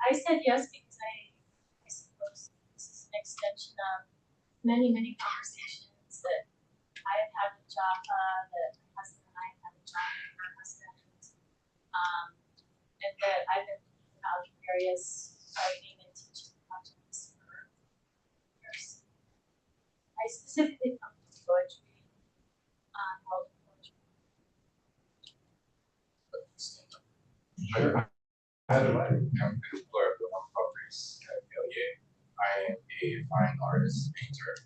I said yes because I suppose this is an extension of many conversations that I have had with Joffa, that my husband and I have had with Joffa and her husband, and that I've been thinking about various writing and teaching projects for years. I specifically come to poetry, world poetry. How do I become a blurb on properties at Applegate? I am a fine artist, painter,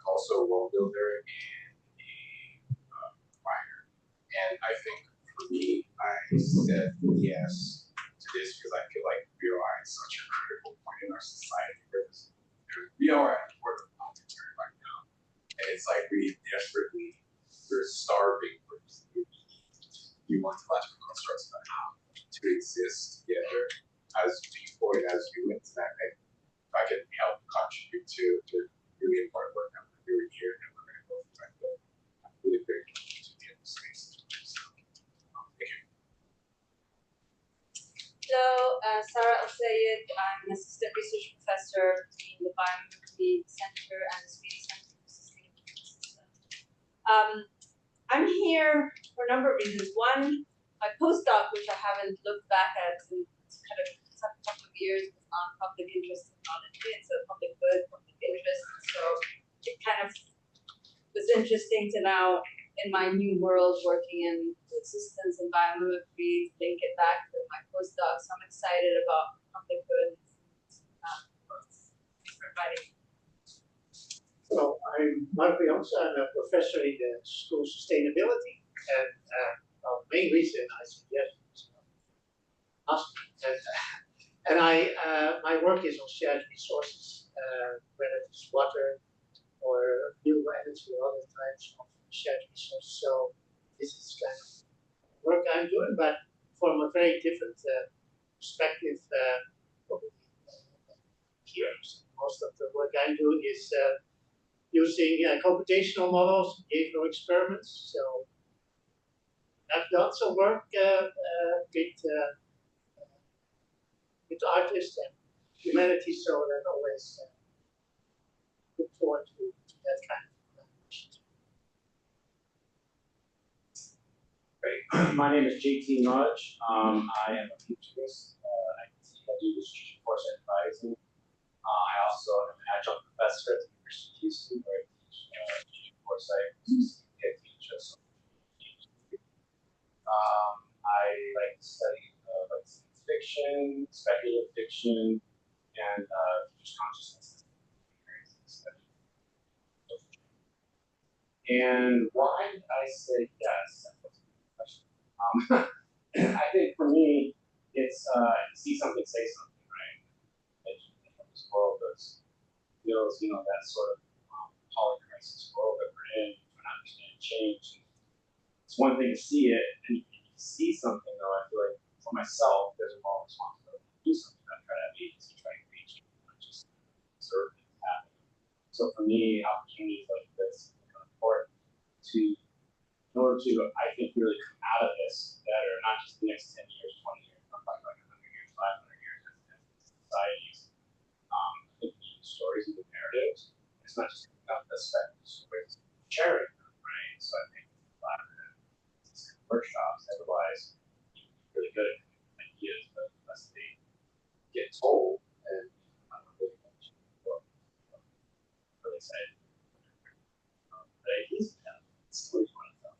also a world builder and a writer. And I think for me, I said yes to this because I feel like we are at such a critical point in our society because we are at the border of military right now. And it's like we're starving for this. We want technological constructs about how to exist together as people and as humans. And if I can help contribute to really important work that we're doing here and we're going to go through, I'm really grateful to be in this space. So, thank you. Hello, Sarah Al-Sayed. I'm an assistant research professor in the Biomemory Center and the Swedish Center for Sustainability Systems. I'm here for a number of reasons. One, my postdoc, which I haven't looked back at in kind of a couple of years, was on public interest technology, and so public good, public interest. So it kind of was interesting to now, in my new world, working in food systems and biomimicry, link it back to my postdoc. So I'm excited about public good. Thanks for inviting me. So I'm Mark Janssen. I'm a professor in the School of Sustainability, and the main reason I said yes was and my work is on shared resources, whether it's water or renewable energy or other types of shared resources. So this is kind of work I'm doing, but from a very different perspective. Here, most of the work I'm doing is using computational models, behavioral experiments. So I've done some work with artists and humanities, so that always look forward to that kind of collaboration. Great. My name is JT Nudge. I am a futurist. I do research course advising. I also am an adjunct professor at the University of Houston, where I teach foresight. I like to study science fiction, speculative fiction, and future consciousness. And why did I say yes? I think for me, it's see something, say something, right? This world feels, that sort of polycrisis world that we're in, trying to understand change. It's one thing to see it, and you see something, though, I feel like for myself, there's a moral responsibility to do something. I try to have agency, try to reach, not just observe things happen. So for me, opportunities like this are important in order to, I think, really come out of this better, not just the next 10 years, 20 years, I'm talking about 100 years, 500 years as societies. I think we need stories and the narratives. It's not just about the spectrum stories, sharing them, right? So I think these workshops, otherwise, you can be really good at ideas, but unless they get told, and I'm really much really excited. But ideas, stories want to tell.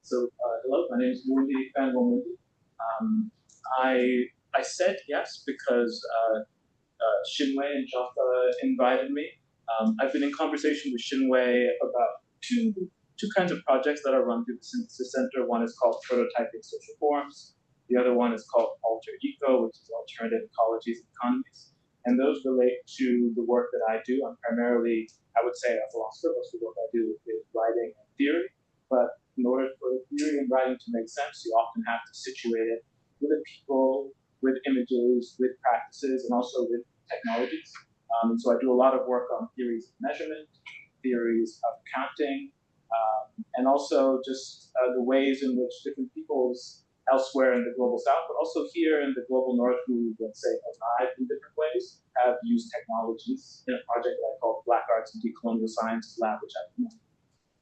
So, hello, my name is Mundi Fanwal. I said yes because Shinwei and Joffa invited me. I've been in conversation with Shinwei about two kinds of projects that are run through the Synthesis Center. One is called Prototyping Social Forms. The other one is called Alter Eco, which is Alternative Ecologies and Economies. And those relate to the work that I do. I'm primarily, I would say, a philosopher. Most of the work I do is writing and theory. But in order for theory and writing to make sense, you often have to situate it with people, with images, with practices, and also with technologies. So I do a lot of work on theories of measurement, theories of counting, and also just the ways in which different peoples elsewhere in the global south, but also here in the global north, who, let's say, arrive in different ways, have used technologies in a project that I call Black Arts and Decolonial Sciences Lab, which I've done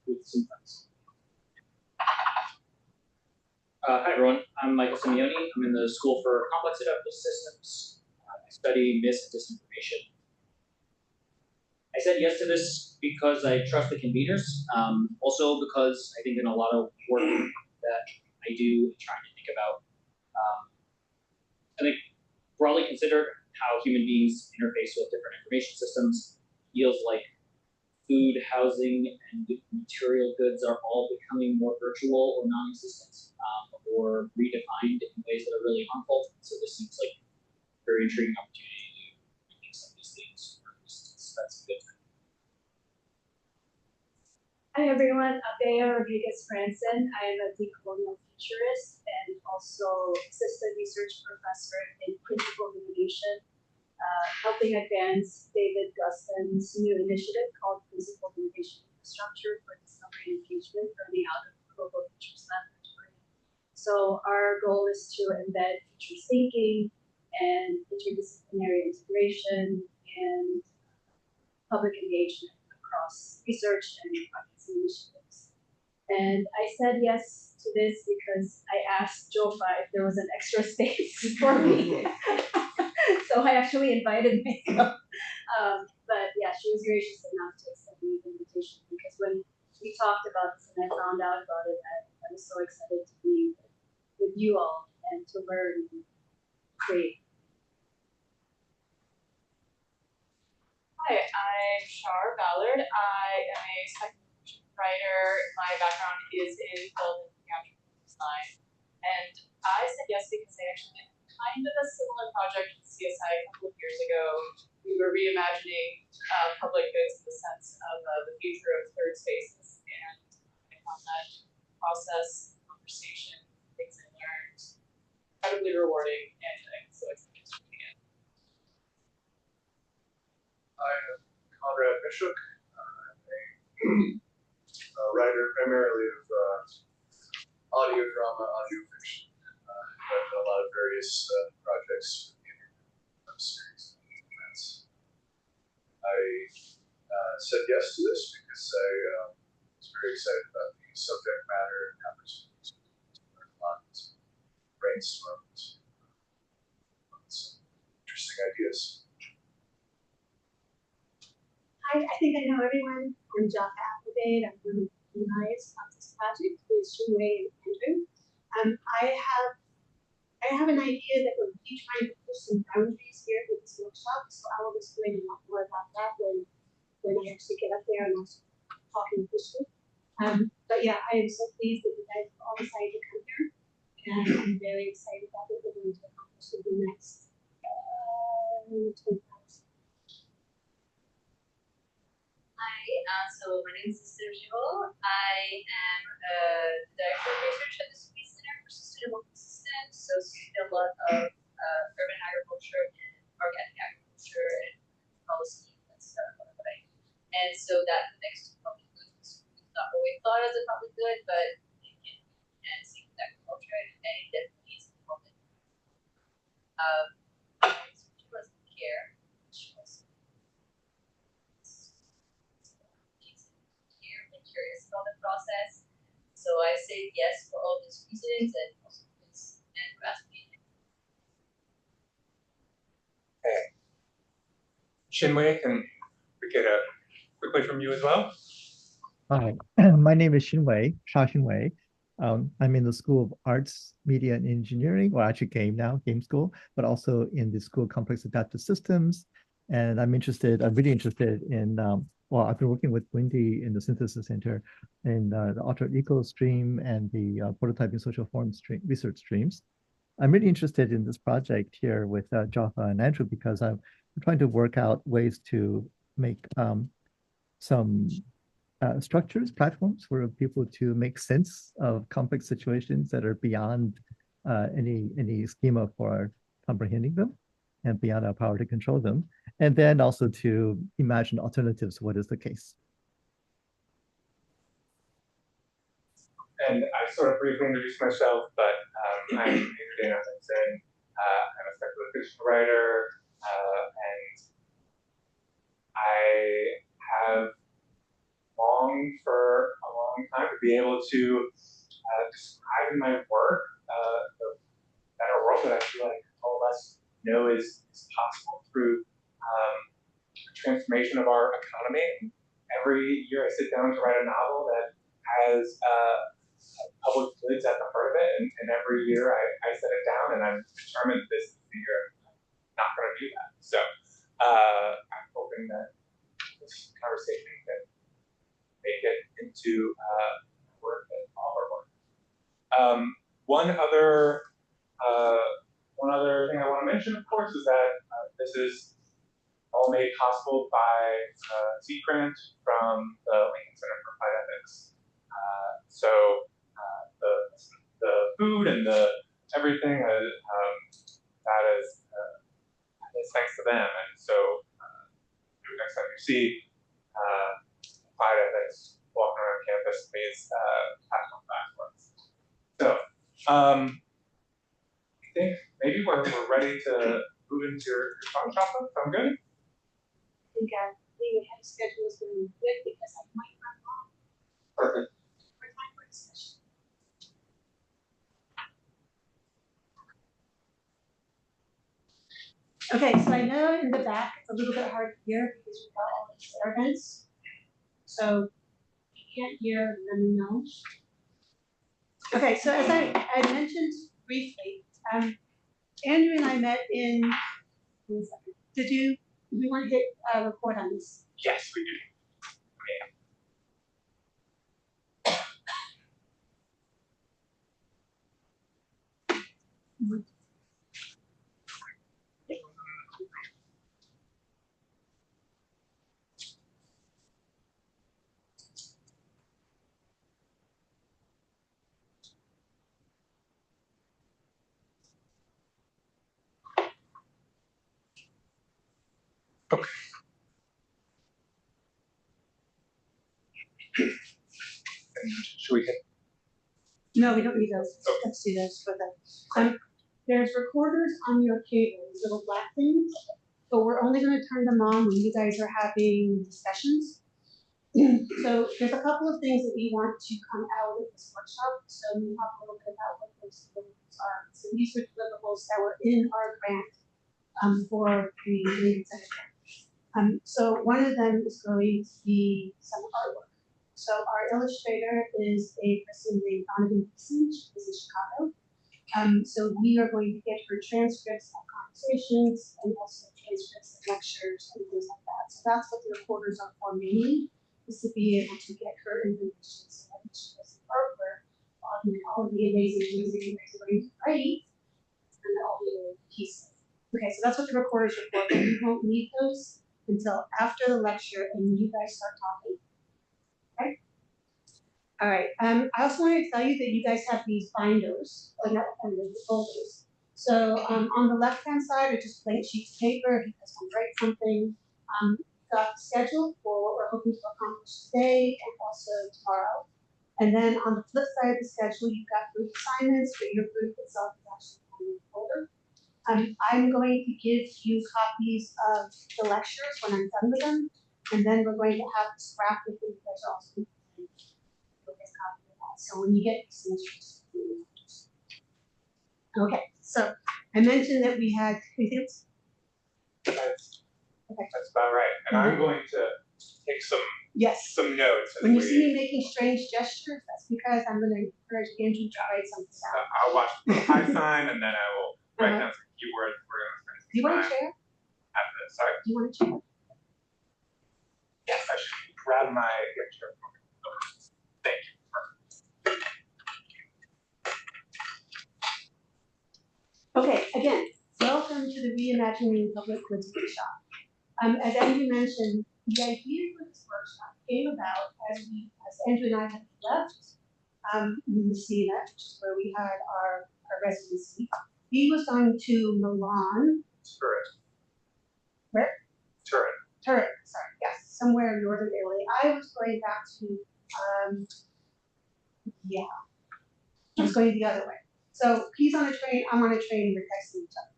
with some friends. Hi everyone, I'm Michael Simeone. I'm in the School for Complex Adaptive Systems. I study mis and disinformation. I said yes to this because I trust the conveners, also because I think in a lot of work that I do trying to think about, I think broadly considered how human beings interface with different information systems feels like food, housing, and material goods are all becoming more virtual or non-existent, or redefined in ways that are really harmful. So this seems like a very intriguing opportunity to rethink some of these things, or at least spend some good time. Hi everyone, Abea Rodriguez-Franson. I am a decolonial futurist and also assistant research professor in principal litigation, helping advance David Guston's new initiative called Principal Litigation Infrastructure for Discovery and Engagement, running out of Global Futures Laboratory. So our goal is to embed futures thinking and interdisciplinary integration and public engagement across research and projects and initiatives. And I said yes to this because I asked Joffa if there was an extra space for me. So I actually invited myself. But yeah, she was gracious enough to extend the invitation because when we talked about this and I found out about it, I was so excited to be with you all and to learn and create. Hi, I'm Shar Ballard. I am a science fiction writer. My background is in film and theatrical design. And I said yes because I actually did kind of a similar project with CSI a couple of years ago. We were reimagining public goods in the sense of the future of third spaces. And I found that process, conversation, things I learned incredibly rewarding, and I'm so excited to do it again. I am Conrad Mishuk. I'm a writer primarily of audio drama, audio fiction. I've done a lot of various projects with the internet, web series, and events. I said yes to this because I was very excited about the subject matter and opportunities to learn a lot, brainstorm some interesting ideas. I think I know everyone. I'm Joffa Applegate. I'm one of the guys on this project with Shui and Andrew. I have an idea that we're trying to push some boundaries here with this workshop, so I will explain a lot more about that when I actually get up there and also talk in officially. But yeah, I am so pleased that you guys have all decided to come here, and I'm very excited about what we're going to accomplish in the next 20 hours. Hi, so my name is Sergio. I am the director of research at the Space Center for Sustainable Systems. So a lot of urban agriculture and organic agriculture and policy and stuff like that. And so that connects to public goods. It's not what we thought as a public good, but it can be enhancing agriculture and it definitely is important. Research was care, which was curious about the process. So I say yes for all these reasons and also because Andrew asked me. Hey. Shinwei, can we get a quickly from you as well? Hi, my name is Sha Xinwei. I'm in the School of Arts, Media, and Engineering, or actually game school, but also in the School of Complex Adaptive Systems. And I'm really interested in, well, I've been working with Wendy in the Synthesis Center in the Alter Eco stream and the prototyping social form research streams. I'm really interested in this project here with Joffa and Andrew because I'm trying to work out ways to make some structures, platforms for people to make sense of complex situations that are beyond any schema for comprehending them and beyond our power to control them. And then also to imagine alternatives, what is the case. and I sort of briefly introduced myself, but I'm Adrian Hudson. I'm a speculative fiction writer, and I have longed for a long time to be able to describe in my work the better world that I feel like all of us know is possible through the transformation of our economy. Every year I sit down to write a novel that has public goods at the heart of it, and every year I set it down and I'm determined this is the year I'm not going to do that. So I'm hoping that this conversation can make it into work and all our work. One other thing I want to mention, of course, is that this is all made possible by seed grant from the Lincoln Center for Applied Ethics. So the food and the everything that is thanks to them. And so next time you see Applied Ethics walking around campus, please pass on that for us. So I think maybe we're ready to move into your talk, Joffa. Sound good? I think we have schedule is going to be good because I might run long. Perfect. For my work session. Okay, so I know in the back it's a little bit hard to hear because we've got all these air vents. So if you can't hear, let me know. Okay, so as I mentioned briefly, Andrew and I met in. Did we want to hit record on this? Yes, we do. Okay. Should we hit? No, we don't need those. Okay. Let's do those for them. There's recorders on your cable, these little black things, but we're only going to turn them on when you guys are having discussions. So there's a couple of things that we want to come out of this workshop. So we talk a little bit about what those deliverables are. So these are deliverables that were in our grant for the Lincoln Center. So one of them is going to be some artwork. So our illustrator is a person named Donovan Hudson. She lives in Chicago. So we are going to get her transcripts of conversations and also transcripts of lectures and things like that. So that's what the recorders are for mainly, is to be able to get her information so that she does the artwork on all of the amazing music you guys are going to write and all the other pieces. Okay, so that's what the recorders are for, but we won't need those until after the lecture and you guys start talking. Okay? All right. I also wanted to tell you that you guys have these binders, or not binders, folders. So on the left-hand side are just blank sheets of paper. If you guys want to write something, got scheduled for what we're hoping to accomplish today and also tomorrow. And then on the flip side of the schedule, you've got group assignments, but your group itself is actually on the folder. I'm going to give you copies of the lectures when I'm done with them, and then we're going to have a scrapbook that you guys are also going to copy of that. So when you get these things, okay. So I mentioned that we had things. Okay. That's about right. And I'm going to take some notes. When you see me making strange gestures, that's because I'm going to encourage Andrew to write something down. I'll watch the high sign and then I will write down some keywords. We're going to spend some Do you want a time chair? after this. Sorry? Do you want a chair? Yes, I should grab my chair. Thank you. Okay, again, welcome to the Reimagining Public Goods Workshop. As Andrew mentioned, the idea for this workshop came about as Andrew and I had left Messina, which is where we had our residency. He was going to Milan. Turin. Where? Turin. Turin, sorry, yes, somewhere in northern Italy. I was going back to, I was going the other way. So he's on a train, I'm on a train, we're texting each other.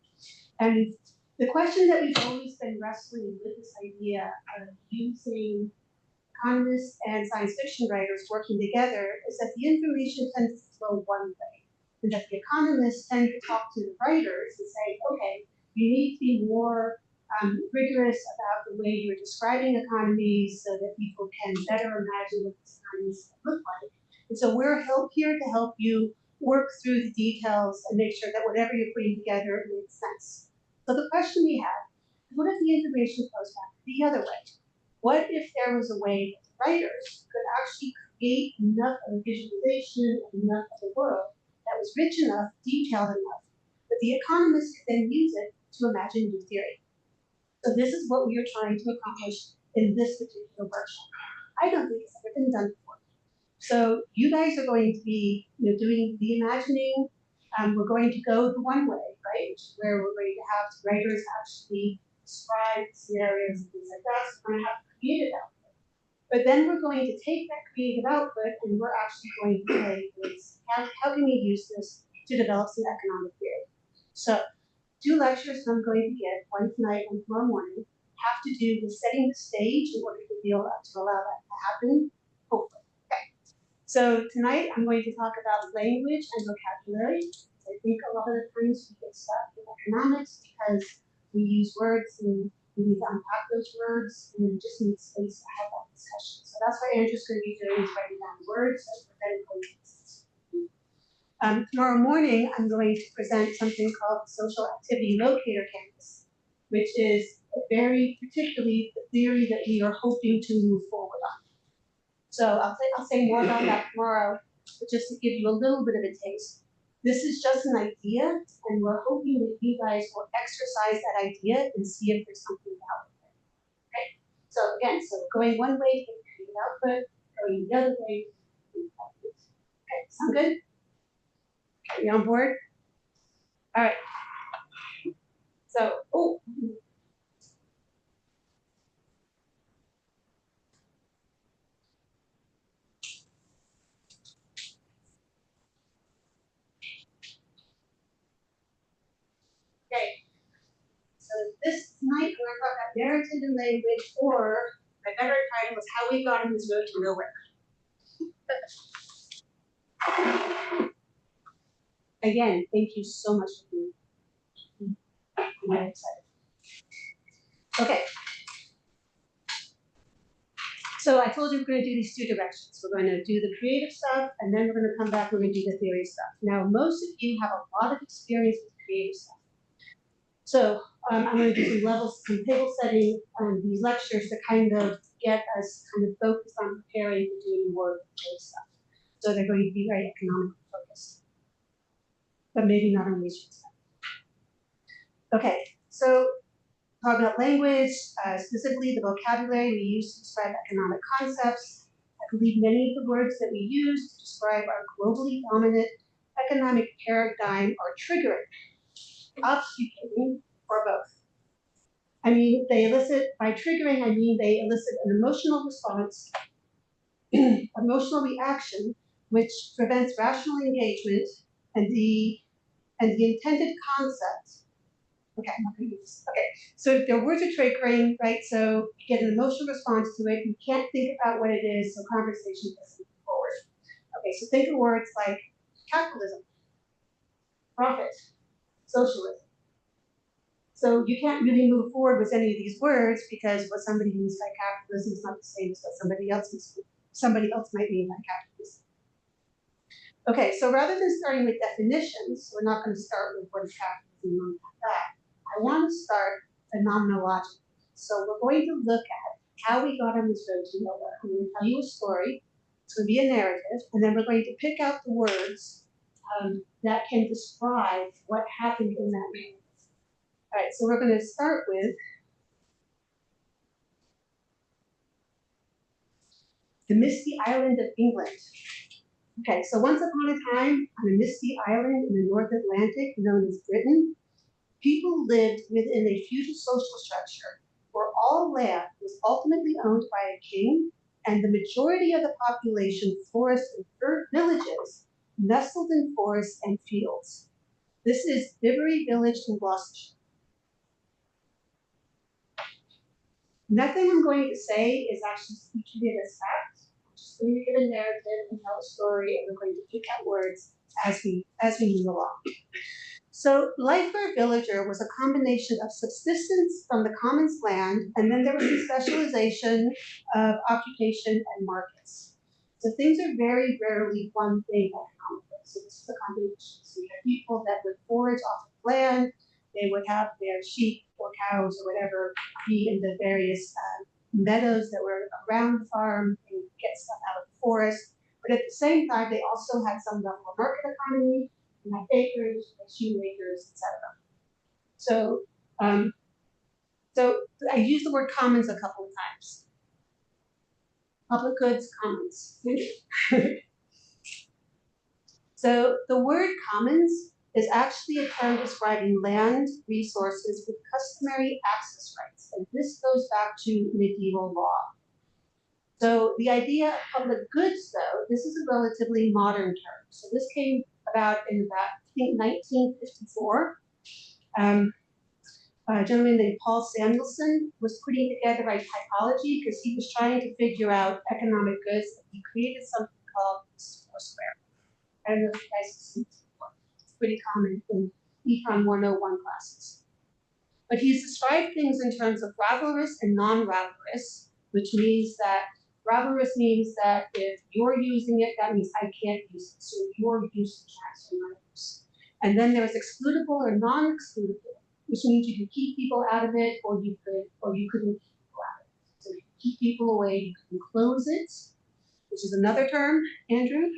And the question that we've always been wrestling with this idea of using economists and science fiction writers working together is that the information tends to flow one way. And that the economists tend to talk to the writers and say, okay, you need to be more rigorous about the way you're describing economies so that people can better imagine what these economies look like. And so we're here to help you work through the details and make sure that whatever you're putting together makes sense. So the question we have is, what if the information flows back the other way? What if there was a way that the writers could actually create enough of a visualization and enough of the world that was rich enough, detailed enough, that the economists could then use it to imagine new theory? So this is what we are trying to accomplish in this particular workshop. I don't think it's ever been done before. So you guys are going to be doing the imagining. We're going to go the one way, right? Which is where we're going to have writers actually describe scenarios and things like that. So we're going to have creative output. But then we're going to take that creative output and we're actually going to play with how can we use this to develop some economic theory. So 2 lectures I'm going to give, one tonight and tomorrow morning, have to do with setting the stage in order to allow that to happen, hopefully. Okay. So tonight I'm going to talk about language and vocabulary. I think a lot of the times we get stuck in economics because we use words and we need to unpack those words and we just need space to have that discussion. So that's what Andrew's going to be doing, is writing down words as we're then going to discuss. Tomorrow morning, I'm going to present something called the Social Activity Locator Canvas, which is very particularly the theory that we are hoping to move forward on. So I'll say more about that tomorrow, but just to give you a little bit of a taste. This is just an idea, and we're hoping that you guys will exercise that idea and see if there's something out there. Okay? So again, going one way, create output, going the other way. Okay, sound good? Are you on board? All right. So, okay. So this tonight we're going to talk about narrative and language, or my better title is How We Got on This Road to Nowhere. Again, thank you so much for being here. I'm very excited. Okay. So I told you we're going to do these 2 directions. We're going to do the creative stuff, and then we're going to come back and we're going to do the theory stuff. Now, most of you have a lot of experience with creative stuff. So I'm going to do some levels, some table setting, these lectures to kind of get us kind of focused on preparing for doing more creative stuff. So they're going to be very economically focused, but maybe not on research stuff. Okay, so talk about language, specifically the vocabulary we use to describe economic concepts. I believe many of the words that we use to describe our globally dominant economic paradigm are triggering, obfuscating, or both. I mean, by triggering, I mean they elicit an emotional response, emotional reaction, which prevents rational engagement and the intended concept. Okay, I'm not going to use this. Okay, so if their words are triggering, right, so you get an emotional response to it, you can't think about what it is, so conversation doesn't move forward. Okay, so think of words like capitalism, profit, socialism. So you can't really move forward with any of these words because what somebody means by capitalism is not the same as what somebody else might mean by capitalism. Okay, so rather than starting with definitions, we're not going to start with what is capitalism and that. I want to start phenomenologically. So we're going to look at how we got on this road to nowhere. I'm going to tell you a story. It's going to be a narrative, and then we're going to pick out the words that can describe what happened in that narrative. All right, so we're going to start with the misty island of England. Okay, so once upon a time, on a misty island in the North Atlantic known as Britain, people lived within a feudal social structure where all land was ultimately owned by a king, and the majority of the population flourished in villages nestled in forests and fields. This is Bibury Village in Gloucestershire. Nothing I'm going to say is actually treated as fact. I'm just going to give a narrative and tell a story, and we're going to pick out words as we move along. So life for a villager was a combination of subsistence from the commons land, and then there was the specialization of occupation and markets. So things are very rarely one thing economically. So this is a combination. So you have people that would forage off of land, they would have their sheep or cows or whatever be in the various meadows that were around the farm and get stuff out of the forest. But at the same time, they also had some level of market economy. You have bakers, shoemakers, etc. So I use the word commons a couple of times. Public goods, commons. So the word commons is actually a term describing land resources with customary access rights. And this goes back to medieval law. So the idea of public goods, though, this is a relatively modern term. So this came about in about, I think, 1954. A gentleman named Paul Samuelson was putting together a typology because he was trying to figure out economic goods. He created something called Foursquare. I don't know if you guys have seen this before. It's pretty common in Econ 101 classes. But he's described things in terms of ravalorous and non-ravalorous, which means that ravalorous means that if you're using it, that means I can't use it. So your use counts for my use. And then there's excludable or non-excludable, which means you can keep people out of it, or you couldn't keep people out of it. So you can keep people away, you can close it, which is another term, Andrew.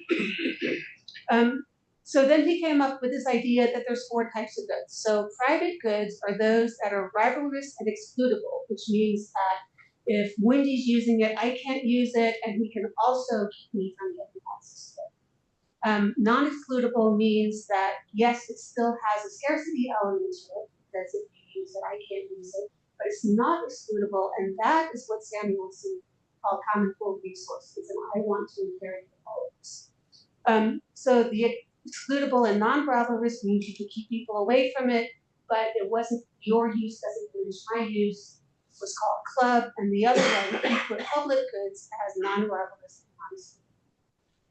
So then he came up with this idea that there's 4 types of goods. So private goods are those that are ravalorous and excludable, which means that if Wendy's using it, I can't use it, and he can also keep me from getting access to it. Non-excludable means that, yes, it still has a scarcity element to it, because if you use it, I can't use it, but it's not excludable, and that is what Samuelson called common pool resources, and I want to inherit all of this. So the excludable and non-ravalorous means you can keep people away from it, but it wasn't your use doesn't diminish my use. It was called club, and the other one, you put public goods as non-ravalorous and non-excludable.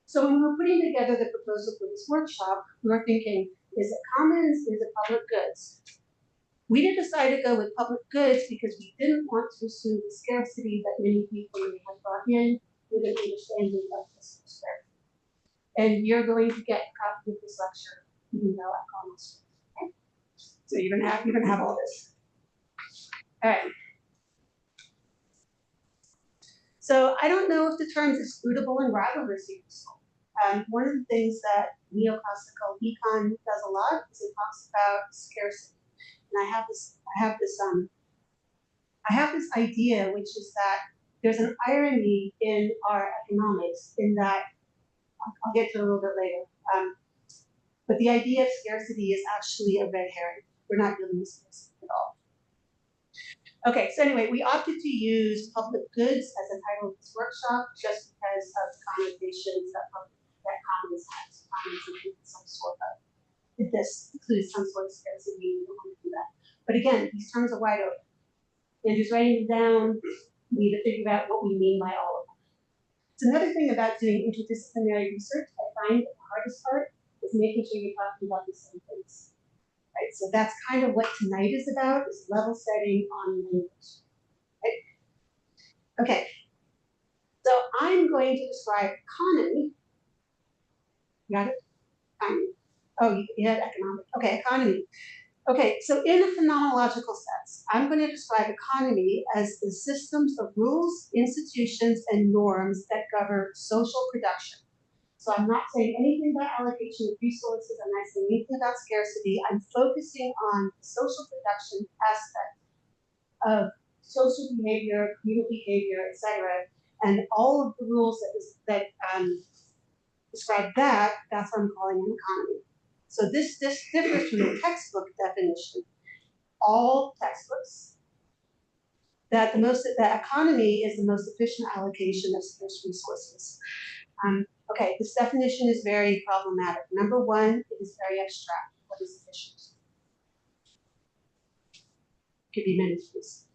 So when we were putting together the proposal for this workshop, we were thinking, is it commons, is it public goods? We did decide to go with public goods because we didn't want to assume the scarcity that many people may have brought in with an understanding of this square. And you're going to get a copy of this lecture, even though I promised. Okay? So you're gonna have all this. All right. So I don't know if the terms excludable and ravalorous are useful. One of the things that neoclassical econ does a lot is it talks about scarcity. And I have this idea, which is that there's an irony in our economics in that, I'll get to it a little bit later, but the idea of scarcity is actually a red herring. We're not dealing with scarcity at all. Okay, so anyway, we opted to use public goods as a title of this workshop just because of the connotations that commons has. Commons include some sort of, this includes some sort of scarcity, we don't want to do that. But again, these terms are wide open. And just writing them down, we need to figure out what we mean by all of them. It's another thing about doing interdisciplinary research, I find that the hardest part is making sure you're talking about the same things. Right, so that's kind of what tonight is about, is level setting on language. Right? Okay, so I'm going to describe economy. Got it? Economy. Oh, you had economic. Okay, economy. Okay, so in a phenomenological sense, I'm going to describe economy as the systems of rules, institutions, and norms that govern social production. So I'm not saying anything about allocation of resources, I'm not saying anything about scarcity, I'm focusing on the social production aspect of social behavior, communal behavior, etc., and all of the rules that describe that, that's what I'm calling an economy. So this differs from the textbook definition. All textbooks, that economy is the most efficient allocation of scarce resources. Okay, this definition is very problematic. Number one, it is very abstract. What is efficient? Could be many things.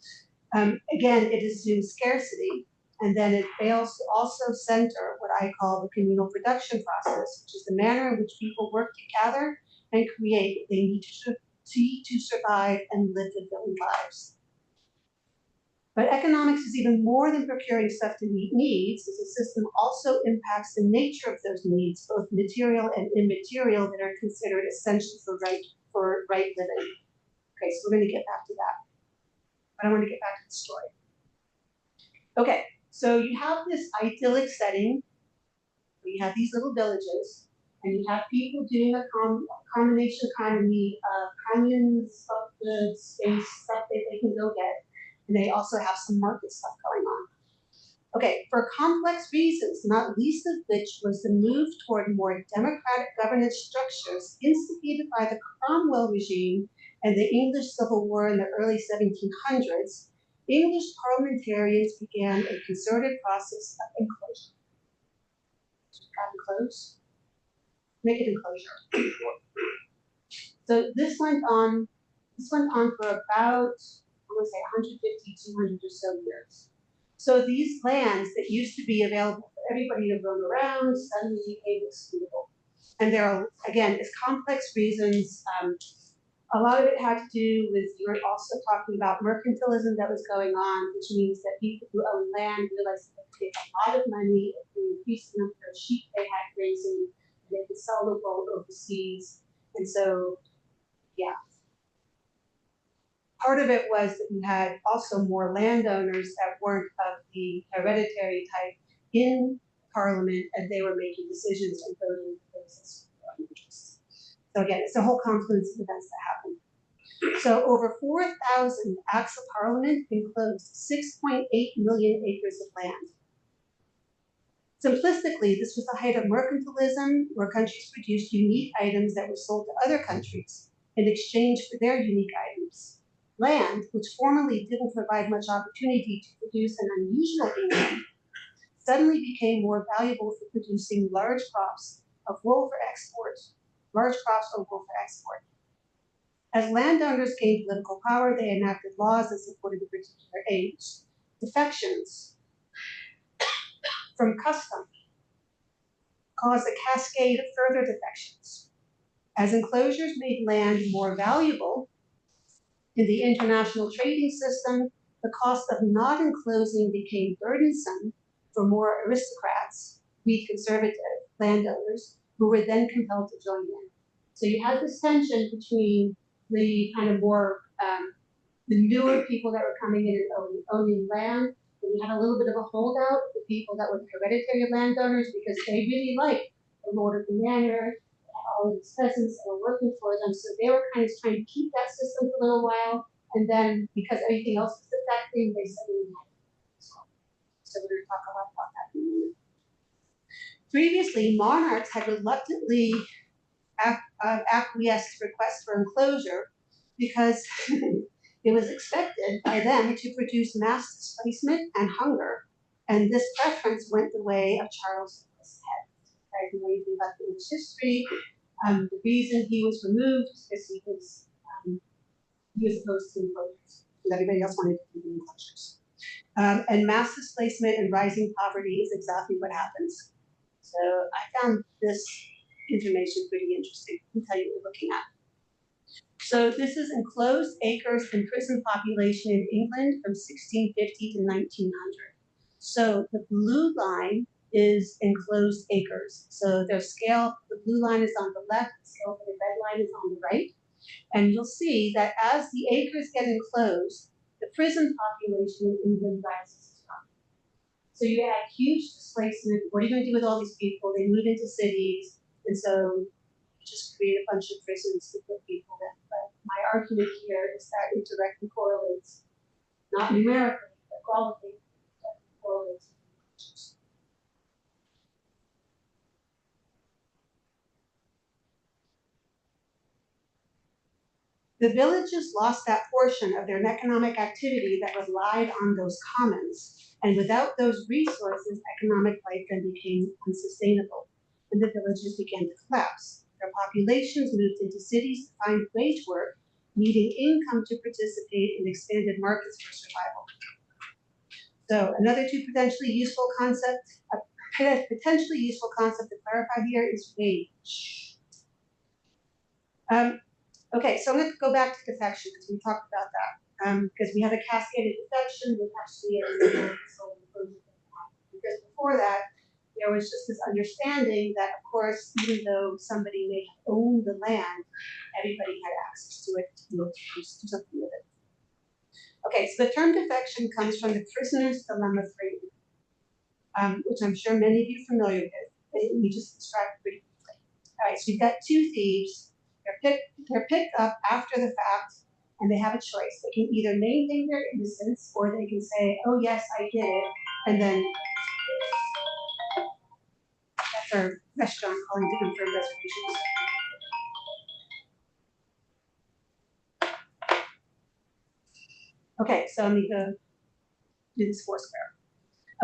Again, it assumes scarcity, and then it fails to also center what I call the communal production process, which is the manner in which people work together and create what they need to survive and live fulfilling lives. But economics is even more than procuring stuff to meet needs, as a system also impacts the nature of those needs, both material and immaterial, that are considered essential for right living. Okay, so we're going to get back to that. But I want to get back to the story. Okay, so you have this idyllic setting where you have these little villages, and you have people doing a combination economy of commons, of goods, space, stuff that they can go get, and they also have some market stuff going on. Okay, for complex reasons, not least of which was the move toward more democratic governance structures instigated by the Cromwell regime and the English Civil War in the early 1700s, English parliamentarians began a concerted process of enclosure. Enclose? Make it enclosure. So this went on for about, I want to say 150, 200 or so years. So these lands that used to be available for everybody to roam around suddenly became excludable. And there are, again, it's complex reasons. A lot of it had to do with, you were also talking about mercantilism that was going on, which means that people who own land realized that they could make a lot of money if they increased the number of sheep they had grazing, and they could sell the wool overseas. And so, yeah. Part of it was that you had also more landowners that weren't of the hereditary type in Parliament, and they were making decisions and voting for places for their own interests. So again, it's a whole confluence of events that happened. So over 4,000 acts of Parliament enclosed 6.8 million acres of land. Simplistically, this was the height of mercantilism, where countries produced unique items that were sold to other countries in exchange for their unique items. Land, which formerly didn't provide much opportunity to produce an unusual income, suddenly became more valuable for producing large crops of wool for export. As landowners gained political power, they enacted laws that supported a particular aims. Defections from custom caused a cascade of further defections. As enclosures made land more valuable in the international trading system, the cost of not enclosing became burdensome for more aristocrats, weak conservative landowners, who were then compelled to join in. So you had this tension between the kind of more, the newer people that were coming in and owning land, and you had a little bit of a holdout, the people that were hereditary landowners, because they really liked the lord of the manor, all of these peasants that were working for them. So they were kind of trying to keep that system for a little while, and then because everything else was affecting, they suddenly had it. So we're going to talk a lot about that in a minute. Previously, monarchs had reluctantly acquiesced to requests for enclosure because it was expected by them to produce mass displacement and hunger, and this preference went the way of Charles head. Right? You know anything about the English history? The reason he was removed is he was opposed to enclosures, and everybody else wanted to do enclosures. And mass displacement and rising poverty is exactly what happens. So I found this information pretty interesting. Let me tell you what we're looking at. So this is enclosed acres and prison population in England from 1650 to 1900. So the blue line is enclosed acres. So their scale, the blue line is on the left, the scale for the red line is on the right. And you'll see that as the acres get enclosed, the prison population in England rises as well. So you had huge displacement. What are you going to do with all these people? They move into cities, and so you just create a bunch of prisons to put people in. But my argument here is that it directly correlates, not numerically, but qualitatively, correlates with cultures. The villages lost that portion of their economic activity that relied on those commons. And without those resources, economic life then became unsustainable, and the villages began to collapse. Their populations moved into cities to find wage work, needing income to participate in expanded markets for survival. So another potentially useful concept to clarify here is wage. Okay, so I'm going to go back to defection because we talked about that. Because we have a cascaded defection with actually because before that, there was just this understanding that, of course, even though somebody may have owned the land, everybody had access to it to be able to do something with it. Okay, so the term defection comes from the prisoner's dilemma framing, which I'm sure many of you are familiar with. We just described it pretty quickly. All right, so you've got two thieves. They're picked up after the fact, and they have a choice. They can either maintain their innocence, or they can say, "Oh yes, I did it," and then that's our restaurant calling to confirm reservations. Okay, so let me go do this foursquare.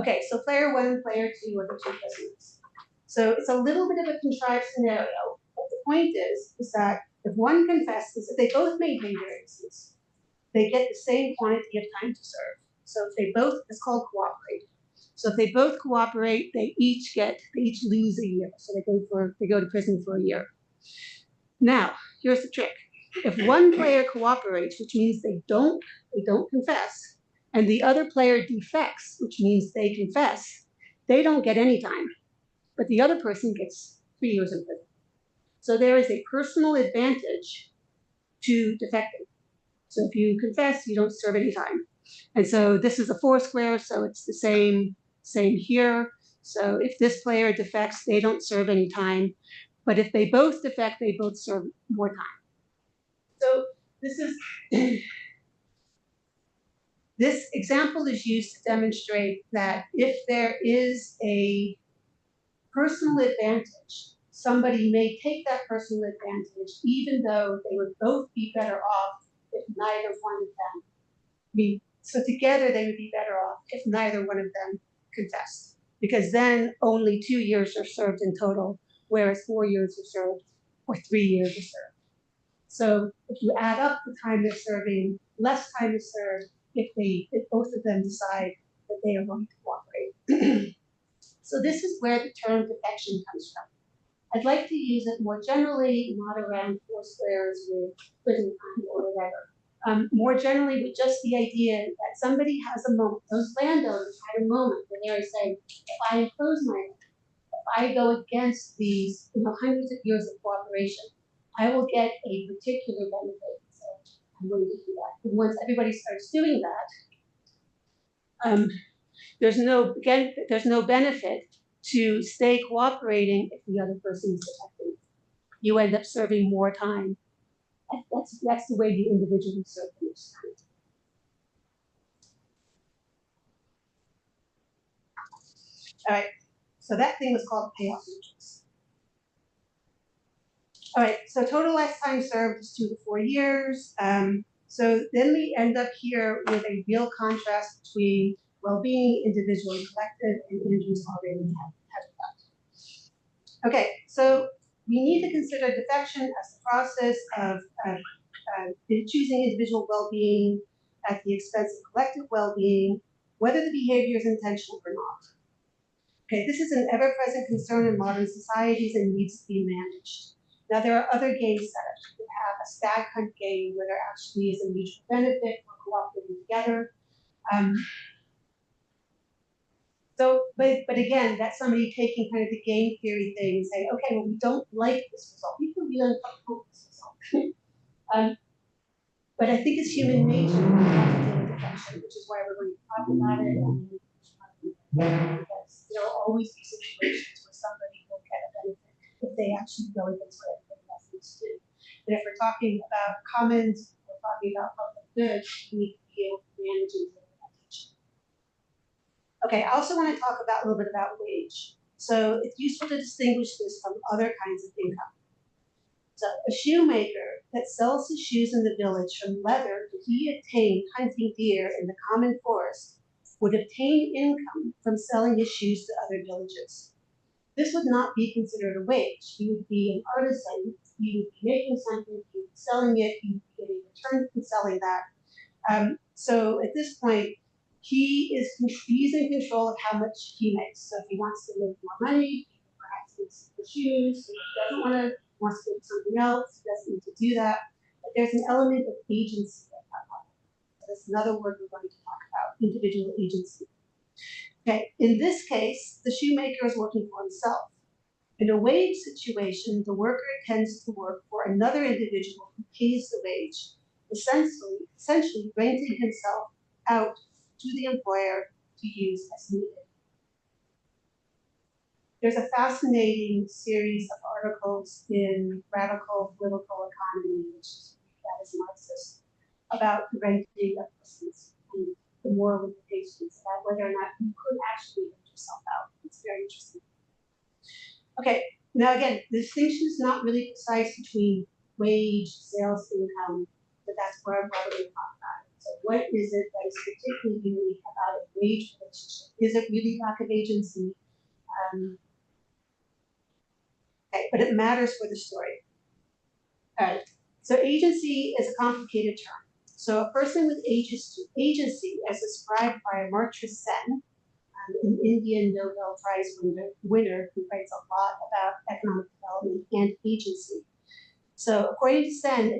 Okay, so player one, player two are the two prisoners. So it's a little bit of a contrived scenario, but the point is that if one confesses, if they both maintain their innocence, they get the same quantity of time to serve. So if they both, it's called cooperate. So if they both cooperate, they each lose a year. So they go to prison for a year. Now, here's the trick. If one player cooperates, which means they don't confess, and the other player defects, which means they confess, they don't get any time, but the other person gets 3 years in prison. So there is a personal advantage to defecting. So if you confess, you don't serve any time. And so this is a foursquare, so it's the same here. So if this player defects, they don't serve any time. But if they both defect, they both serve more time. So this example is used to demonstrate that if there is a personal advantage, somebody may take that personal advantage even though they would both be better off if neither one of them. So together they would be better off if neither one of them confessed, because then only 2 years are served in total, whereas 4 years are served or 3 years are served. So if you add up the time they're serving, less time is served if both of them decide that they are going to cooperate. So this is where the term defection comes from. I'd like to use it more generally, not around foursquares with prison time or whatever. More generally with just the idea that somebody has a moment, those landowners had a moment where they're saying, if I impose my land, if I go against these hundreds of years of cooperation, I will get a particular benefit. So I'm going to do that. And once everybody starts doing that, there's no benefit to stay cooperating if the other person is defecting. You end up serving more time. That's the way the individual serve most time. All right, so that thing was called payoff matrix. All right, so total lifetime served is 2 to 4 years. So then we end up here with a real contrast between well-being, individual and collective, and Andrew's already had that. Okay, so we need to consider defection as the process of choosing individual well-being at the expense of collective well-being, whether the behavior is intentional or not. Okay, this is an ever-present concern in modern societies and needs to be managed. Now, there are other game setups. We have a stag hunt game where there actually is a mutual benefit for cooperating together. But again, that's somebody taking kind of the game theory thing and saying, okay, well, we don't like this result. We can be uncomfortable with this result. But I think it's human nature to have to deal with defection, which is why we're going to talk about it. Because there will always be situations where somebody will get a benefit if they actually go against what everybody else needs to do. And if we're talking about commons, we're talking about public good, we need to be able to manage and deal with that tension. Okay, I also want to talk about a little bit about wage. So it's useful to distinguish this from other kinds of income. So a shoemaker that sells his shoes in the village from leather that he obtained hunting deer in the common forest would obtain income from selling his shoes to other villages. This would not be considered a wage. He would be an artisan. He would be making something, he would be selling it, he would be getting a return from selling that. So at this point, he's in control of how much he makes. So if he wants to make more money, he perhaps makes the shoes. If he doesn't want to, wants to make something else, he doesn't need to do that. But there's an element of agency at that level. That's another word we're going to talk about, individual agency. Okay, in this case, the shoemaker is working for himself. In a wage situation, the worker tends to work for another individual who pays the wage, essentially renting himself out to the employer to use as needed. There's a fascinating series of articles in Radical Political Economy, which is Marxist, about renting of persons and the moral implications about whether or not you could actually rent yourself out. It's very interesting. Okay, now again, the distinction is not really precise between wage, sales income, but that's where I'm probably going to talk about it. So what is it that is particularly unique about a wage relationship? Is it really lack of agency? Okay, but it matters for the story. All right, so agency is a complicated term. So a person with agency, as described by Amartya Sen, an Indian Nobel Prize winner who writes a lot about economic development and agency. So according to Sen,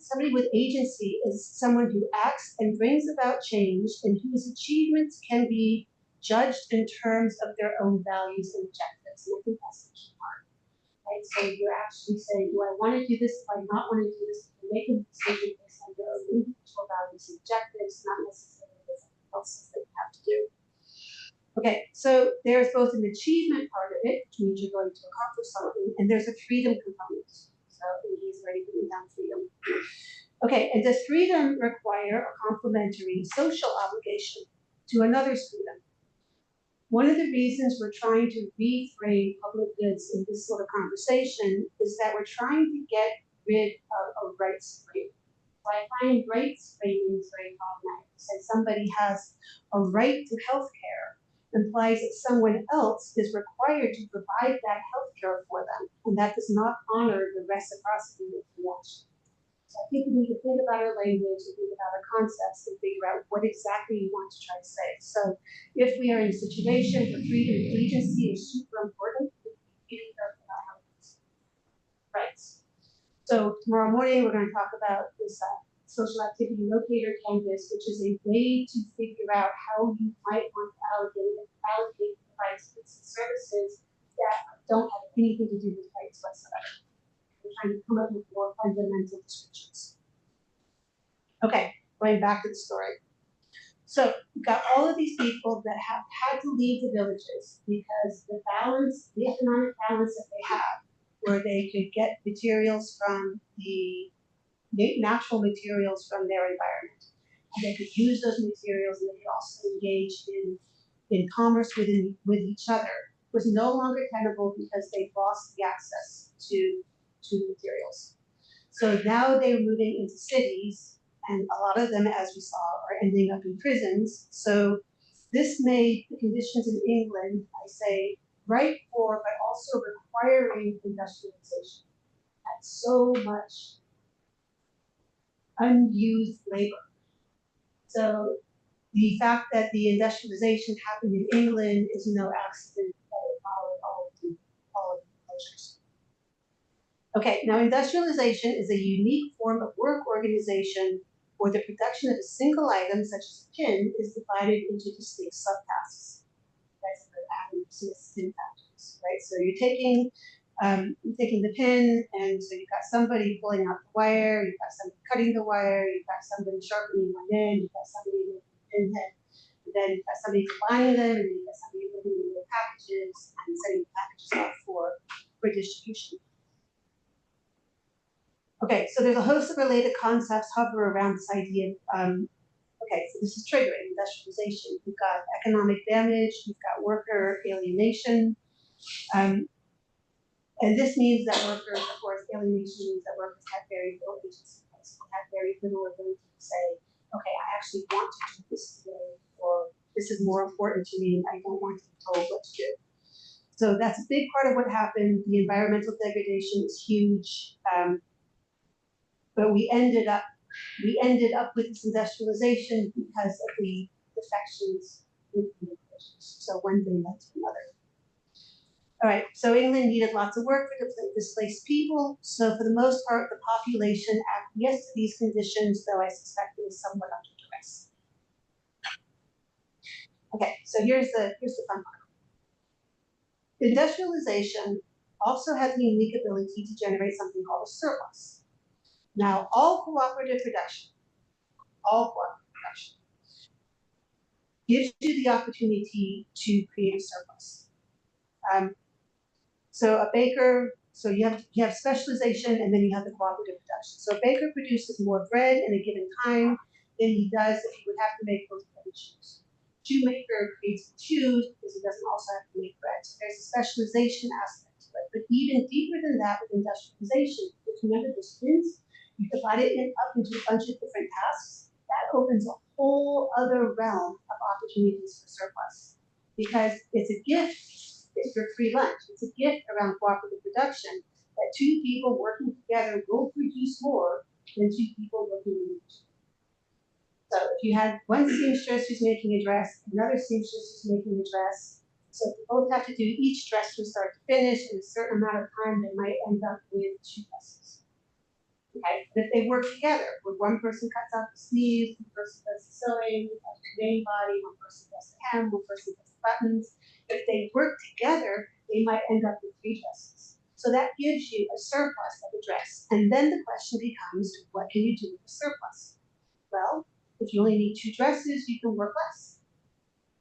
somebody with agency is someone who acts and brings about change and whose achievements can be judged in terms of their own values and objectives. And I think that's the key part. Right? So you're actually saying, do I want to do this? Do I not want to do this? You're making a decision based on your own individual values and objectives, not necessarily something else that you have to do. Okay, so there's both an achievement part of it, which means you're going to accomplish something, and there's a freedom component. So he's already putting down freedom. Okay, and does freedom require a complementary social obligation to another's freedom? One of the reasons we're trying to reframe public goods in this sort of conversation is that we're trying to get rid of rights frame. So I find rights framing is very problematic. So somebody has a right to health care implies that someone else is required to provide that health care for them, and that does not honor the reciprocity of the action. So I think we need to think about our language and think about our concepts and figure out what exactly you want to try to say. So if we are in a situation where freedom and agency is super important, we need to be careful about how we use rights. So tomorrow morning, we're going to talk about this social activity locator canvas, which is a way to figure out how you might want to allocate the rights, goods, and services that don't have anything to do with rights whatsoever. We're trying to come up with more fundamental descriptions. Okay, going back to the story. So we've got all of these people that have had to leave the villages because the economic balance that they have, where they could get materials from the natural materials from their environment. And they could use those materials and they could also engage in commerce with each other, was no longer tenable because they lost the access to materials. So now they're moving into cities, and a lot of them, as we saw, are ending up in prisons. So this made the conditions in England, I say, right for, but also requiring industrialization. That's so much unused labor. So the fact that the industrialization happened in England is no accident that it followed all of the cultures. Okay, now industrialization is a unique form of work organization where the production of a single item, such as a pin, is divided into distinct subtasks. That's the Adam Smith's pin factories, right? So you're taking the pin, and so you've got somebody pulling out the wire, you've got somebody cutting the wire, you've got somebody sharpening one end, you've got somebody making the pin head, and then you've got somebody combining them, and then you've got somebody putting them in the packages and sending the packages out for distribution. Okay, so there's a host of related concepts hover around this idea. Okay, so this is triggering industrialization. You've got economic damage, you've got worker alienation, and this means that workers, of course, alienation means that workers have very little agency, have very little ability to say, okay, I actually want to do this today, or this is more important to me and I don't want to be told what to do. So that's a big part of what happened. The environmental degradation is huge. But we ended up with this industrialization because of the defections in the equations. So one thing led to another. All right, so England needed lots of work for displaced people. So for the most part, the population acquiesced to these conditions, though I suspect it was somewhat under duress. Okay, so here's the fun part. Industrialization also had the unique ability to generate something called a surplus. Now, all cooperative production gives you the opportunity to create a surplus. So a baker, so you have specialization and then you have the cooperative production. So a baker produces more bread in a given time than he does if he would have to make both bread and shoes. Shoemaker creates shoes because he doesn't also have to make bread. So there's a specialization aspect to it. But even deeper than that with industrialization, if you remember the spins, you divide it up into a bunch of different tasks. That opens a whole other realm of opportunities for surplus because it's a gift. It's your free lunch. It's a gift around cooperative production that two people working together will produce more than two people working individually. So if you had one seamstress who's making a dress, another seamstress who's making a dress, so if they both have to do each dress from start to finish in a certain amount of time, they might end up with two dresses. Okay, but if they work together, where one person cuts out the sleeves, one person does the sewing, the main body, one person does the hem, one person does the buttons. If they work together, they might end up with three dresses. So that gives you a surplus of a dress. And then the question becomes, what can you do with the surplus? Well, if you only need two dresses, you can work less.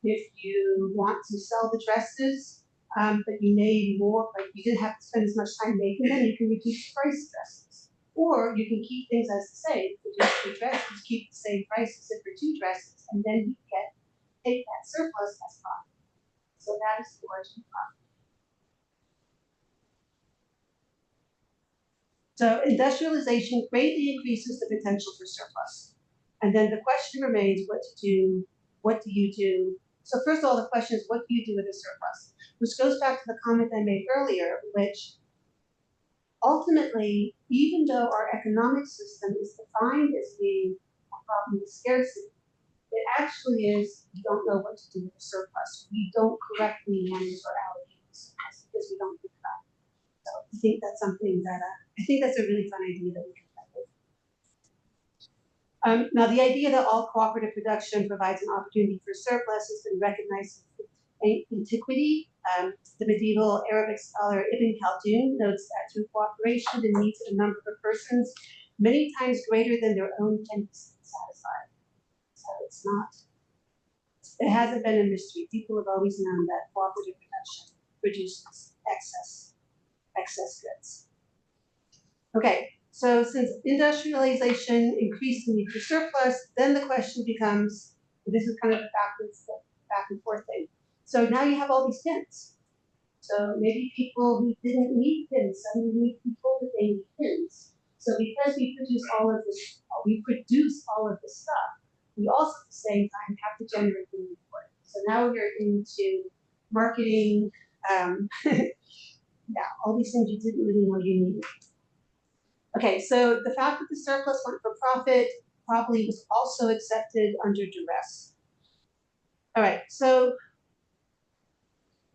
If you want to sell the dresses, but you made more, like you didn't have to spend as much time making them, you can reduce the price of dresses. Or you can keep things as the same. Produce two dresses, keep the same price as if for two dresses, and then you take that surplus as profit. So that is the origin of profit. So industrialization greatly increases the potential for surplus. And then the question remains what to do, what do you do? So first of all, the question is what do you do with a surplus? Which goes back to the comment I made earlier, which ultimately, even though our economic system is defined as being a problem of scarcity, it actually is, we don't know what to do with the surplus. We don't correctly manage or allocate the surplus because we don't think about it. So I think that's something that, I think that's a really fun idea that we can play with. Now the idea that all cooperative production provides an opportunity for surplus has been recognized in antiquity. The medieval Arabic scholar Ibn Khaldun notes that through cooperation, the needs of a number of persons, many times greater than their own, can be satisfied. So it's not, it hasn't been a mystery. People have always known that cooperative production produces excess goods. Okay, so since industrialization increased the need for surplus, then the question becomes, this is kind of a back and forth thing. So now you have all these pins. So maybe people who didn't need pins suddenly need to be told that they need pins. So because we produce all of this stuff, we also at the same time have to generate the need for it. So now we're into marketing, yeah, all these things you didn't really know you needed. Okay, so the fact that the surplus went for profit probably was also accepted under duress. All right, so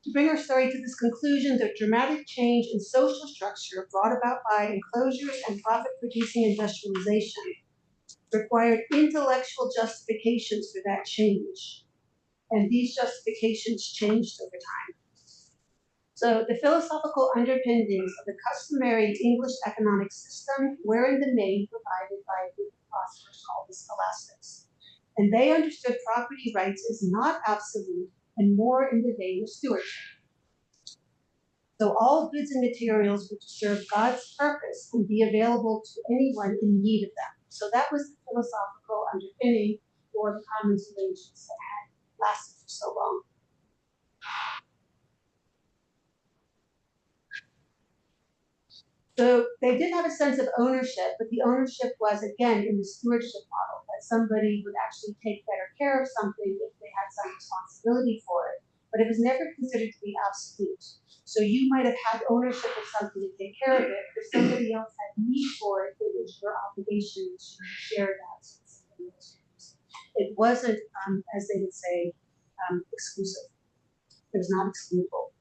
to bring our story to this conclusion, the dramatic change in social structure brought about by enclosures and profit-producing industrialization required intellectual justifications for that change. And these justifications changed over time. So the philosophical underpinnings of the customary English economic system were in the main provided by a group of philosophers called the Scholastics. And they understood property rights as not absolute and more in the vein of stewardship. So all goods and materials were to serve God's purpose and be available to anyone in need of them. So that was the philosophical underpinning for the commons arrangements that had lasted for so long. So they did have a sense of ownership, but the ownership was, again, in the stewardship model, that somebody would actually take better care of something if they had some responsibility for it, but it was never considered to be absolute. So you might have had ownership of something to take care of it. If somebody else had need for it, it was your obligation to share that with somebody else. It wasn't, as they would say, exclusive. It was not excludable.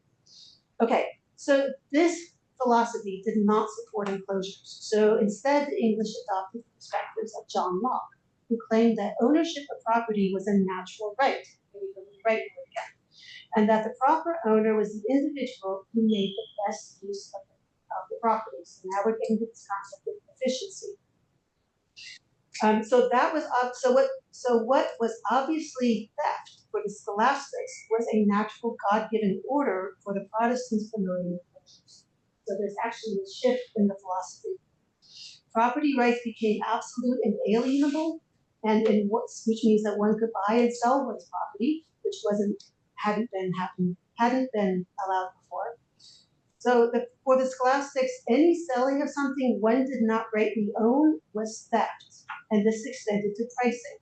Okay, so this philosophy did not support enclosures. So instead, the English adopted the perspectives of John Locke, who claimed that ownership of property was a natural right, and that the proper owner was the individual who made the best use of the property. So now we're getting to this concept of efficiency. So what was obviously theft for the scholastics was a natural God-given order for the Protestants promoting enclosures. So there's actually a shift in the philosophy. Property rights became absolute and alienable, which means that one could buy and sell one's property, which hadn't been allowed before. So for the scholastics, any selling of something one did not rightly own was theft, and this extended to pricing.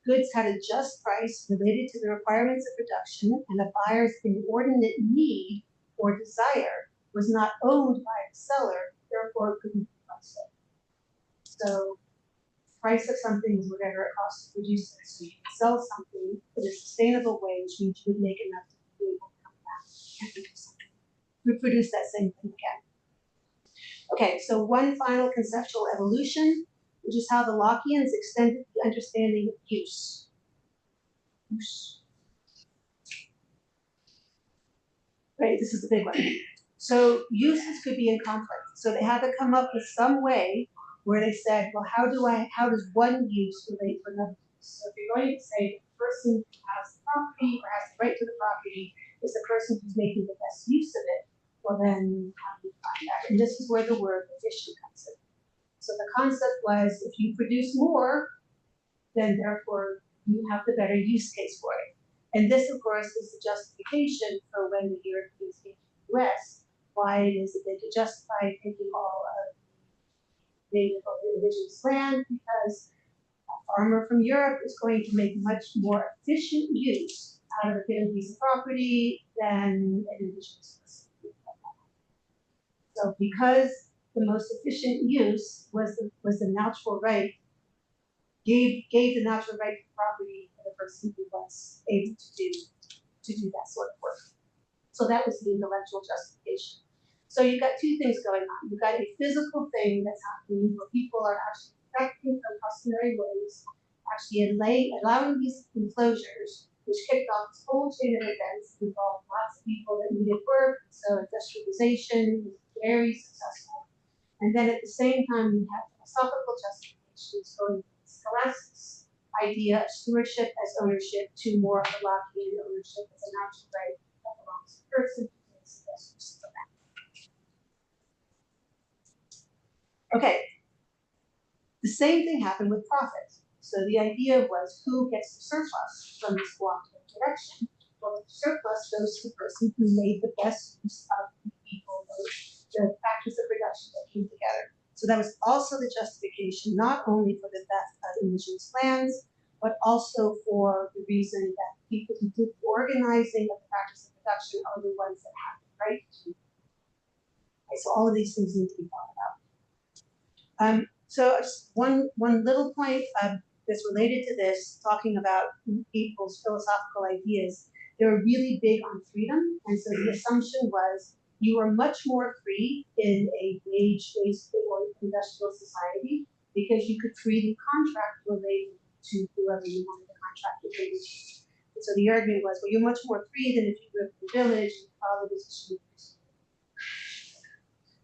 Goods had a just price related to the requirements of production, and a buyer's inordinate need or desire was not owned by the seller, therefore couldn't be priced. So price of something is whatever it costs to produce it. So you can sell something in a sustainable way, which means you would make enough to be able to come back and reproduce that same thing again. Okay, so one final conceptual evolution, which is how the Lockeans extended the understanding of use. Right, this is the big one. So uses could be in conflict. So they had to come up with some way where they said, well, how does one use relate to another use? So if you're going to say the person who has the property or has the right to the property is the person who's making the best use of it, well then how do you find that? And this is where the word efficient comes in. So the concept was if you produce more, then therefore you have the better use case for it. And this, of course, is the justification for when the Europeans came to the US, why it is that they could justify taking all of the native or indigenous land, because a farmer from Europe is going to make much more efficient use out of a given piece of property than an indigenous person. So because the most efficient use was the natural right, gave the natural right to property for the person who was able to do that sort of work. So that was the intellectual justification. So you've got two things going on. You've got a physical thing that's happening where people are actually protecting from customary ways, actually allowing these enclosures, which kicked off this whole chain of events, involved lots of people that needed work, so industrialization was very successful. And then at the same time, you have philosophical justifications going from the scholastics idea of stewardship as ownership to more of the Lockean ownership as a natural right that belongs to the person who takes the best use of that. Okay, the same thing happened with profit. So the idea was who gets the surplus from this cooperative direction? Well, the surplus goes to the person who made the best use of the people, the factors of production that came together. So that was also the justification, not only for the theft of indigenous lands, but also for the reason that people who did the organizing of the factors of production are the ones that have the right to. Okay, so all of these things need to be thought about. So just one little point that's related to this, talking about people's philosophical ideas. They were really big on freedom, and so the assumption was you are much more free in a wage-based or industrial society because you could freely contract related to whoever you wanted to contract with. And so the argument was, well, you're much more free than if you grew up in the village and follow this issue.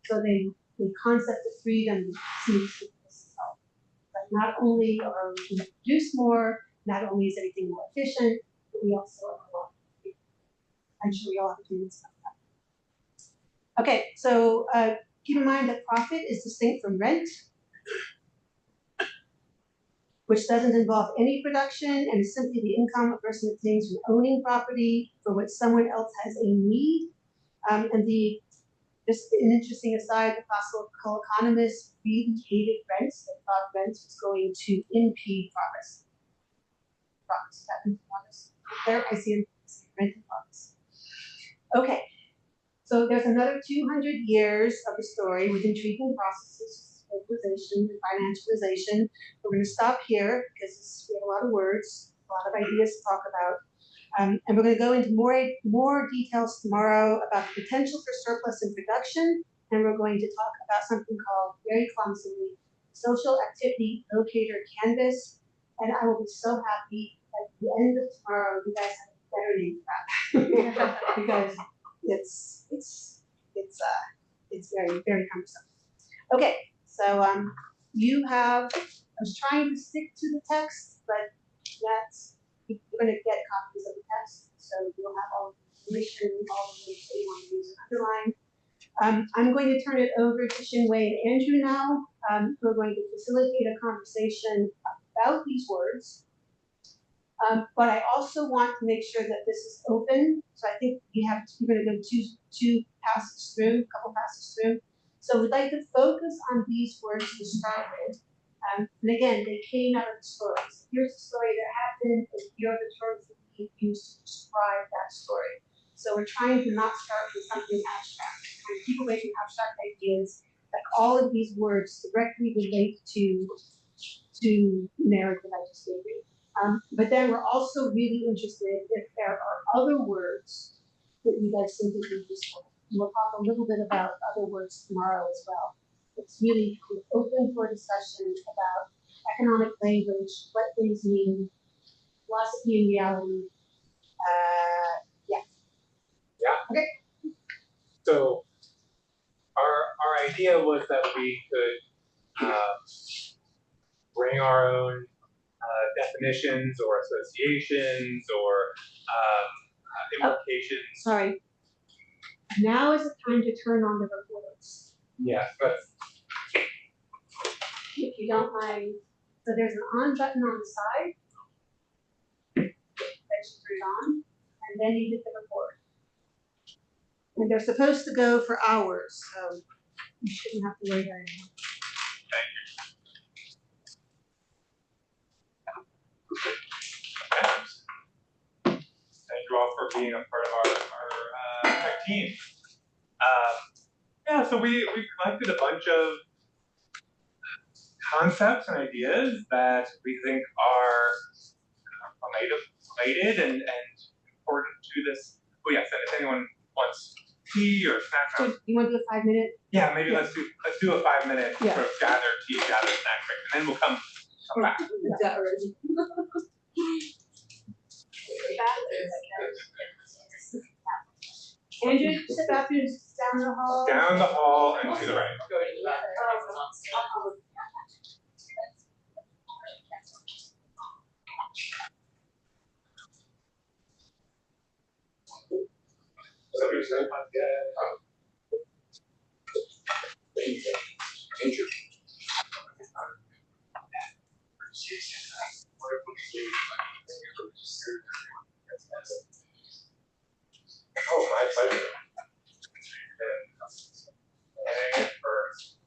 So the concept of freedom seems to be this as well. But not only are we going to produce more, not only is everything more efficient, but we also are a lot more free. I'm sure we all have opinions about that. Okay, so keep in mind that profit is distinct from rent, which doesn't involve any production and is simply the income a person obtains from owning property for which someone else has a need. Just an interesting aside, the classical economists really hated rents. They thought rents was going to impede progress. There, I see him rented lots. Okay, so there's another 200 years of the story with intriguing processes, globalization and financialization. We're going to stop here because we have a lot of words, a lot of ideas to talk about. And we're going to go into more details tomorrow about the potential for surplus in production, and we're going to talk about something called, very clumsily, social activity locator canvas. And I will be so happy at the end of tomorrow you guys have a better name for that because it's very, very cumbersome. Okay, so you have, I was trying to stick to the text, but you're going to get copies of the text, so you'll have all the information, all the links that you want to use and underline. I'm going to turn it over to Shinwei and Andrew now, who are going to facilitate a conversation about these words. But I also want to make sure that this is open, so I think you're going to go two passes through, a couple passes through. So we'd like to focus on these words to start with. And again, they came out of the story. So here's the story that happened, and here are the terms that we use to describe that story. So we're trying to not start with something abstract. We're trying to keep away from abstract ideas. Like all of these words directly relate to narrative I just gave you. But then we're also really interested if there are other words that you guys think would be useful. We'll talk a little bit about other words tomorrow as well. It's really open for discussion about economic language, what things mean, philosophy and reality. Yeah. Okay. So our idea was that we could bring our own definitions or associations or implications. Sorry. Now is the time to turn on the recorders. Yeah, but If you don't mind. So there's an on button on the side that you turn on, and then you hit the record. And they're supposed to go for hours, so you shouldn't have to worry about it. Thank you all for being a part of our team. Yeah, so we collected a bunch of concepts and ideas that we think are related and important to this. Oh yes, and if anyone wants tea or snack. You want to do a 5-minute? Yeah, maybe let's do a 5-minute Yeah. sort of gather snack break, and then we'll come back. Is that already? Andrew, the bathroom's down the hall. Down the hall and to the right. Oh, my pleasure. And first,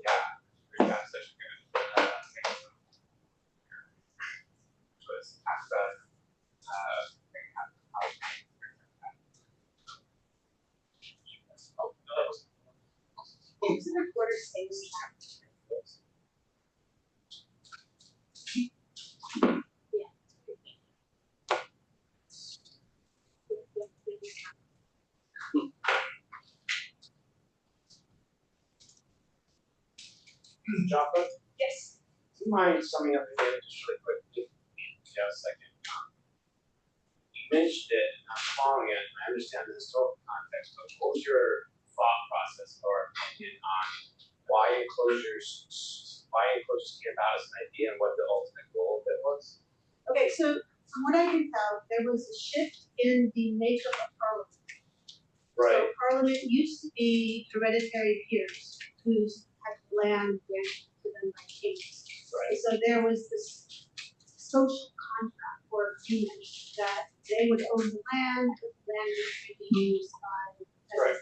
yeah, we got such a good was asked that It's a recorder space. Joffa, Yes. do you mind summing up the data just really quick? Just a second. You mentioned it, and I'm following it, and I understand the historical context, but what was your thought process or opinion on why enclosures came about as an idea and what the ultimate goal of it was? Okay, so from what I can tell, there was a shift in the nature of Parliament. Right. So Parliament used to be hereditary peers whose had land granted to them by kings. Right. So there was this social contract or agreement that they would own the land, but the land would be used by Right.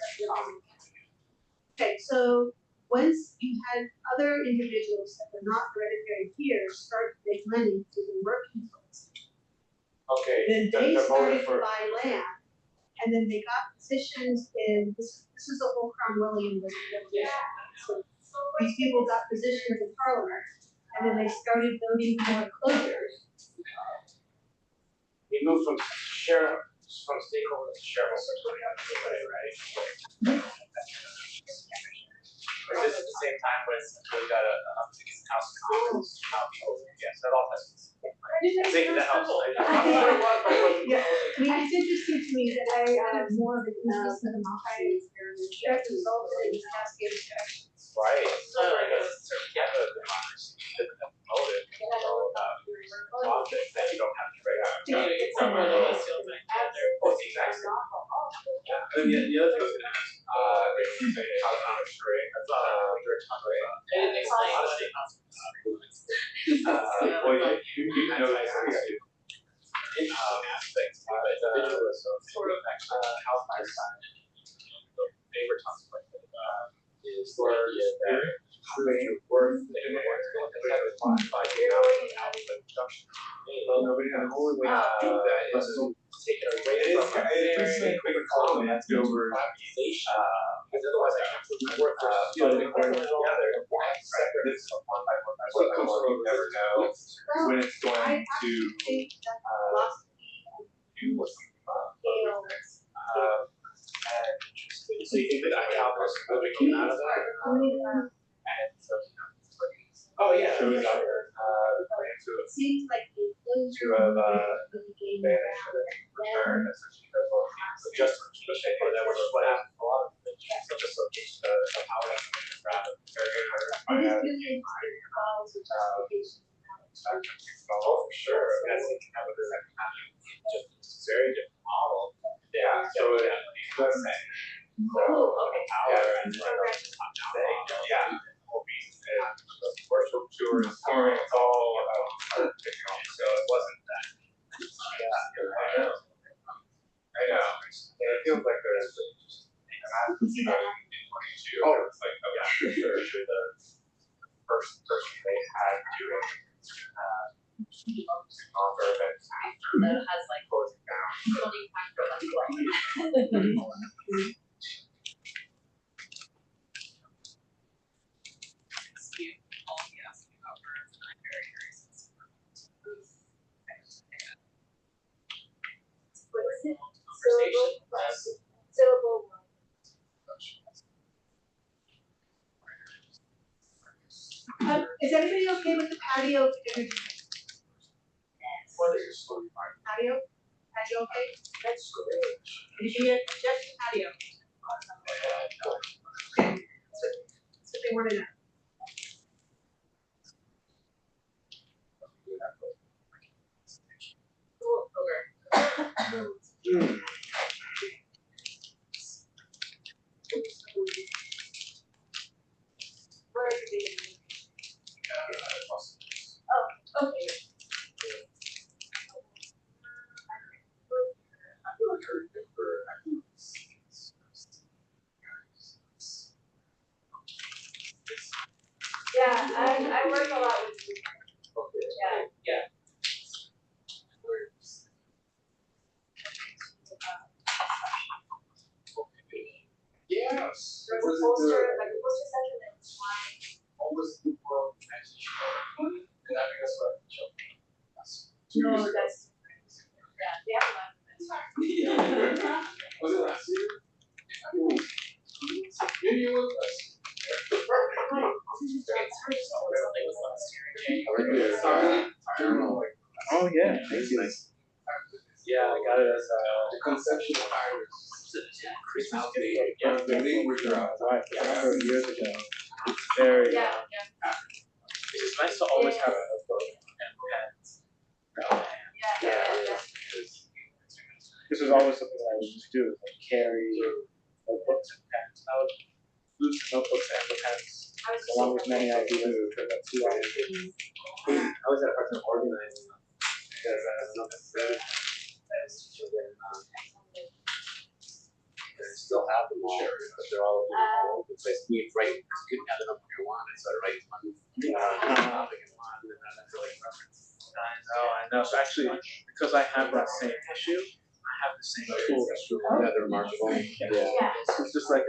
Okay, so once you had other individuals that were not hereditary peers start to make money through the working folks, Okay. then they they're voted started to buy land, and then they got positions in this is the whole Cromwellian revolution. So these people got positions in Parliament, and then they started voting for closures. We moved from stakeholder to shareholder, right? Is this at the same time when we got a uptick in House of Commons? Yes, that all has. I think that helps. Yeah, I mean, it's interesting to me that I have more of a consistent democracy experience that resulted in this cascade of actions. Right. Yeah, the democracy that promoted politics that you don't have to break out. It's somewhere the list feels like Exactly. Yeah. And the other thing I was going to ask, how to straight. That's They didn't explain what it costs. well, you know that interesting aspects of individualism, sort of how far favorite topic is where worth well, nobody had the only way to do that is to take it away from a quick call and that's over because otherwise I can't put the work together this one by one by one. You never know when it's going to do what's so you think that I have this moving out of that? And so, oh yeah, so it's out there. It seems like the To have managed to return essentially just for that was what happened a lot of the dislocation of how it very hard to find out. Oh, for sure. I think that was just a very different model. Yeah, so it does say. Power and yeah. The virtual tour is touring, it's all about so it wasn't that. Yeah, I know. It feels like there's and I'm in 22. Oh, it's like the first person they had doing offer events That has like closing down. building factor as well. All he asked me about birds, and I'm very curious. What is it? Conversation. Syllable. Is everybody okay with the patio energy? Patio? Patio okay? That's great. Did you get just patio? That's what they wanted to know. Where is the oh, okay. Yeah, I work a lot with you. Yeah. Yes. There was a poster, like a poster session that was flying. Almost the world transition. And I think that's what I'm joking. No, that's yeah, they have a lot of events. Was it last year? Maybe it was last year. I don't know, like. Oh yeah, thank you. Yeah, I got it as The conception of Iris. Christmas outdated. yeah, The language around. a number of years ago. It's very it's nice to always have a book and pens. This was always something that I would just do, like carry notebooks and pens. I would lose the notebooks and the pens, along with many ideas and turn up 2 hours. I always had a hard time organizing them because I was not necessarily as children. still have them all, but they're all all over the place. We right, couldn't have enough marijuana, so I write one topic in one, and then that's like reference. I know. So actually, because I have that same issue, I have the same tool. Yeah, they're remarkable. Yeah. It's just like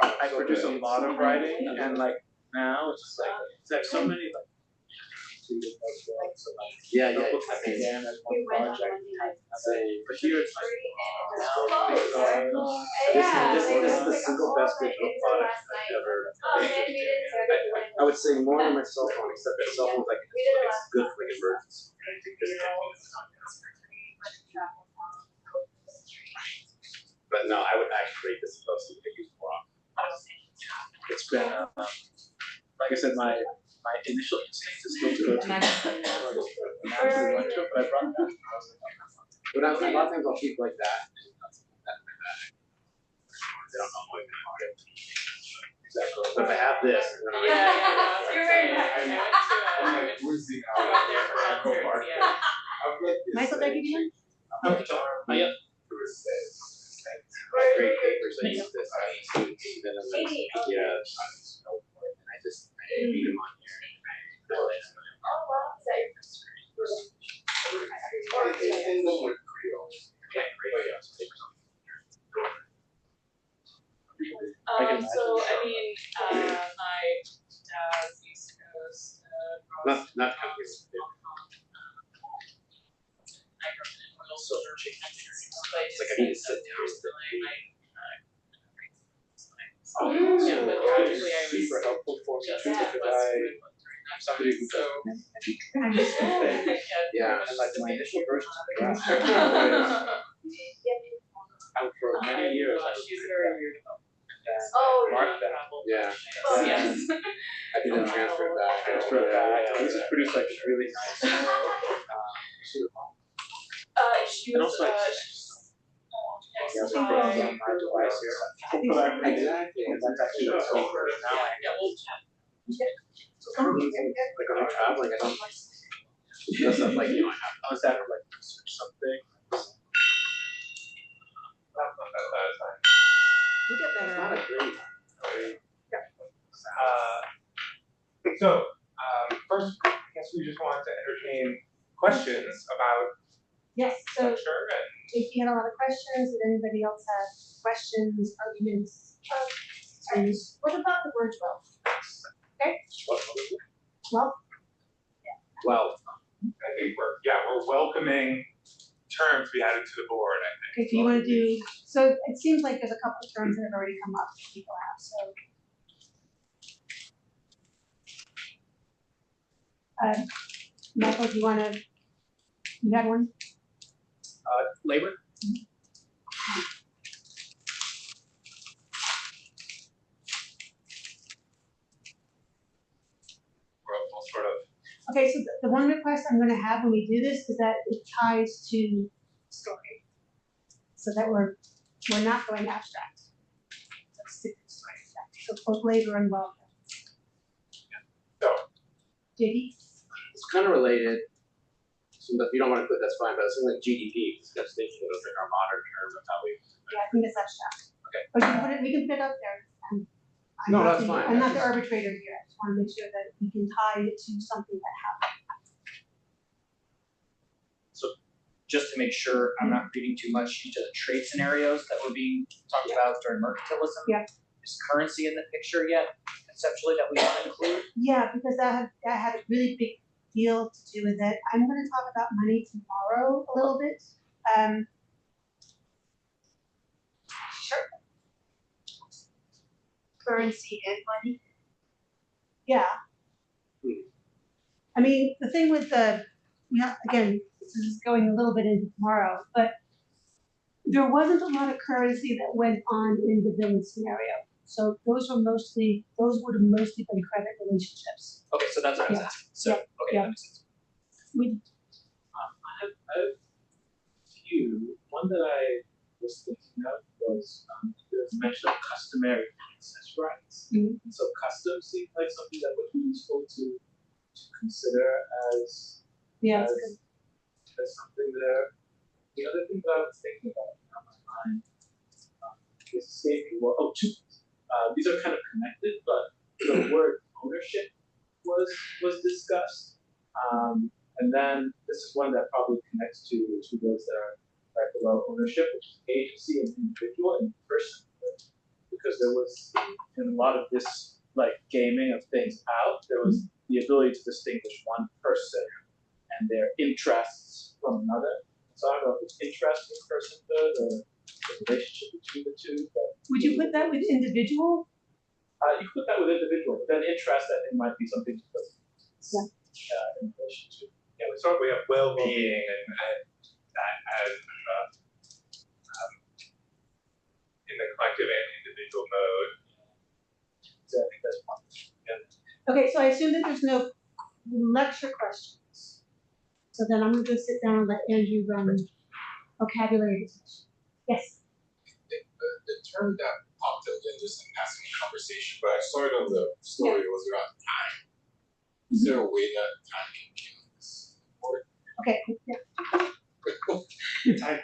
I produce a lot of writing, and like now it's like so many like. So like, Yeah. notebook I began as one project. But here it's like, this is the single best digital product I've ever made. I would say more than my cell phone, except that cell phone's like it's good for like emergency. But no, I would actually rate this close to the use more often. It's been like I said, my initial instinct is still to go to the lecture, but I brought that. But a lot of times I'll keep like that. They don't know what exactly. But if I have this, then You're very Michael, did I give you one? Yeah. Great papers. I use this. And I just read them on here. So I mean, my dad's East Coast. Not companies. I grew up in oil silver engineering, but It's like I need to sit down. Yeah, but tragically I was super helpful for me just too, because somebody who Yeah. and like my initial version of the draft. And for many years I was she's very weird. marked that. Yeah. Oh yes. I didn't transfer it back. Transfer it back. This is produced like really nice. She And was also from my device here. Exactly. And that's actually the same version now. Like when I'm traveling, I don't dress up like, I was having like research something. We'll get it's better. not a great. First, I guess we just wanted to entertain questions about Yes, so lecture and if you had a lot of questions, did anybody else have questions, arguments? And what about the word wealth? Okay? Well, Well, I think we're welcoming terms to be added to the board, I think. if you want to do, so it seems like there's a couple of terms that have already come up that people have, so. Michael, do you want to, you had one? Labor? We'll sort of. Okay, so the one request I'm going to have when we do this is that it ties to story, so that we're not going abstract. So stick to story. So folk labor and welfare. So. JD? it's kind of related. So if you don't want to put, that's fine, but it's something like GDP, because I was thinking it was like our modern term of how we. Yeah, I think it's abstract. Okay. But we can put it up there. No, that's fine. I'm not the arbitrator here. I just want to make sure that we can tie it to something that happened. So just to make sure I'm not reading too much into the trade scenarios that were being talked about during mercantilism. Yeah. Is currency in the picture yet, conceptually, that we want to include? Yeah, because that had a really big deal to do with it. I'm going to talk about money tomorrow a little bit. Sure. Currency and money. Yeah. I mean, the thing with again, this is going a little bit into tomorrow, but there wasn't a lot of currency that went on in the village scenario. So those would have mostly been credit relationships. Okay, so that's what I was asking. So, okay, Yeah. that makes sense. I have a few. One that I was thinking of was there's mention of customary access rights. Mm-hmm. So custom seems like something that would be useful to consider as as something there. The other thing that I was thinking about in my mind is escaping. Well, oh, two. These are kind of connected, but the word ownership was discussed. And then this is one that probably connects to those that are right below ownership, which is agency and individual and personhood. Because there was, in a lot of this like gaming of things out, there was the ability to distinguish one person and their interests from another. So I don't know if it's interest in personhood or the relationship between the two. But Would you put that with individual? you could put that with individual, but then interest, I think, might be something to put in relation to. Yeah, we have well-being and that as in the collective and individual mode. So I think that's one. Yeah. Okay, so I assume that there's no lecture questions. So then I'm gonna go sit down and let Andrew run vocabulary discussion. Yes. The term that popped up in just an asking conversation, but I sort of the story was around time. Is there a way that time can count this report? Okay. Yeah. Time.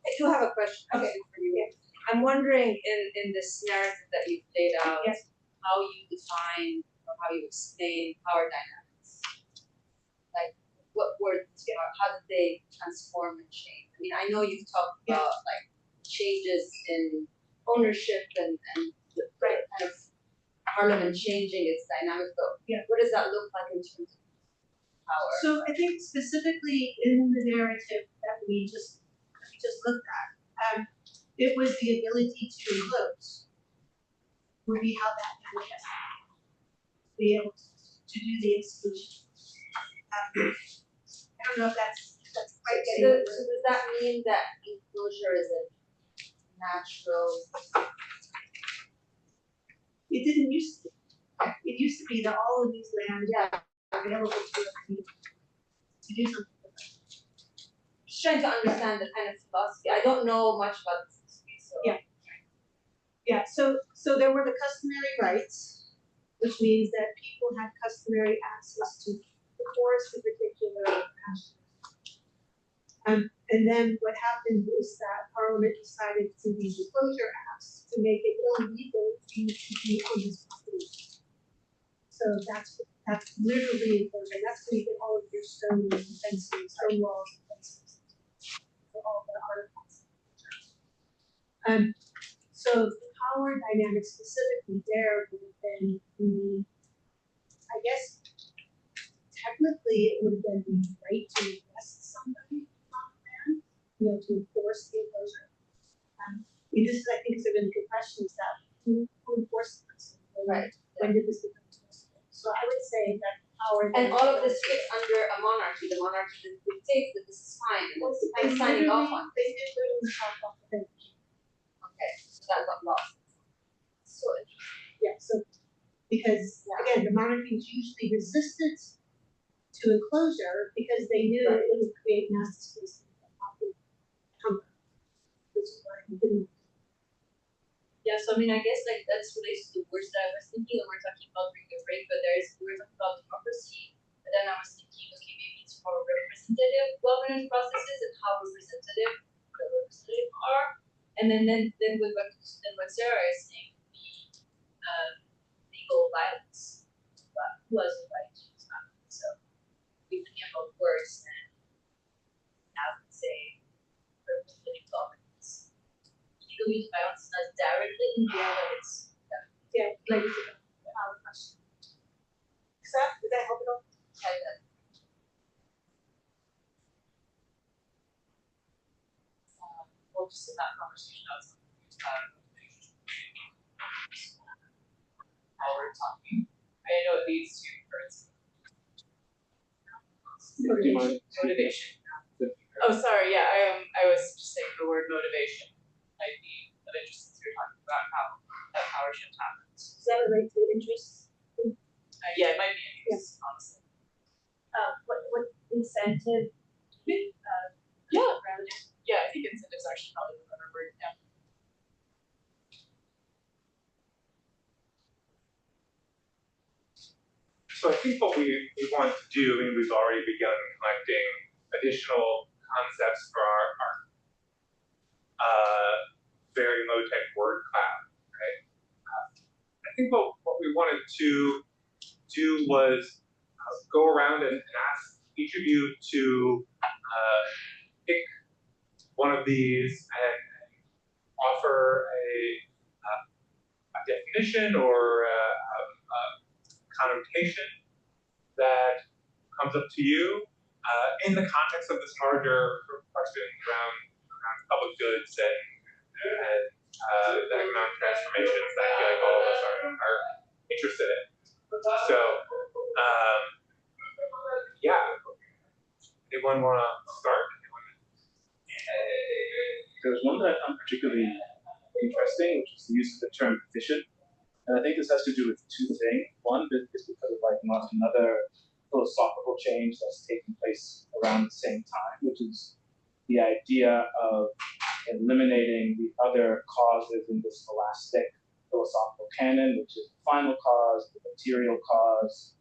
I do have a question Okay. for you. I'm wondering in this narrative that you've laid out, Yes. how you define or how you explain power dynamics. Like what words, how did they transform and change? I mean, I know you've talked about like changes in ownership and the kind of Parliament changing its dynamics, but what does that look like in terms of power? So I think specifically in the narrative that we just looked at, it was the ability to enclose would be how that manifests. Be able to do the exclusion. I don't know if that's quite getting. So does that mean that enclosure is a natural? It didn't used to be. It used to be that all of these lands are available to do something with them. Just trying to understand the kind of philosophy. I don't know much about this history, so Yeah, so there were the customary rights, which means that people had customary access to the forest in particular. And then what happened is that Parliament decided through these enclosure acts to make it illegal for you to be on this property. So that's literally enclosure. That's where you get all of your stone fences, stone walls, and fences, for all the artifacts. So the power dynamic specifically there would have been I guess technically it would have been the right to arrest somebody on land, to enforce the enclosure. This is, I think, is a really good question, is that who enforces this? Right. When did this become enforceable? So I would say that power. And all of this fits under a monarchy. The monarchy dictates that this is fine, and it's kind of signing off on. They did literally sign off on it. Okay, so that got lost. So interesting. Yeah, so because again, the monarchy is usually resistant to enclosure because they knew it would create mass displacement and hunger. Which is why we didn't. Yeah, so I mean, I guess like that's related to the words that I was thinking, and we're talking about during the break, but we're talking about democracy, but then I was thinking, okay, maybe it's more representative governance processes and how representative are, and then with what Sarah is saying, the legal violence, but who has the right to use that? So we're thinking about words and I would say representative governance. Legal use violence not directly in the but it's Like question. Did that help at all? Well, just in that conversation, I was how we're talking. I know it leads to, for instance, motivation. Oh, sorry. Yeah, I was just saying the word motivation might be of interest since you're talking about how that power shift happens. Does that relate to interest? Yeah, it might be interest, honestly. What incentive? Yeah, I think incentives actually probably the better word. Yeah. So I think what we want to do, we've already begun collecting additional concepts for our very low-tech word cloud, right? I think what we wanted to do was go around and ask each of you to pick one of these and offer a definition or a connotation that comes up to you in the context of this larger question around public goods and the economic transformations that I feel like all of us are interested in. So, yeah. Anyone want to start? There's one that I found particularly interesting, which is the use of the term efficient. And I think this has to do with two things. One is because of like another philosophical change that's taking place around the same time, which is the idea of eliminating the other causes in this scholastic philosophical canon, which is the final cause, the material cause,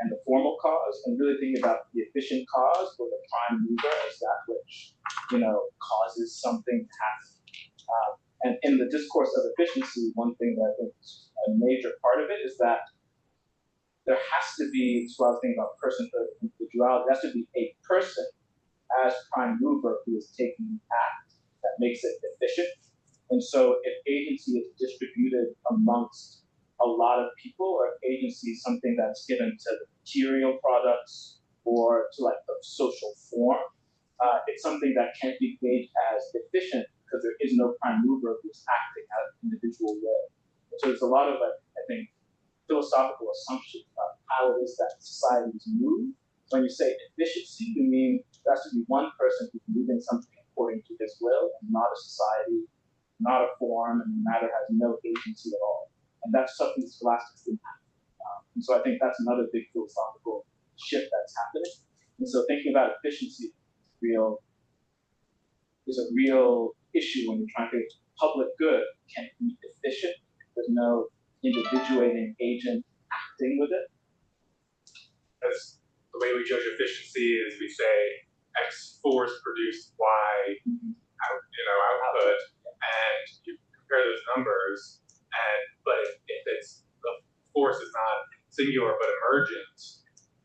and the formal cause, and really thinking about the efficient cause or the prime mover as that which, causes something to happen. And in the discourse of efficiency, one thing that I think is a major part of it is that there has to be, so I was thinking about personhood and individuality, there has to be a person as prime mover who is taking the act that makes it efficient. And so if agency is distributed amongst a lot of people, or agency is something that's given to the material products or to like the social form, it's something that can't be gauged as efficient because there is no prime mover who's acting at an individual way. And so there's a lot of, I think, philosophical assumptions about how it is that societies move. When you say efficiency, you mean there has to be one person who's moving something according to his will, and not a society, not a form, and the matter has no agency at all. And that's something scholastics didn't have. And so I think that's another big philosophical shift that's happening. And so thinking about efficiency is a real issue when you're trying to public good can't be efficient. There's no individuating agent acting with it. Because the way we judge efficiency is we say X force produced Y output, and you compare those numbers. But if it's the force is not singular but emergent,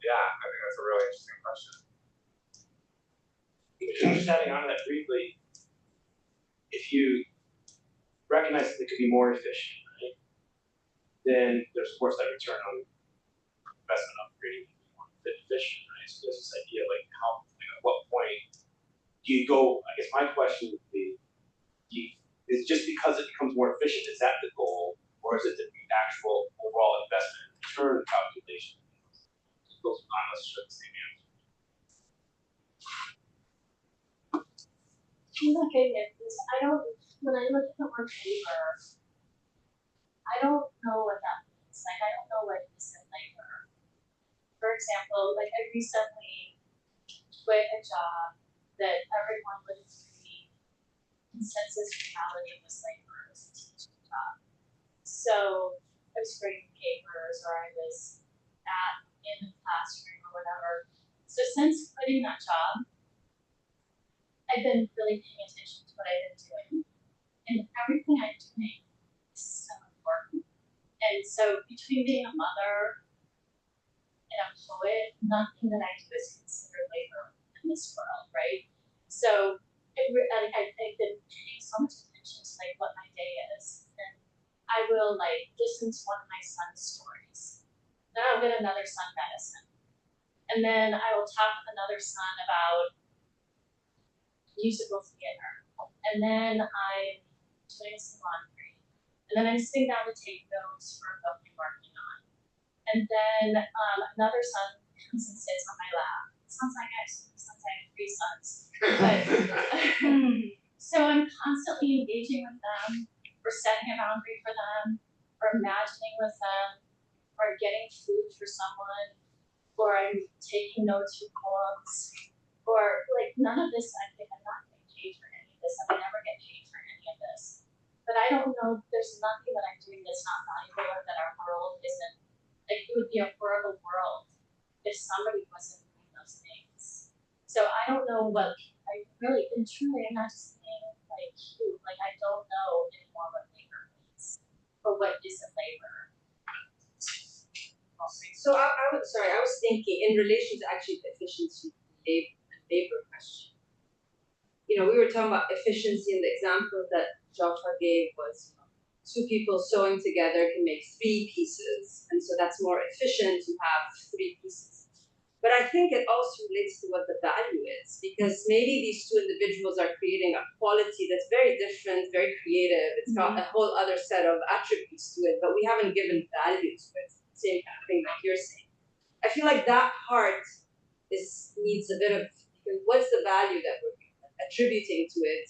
yeah, I think that's a really interesting question. Just adding on to that briefly, if you recognize that it could be more efficient, right, then there's of course that return on investment upgrading to be more efficient, right? So there's this idea of like how, at what point do you go? I guess my question would be, is just because it becomes more efficient, is that the goal, or is it the actual overall investment return calculation? Those are not necessarily the same answer. Looking at this, when I look at the word labor, I don't know what that means. Like, I don't know what is in labor. For example, like I recently quit a job that everyone would agree consensus reality was labor. It was a teaching job. So I was grading papers, or I was in the classroom or whatever. So since quitting that job, I've been really paying attention to what I've been doing. And everything I'm doing is so important. And so between being a mother and a poet, nothing that I do is considered labor in this world, right? So I've been paying so much attention to like what my day is. And I will like listen to one of my son's stories. Then I'll get another son medicine. And then I will talk with another son about musical theater. And then I'm doing some laundry. And then I'm sitting down to take notes for a book I'm working on. And then another son comes and sits on my lap. It sounds like I have 3 sons. But so I'm constantly engaging with them, or setting a boundary for them, or imagining with them, or getting food for someone, or I'm taking notes for poems. Or like none of this, I think I'm not getting paid for any of this. I would never get paid for any of this. But I don't know, there's nothing that I'm doing that's not valuable, or that our world isn't, like it would be a horrible world if somebody wasn't doing those things. So I don't know what I really, and truly, I'm not just saying like cute. Like I don't know anymore what labor means or what isn't labor. So I was thinking in relation to actually the efficiency labor question. You know, we were talking about efficiency, and the example that Joffa gave was, you know, two people sewing together can make 3 pieces, and so that's more efficient to have 3 pieces. But I think it also relates to what the value is, because maybe these 2 individuals are creating a quality that's very different, very creative. It's got a whole other set of attributes to it, but we haven't given value to it. Same kind of thing like you're saying. I feel like that part needs a bit of, what's the value that we're attributing to it,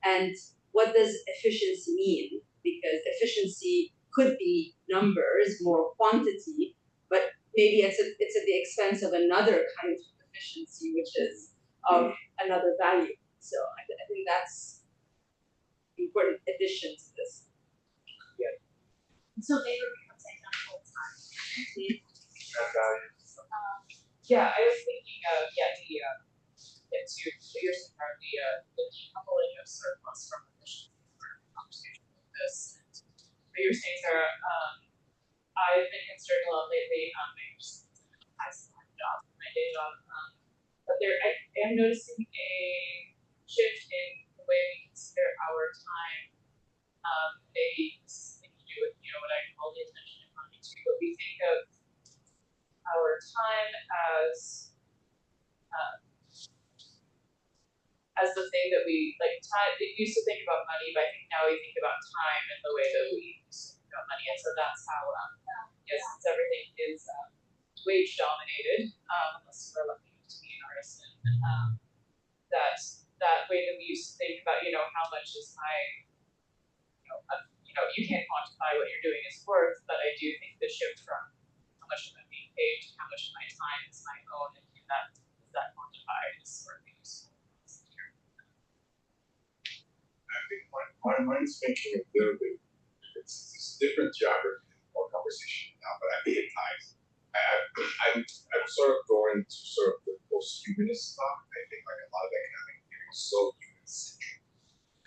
and what does efficiency mean? Because efficiency could be numbers, more quantity, but maybe it's at the expense of another kind of efficiency, which is of another value. So I think that's an important addition to this. Yeah. So labor becomes identical time. Yeah, I was thinking of to your scenario, the decoupling of surplus from efficiency for a conversation like this. But you're saying, Sarah, I've been concerned a lot lately. I still have a job, my day job, but I am noticing a shift in the way we consider our time. Maybe this is something to do with what I call the attention economy too. But we think of our time as the thing that we like. Time. We used to think about money, but I think now we think about time in the way that we used to think about money, and so that's how. Since everything is wage dominated, unless we're lucky to be an artisan, that way that we used to think about, how much is my, you can't quantify what you're doing is worth, but I do think the shift from how much am I being paid to how much of my time is my own, and is that quantified is sort of useful. I think mine's thinking a little bit. It's different geography or conversation now, but I think it ties. I'm sort of going to sort of the post-humanist stuff. I think like a lot of economic theory is so human-centric.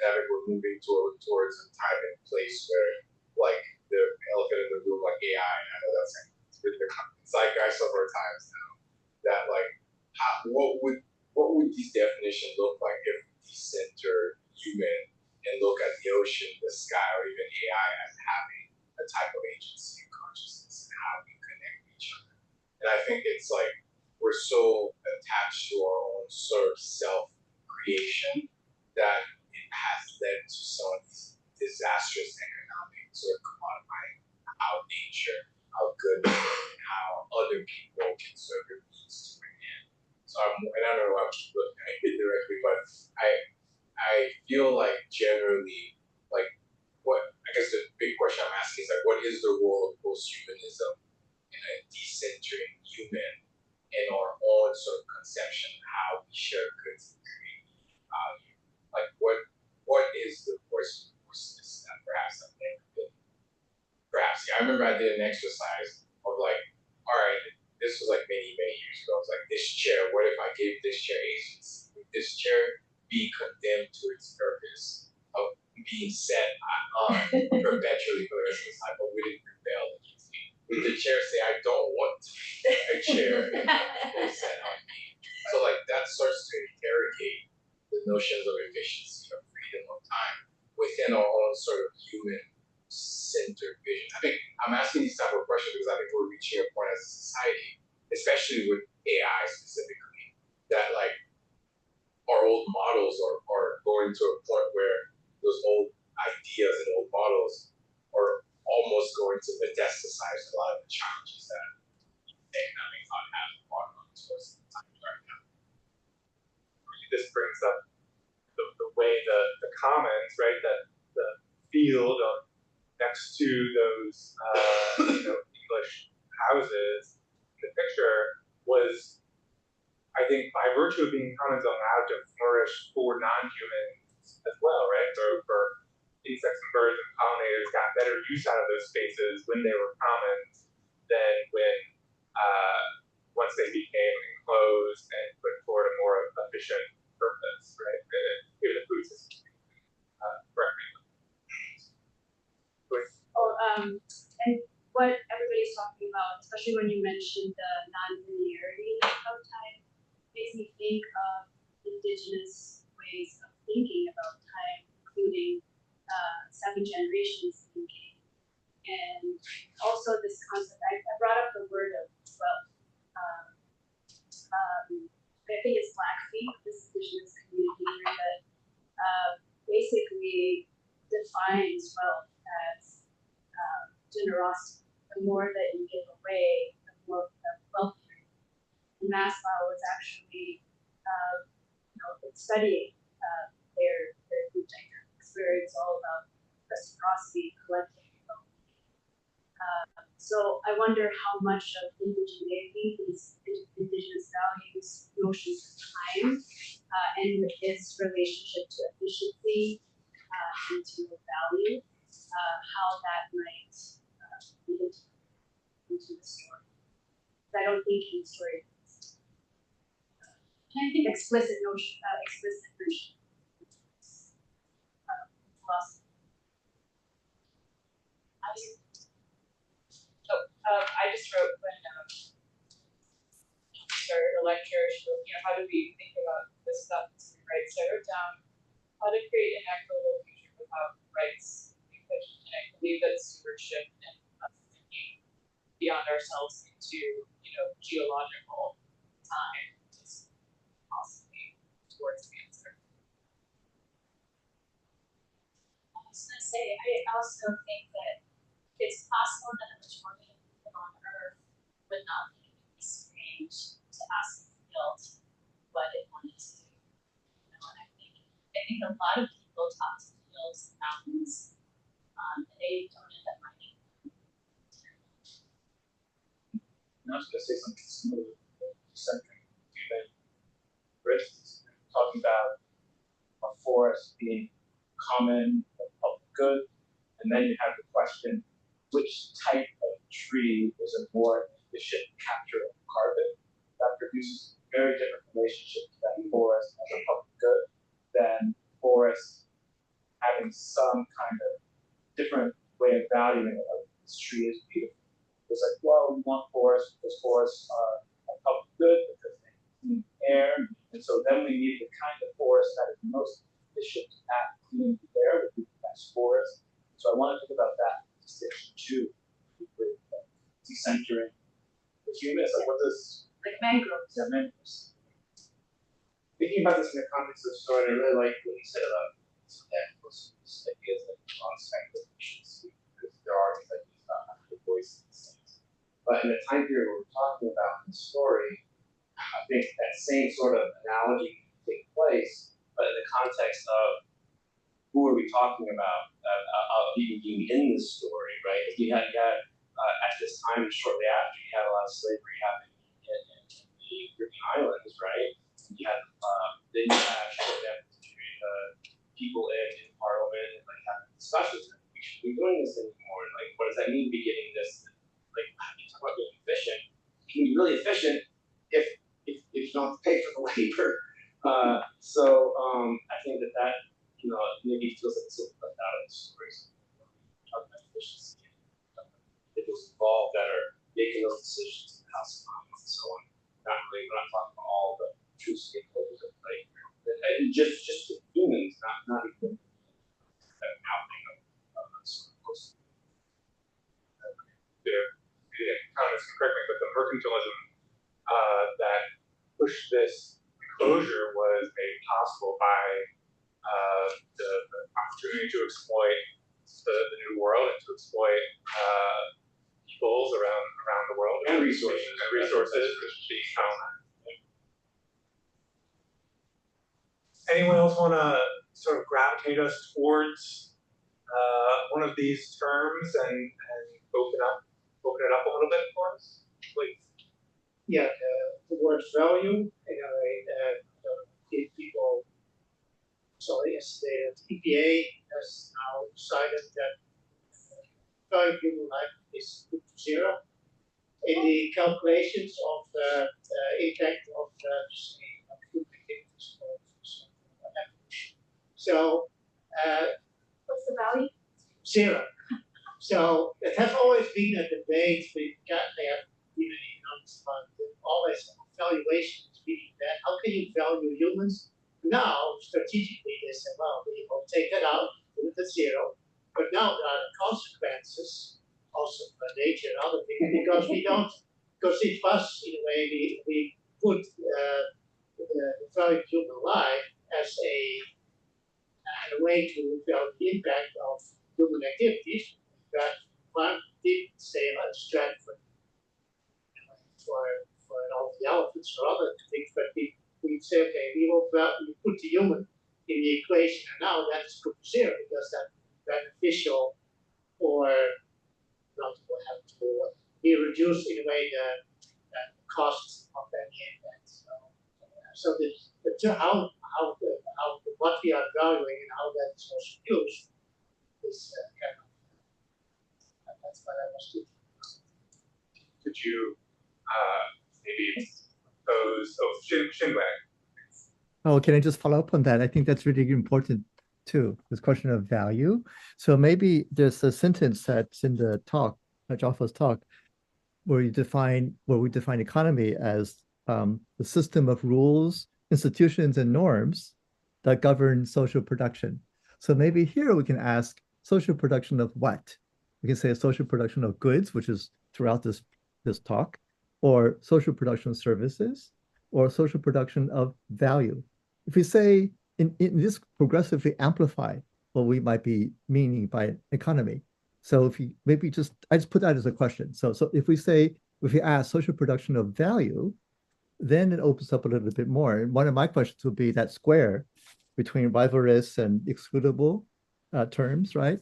I think we're moving towards a time and place where, like, the elephant in the room, like AI. I know that's really the zeitgeist of our times now. That like, what would these definitions look like if we decenter human and look at the ocean, the sky, or even AI as having a type of agency and consciousness, and how we connect with each other? And I think it's like we're so attached to our own sort of self-creation that it has led to some of these disastrous economic sort of commodifying how nature, how good, and how other people can serve their needs to an end. So I don't know if I keep looking at it directly, but I feel like generally, like, I guess the big question I'm asking is like, what is the role of post-humanism in a decentering human in our own sort of conception of how we share goods and create value? Like, what is the forcelessness that perhaps I've never been? Perhaps, yeah, I remember I did an exercise of like, all right, this was like many years ago. I was like, this chair, what if I gave this chair agency? Would this chair be condemned to its purpose of being set on perpetually for the rest of its life, or would it rebel against me? Would the chair say, I don't want to be a chair and set on me? So like that starts to interrogate the notions of efficiency, of freedom, of time within our own sort of human-centered vision. I think I'm asking these type of questions because I think we're reaching a point as a society, especially with AI specifically, that like our old models are going to a point where those old ideas and old models are almost going to metastasize a lot of the challenges that economic thought has brought on to us right now. This brings up the way the commons, right, that the field next to those English houses in the picture was, I think, by virtue of being commons, allowed to flourish for non-humans as well, right? For insects and birds and pollinators got better use out of those spaces when they were commons than when once they became enclosed and put forward a more efficient purpose, right? Given the food system. Correct me. And what everybody's talking about, especially when you mentioned the non-linearity of time, makes me think of indigenous ways of thinking about time, including 7 generations thinking. And also this concept, I brought up the word of wealth. I think it's Blackfeet, this indigenous community here that basically defines wealth as generosity. The more that you give away, the more the wealthier. And Maslow was actually studying their group dynamics, where it's all about reciprocity, collecting. So I wonder how much of indigeneity, these indigenous values, notions of time, and with its relationship to efficiency and to value, how that might fit into the story. I don't think in the story explicit notion, philosophy. I just wrote when started a lecture, how do we think about this stuff as we write? So I wrote down how to create an equitable future without rights. And I believe that stewardship and us thinking beyond ourselves into, geological time is possibly towards the answer. I was going to say, I also think that it's possible that a majority of people on Earth would not think it would be strange to ask guilt what it wanted to do. And I think a lot of people talk to fields and mountains, and they don't end up mining. I was going to say something similar to centering human risks, talking about a forest being common, a public good, and then you have the question, which type of tree is a more efficient capture of carbon that produces a very different relationship to that forest as a public good than forest having some kind of different way of valuing it. Like, this tree is beautiful. It's like, well, we want forests because forests are a public good because they clean air, and so then we need the kind of forest that is most efficient at cleaning the air, the best forest. So I want to think about that distinction too, with decentering the human. It's like, what does like mangroves? Yeah, mangroves. Thinking about this in the context of the story, I really like what you said about those ideas like on-spectrum efficiency, because there are these ideas about how to voice these things. But in the time period we're talking about in the story, I think that same sort of analogy can take place, but in the context of who are we talking about even being in this story, right? You had at this time, shortly after, you had a lot of slavery happening in the Caribbean islands, right? You had then you had shortly after the period, people in Parliament and like having discussions. We should be doing this anymore. And like, what does that mean? Beginning this, like, you talk about being efficient. You can be really efficient if you don't have to pay for the labor. So I think that maybe feels like it's left out of the stories. Talk about efficiency. Individuals involved that are making those decisions in the House of Commons and so on. We're not talking about all the true stakeholders at play here. And just the humans, not even that outing of sort of post. Comments can correct me, but the mercantilism that pushed this closure was made possible by the opportunity to exploit the new world and to exploit peoples around the world And resources being found. Anyone else want to sort of gravitate us towards one of these terms and open it up a little bit for us, please? Yeah, the word value, give people. So yesterday, the EPA has now decided that value of human life is equal to 0. In the calculations of the impact of human activities. So What's the value? zero. So it has always been a debate. We've got there, even in economics, but always valuation is being that. How can you value humans? Now, strategically, they say, well, we will take it out, put it at zero. But now there are consequences, also for nature and other things, because we don't, because it was, in a way, we put the value of human life as a way to value the impact of human activities. That one did say a strength for all the elephants or other things, but we say, okay, we put the human in the equation, and now that's put to zero because that's beneficial or not will have to be reduced in a way the costs of any impact. So what we are valuing and how that is also used is kind of that's what I was thinking. Could you maybe pose, Shinwei? Oh, can I just follow up on that? I think that's really important too, this question of value. So maybe there's a sentence that's in the talk, Joffa's talk, where we define economy as the system of rules, institutions, and norms that govern social production. So maybe here we can ask social production of what? We can say a social production of goods, which is throughout this talk, or social production of services, or social production of value. If we say in this progressively amplify what we might be meaning by economy. So if you maybe I just put that as a question. So if we ask social production of value, then it opens up a little bit more. And one of my questions would be that square between rivalrous and excludable terms, right?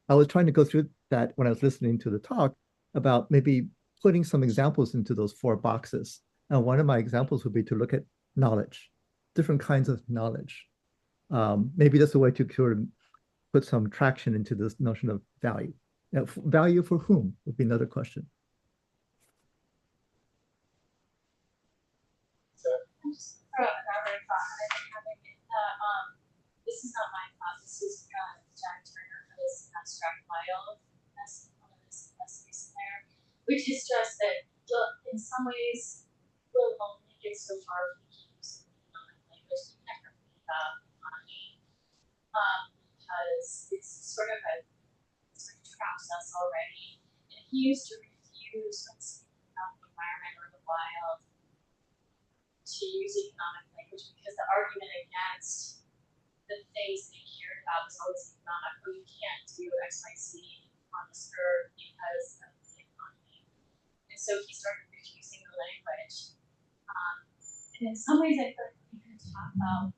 I was trying to go through that when I was listening to the talk about maybe putting some examples into those 4 boxes. And one of my examples would be to look at knowledge, different kinds of knowledge. Maybe that's a way to sort of put some traction into this notion of value. Now, value for whom would be another question. I'm just another thought that I've been having. This is not my thought. This is Jack Turner for this abstract wild essays in there, which is just that in some ways we'll only get so far if we keep using economic language to connect about economy, because it's sort of traps us already. And he used to refuse when speaking about the environment or the wild to use economic language because the argument against the things that he cared about was always economic. Oh, you can't do X, Y, Z on this earth because of the economy. And so he started refusing the language. And in some ways, I feel like we can talk about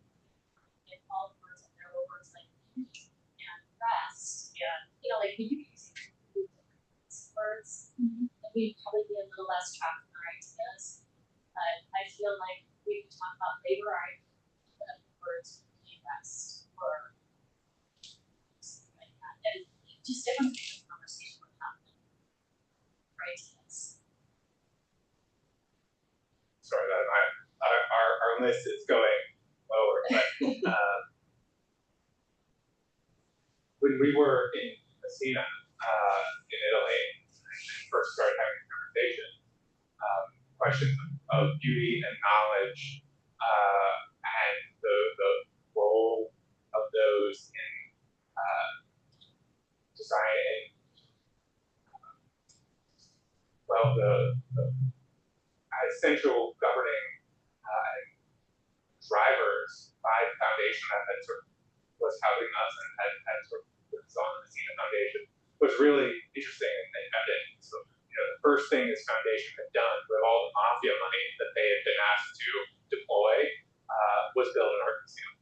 in all the words, and there were words like peace and rest, and like we could use words, and we'd probably be a little less trapped in our ideas. But I feel like we could talk about labor words rest or something like that. And just different kinds of conversation would happen. Right? Yes. Sorry, our list is going lower, but when we were in Messina, in Italy, and first started having a conversation, questions of beauty and knowledge, and the role of those in society, well, the essential governing drivers by the foundation that sort of was housing us and had sort of was on the Messina Foundation was really interesting and evident. So, the first thing this foundation had done with all the mafia money that they had been asked to deploy was build an art museum.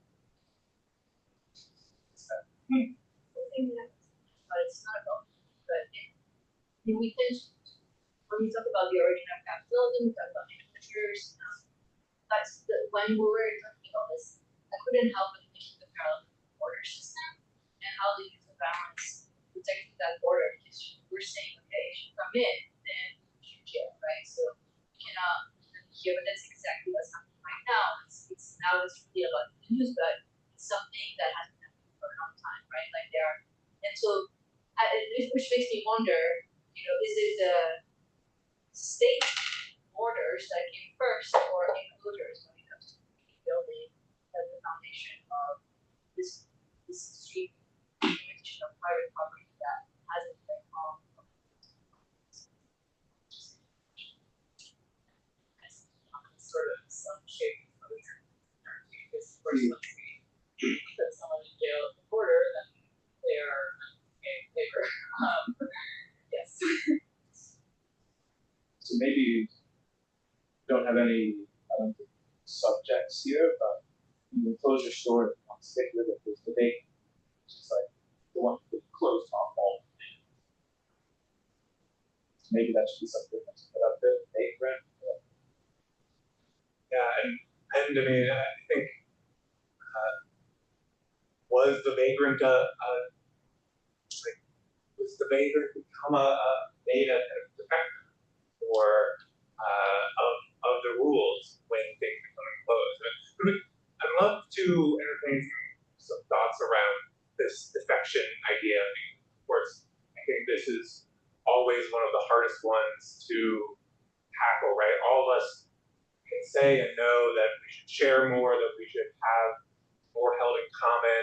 But it's not about, but we can, when we talk about the origin of capitalism, we talk about manufacturers. That's when we were talking about this, I couldn't help but think the parallel border system and how they use the balance protecting that border, because we're saying, okay, if you come in, then you should jail, right? So you cannot here, but that's exactly what's happening right now. It's really about the news, but it's something that has been right? Like they are, and so which makes me wonder, is it the state borders that came first or enclosures when it comes to building as the foundation of this street implementation of private property that hasn't been long. Sort of some shape enclosure. It's pretty much put someone in jail at the border, then they are in favor. Yes. So maybe you don't have any subjects here, but in the enclosure store, on stick with it, there's the bake, which is like the one with the closed off all. Maybe that should be something that's put up there, bake rent. Yeah, and I mean, I think was the vagrant become made a kind of defector or of the rules when things become enclosed? I'd love to entertain some thoughts around this defection idea. I mean, of course, I think this is always one of the hardest ones to tackle, right? All of us can say and know that we should share more, that we should have more held in common,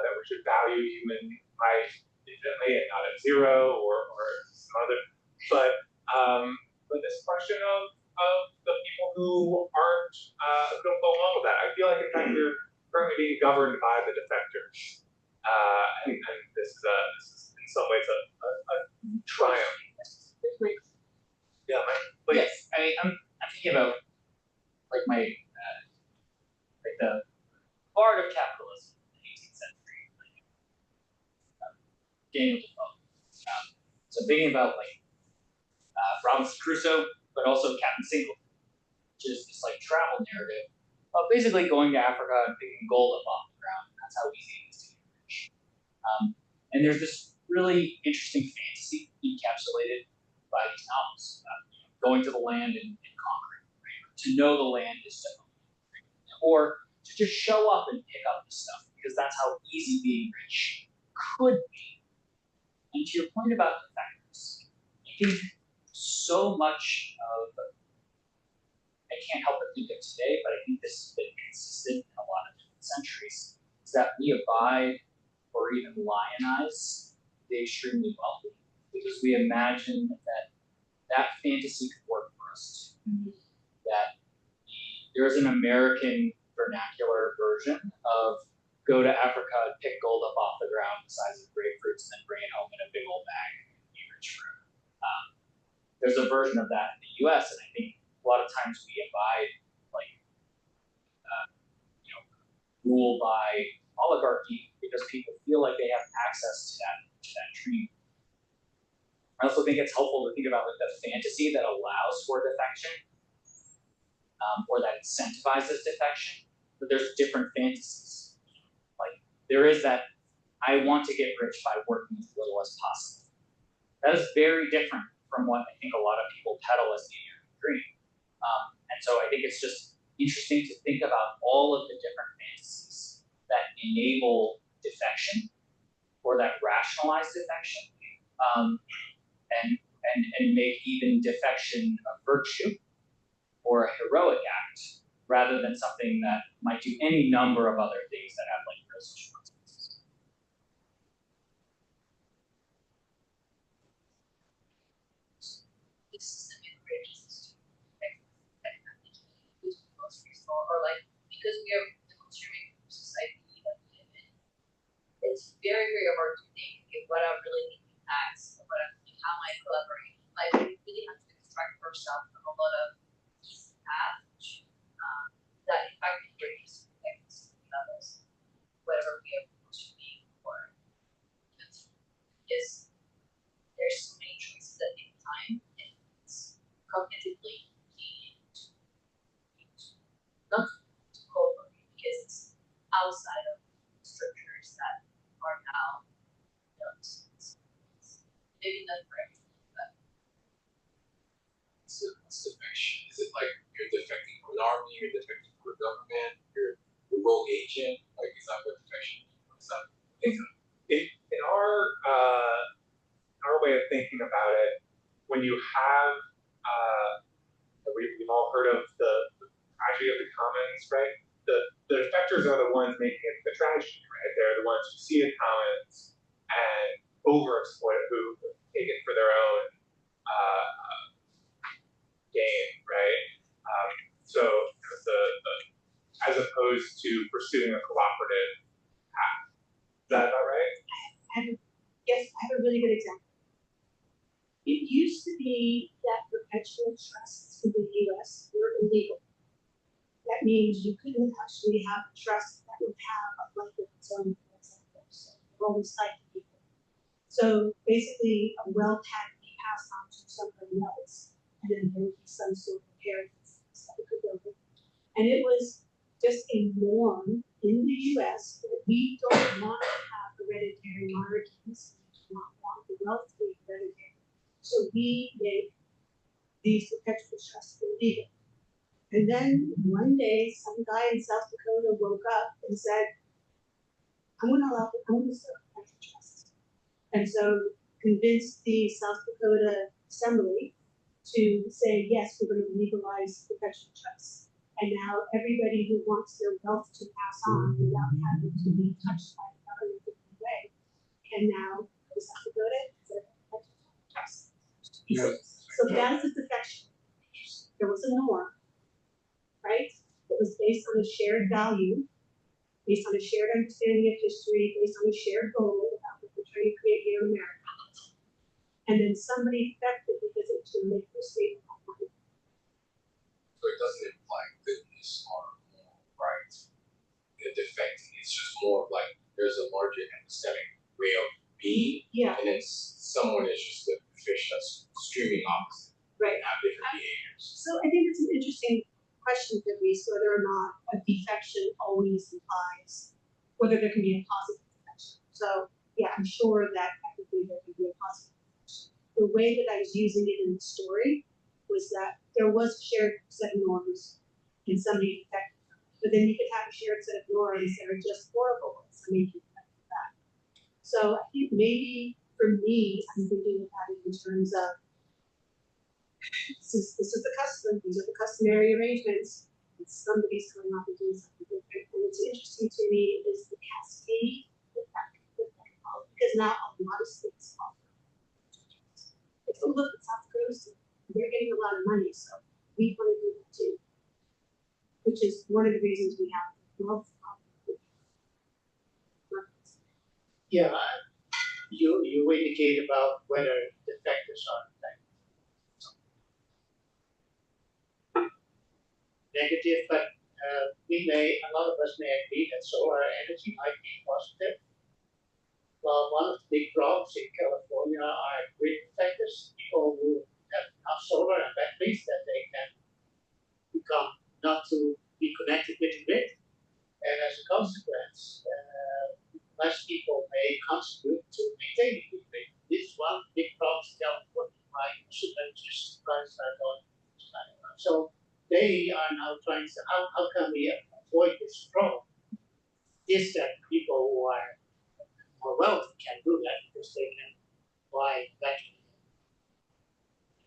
that we should value human life infinitely and not at zero or some other. But this question of the people who aren't who don't go along with that, I feel like in fact we're currently being governed by the defectors, and this is in some ways a triumph. Yeah, Mike. Yes, I'm thinking about like my like the bard of capitalism in the 18th century, Daniel Defoe. So I'm thinking about like Robinson Crusoe, but also Captain Singleton, which is this like travel narrative of basically going to Africa and picking gold up off the ground. That's how easy it is to get rich. And there's this really interesting fantasy encapsulated by these novels. Going to the land and conquering, right? To know the land is to own it, right? Or to just show up and pick up the stuff, because that's how easy being rich could be. And to your point about defectors, I think so much of, I can't help but think of today, but I think this has been consistent in a lot of different centuries, is that we abide or even lionize the extremely wealthy, because we imagine that fantasy could work for us too. That there's an American vernacular version of go to Africa and pick gold up off the ground the size of grapefruits and then bring it home in a big old bag and be rich for it. There's a version of that in the US, and I think a lot of times we abide rule by oligarchy because people feel like they have access to that dream. I also think it's helpful to think about like the fantasy that allows for defection, or that incentivizes defection. But there's different fantasies. Like there is that I want to get rich by working as little as possible. That is very different from what I think a lot of people peddle as the American dream. And so I think it's just interesting to think about all of the different fantasies that enable defection or that rationalize defection. And make even defection a virtue or a heroic act, rather than something that might do any number of other things that have like real social consequences. The systemic ranges to grocery store, or like because we are the consuming society that we live in, it's very, very hard to think, okay, what are really the impacts of what I'm doing, how am I collaborating? Like we really have to extract ourselves from a lot of easy paths that in fact encourages levels, whatever we are consuming or is there's so many choices that take time and it's cognitively not to cope because it's outside of structures that are now maybe not for everything, but So what's defection? Is it like you're defecting from an army, you're defecting from a government, you're a rogue agent? Like is that what defection is? What is that? when you have, we've all heard of the tragedy of the commons, right? The defectors are the ones making it the tragedy, right? They're the ones who see the commons and overexploit it, who take it for their own gain, right? So as opposed to pursuing a cooperative path. Is that about right? Yes, I have a really good example. It used to be that perpetual trusts in the US were illegal. That means you couldn't actually have a trust that would have a life of its own, for example. So they're always tied to people. So basically, a wealth had to be passed on to somebody else, and then there would be some sort of inheritance that we could go with. And it was just a norm in the US that we don't want to have hereditary monarchies. We do not want the wealth to be hereditary. So we make these perpetual trusts illegal. And then one day, some guy in South Dakota woke up and said, I'm going to start a perpetual trust. And so convinced the South Dakota Assembly to say, yes, we're going to legalize perpetual trusts. And now everybody who wants their wealth to pass on without having to be touched by the government in any way can now go to South Dakota and set up a perpetual trust. Yes. So that is a defection. There was a norm, right? It was based on a shared value, based on a shared understanding of history, based on a shared goal about what we're trying to create here in America. And then somebody defected because it was make the statement of money. So it doesn't imply goodness or moral right. The defecting is just more of like there's a larger epistemic way of being, and then someone is just a fish that's streaming opposite, right? Have different behaviors. So I think it's an interesting question, Fabrice, whether or not a defection always implies whether there can be a positive defection. So yeah, I'm sure that technically there can be a positive defection. The way that I was using it in the story was that there was a shared set of norms and somebody defected from it. But then you could have a shared set of norms that are just horrible and somebody can defect from that. So I think maybe for me, I'm thinking about it in terms of this is the custom, these are the customary arrangements, and somebody's coming off and doing something different. And what's interesting to me is the cascade effect, because now a lot of states offer. If you look at South Dakota, they're getting a lot of money, so we want to do that too. Which is one of the reasons we have wealth problem. Yeah, you indicate about whether defectors are negative, but a lot of us may agree that solar energy might be positive. Well, one of the big problems in California are grid defectors, people who have enough solar and batteries that they can become not to be connected with the grid. And as a consequence, less people may contribute to maintaining the grid. This is one big problem in California, why electricity prices are going up. So they are now trying to, how can we avoid this problem? Is that people who are more wealthy can do that because they can buy battery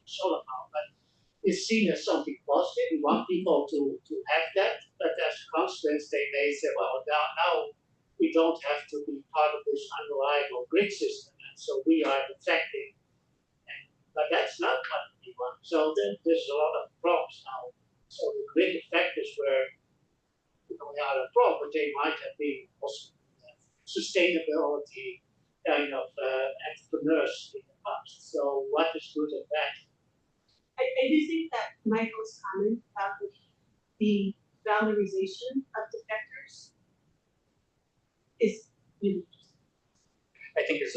solar power, but it's seen as something positive. We want people to have that, but as a consequence, they may say, well, now we don't have to be part of this unreliable grid system, and so we are defecting. But that's not what we want. So there's a lot of problems now. So the grid defectors were, not a problem, but they might have been also sustainability kind of entrepreneurs in the past. So what is good and bad? I do think that Michael's comment about the valorization of defectors is really interesting. I think there's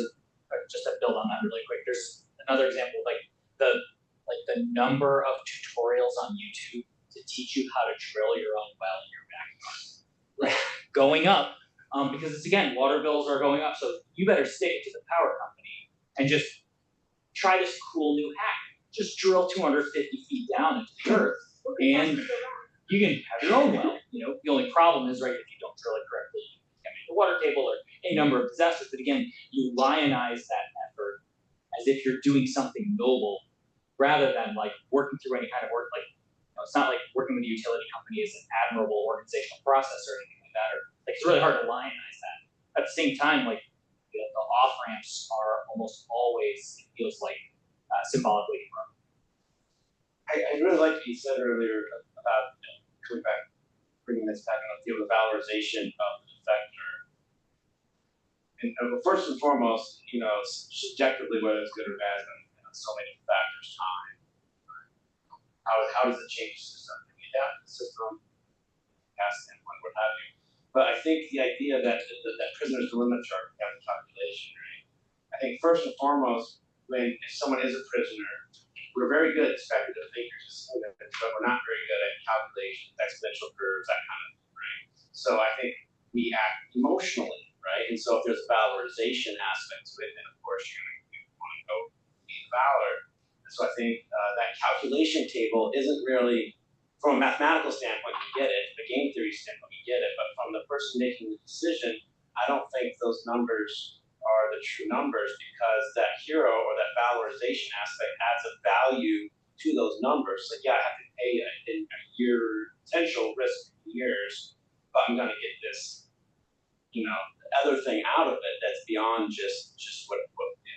just to build on that really quick. There's another example, like the number of tutorials on YouTube to teach you how to drill your own well in your backyard, going up, because it's again, water bills are going up. So you better stick to the power company and just try this cool new hack. Just drill 250 feet down into the earth, and you can have your own well. The only problem is, right, if you don't drill it correctly, you can make the water table or a number of disasters. But again, you lionize that effort as if you're doing something noble, rather than like working through any kind of work. Like, it's not like working with a utility company is an admirable organizational process or anything like that. Or like it's really hard to lionize that. At the same time, like the off ramps are almost always, it feels like, symbolically wrong. I really like what you said earlier about coming back, bringing this back on the field of valorization of the defector. And first and foremost, subjectively, whether it's good or bad, and so many factors, time. How does it change the system? Can we adapt the system? Past standpoint, what have you. But I think the idea that prisoner's dilemma chart, we have the calculation, right? I think first and foremost, if someone is a prisoner, we're very good at speculative thinkers, but we're not very good at calculations, exponential curves, that kind of thing, right? So I think we act emotionally, right? And so if there's a valorization aspect to it, then of course you're going to want to go be valored. And so I think that calculation table isn't really, from a mathematical standpoint, we get it, from a game theory standpoint, we get it, but from the person making the decision, I don't think those numbers are the true numbers, because that hero or that valorization aspect adds a value to those numbers. Like, yeah, I have to pay a year potential risk in years, but I'm going to get this, other thing out of it that's beyond just what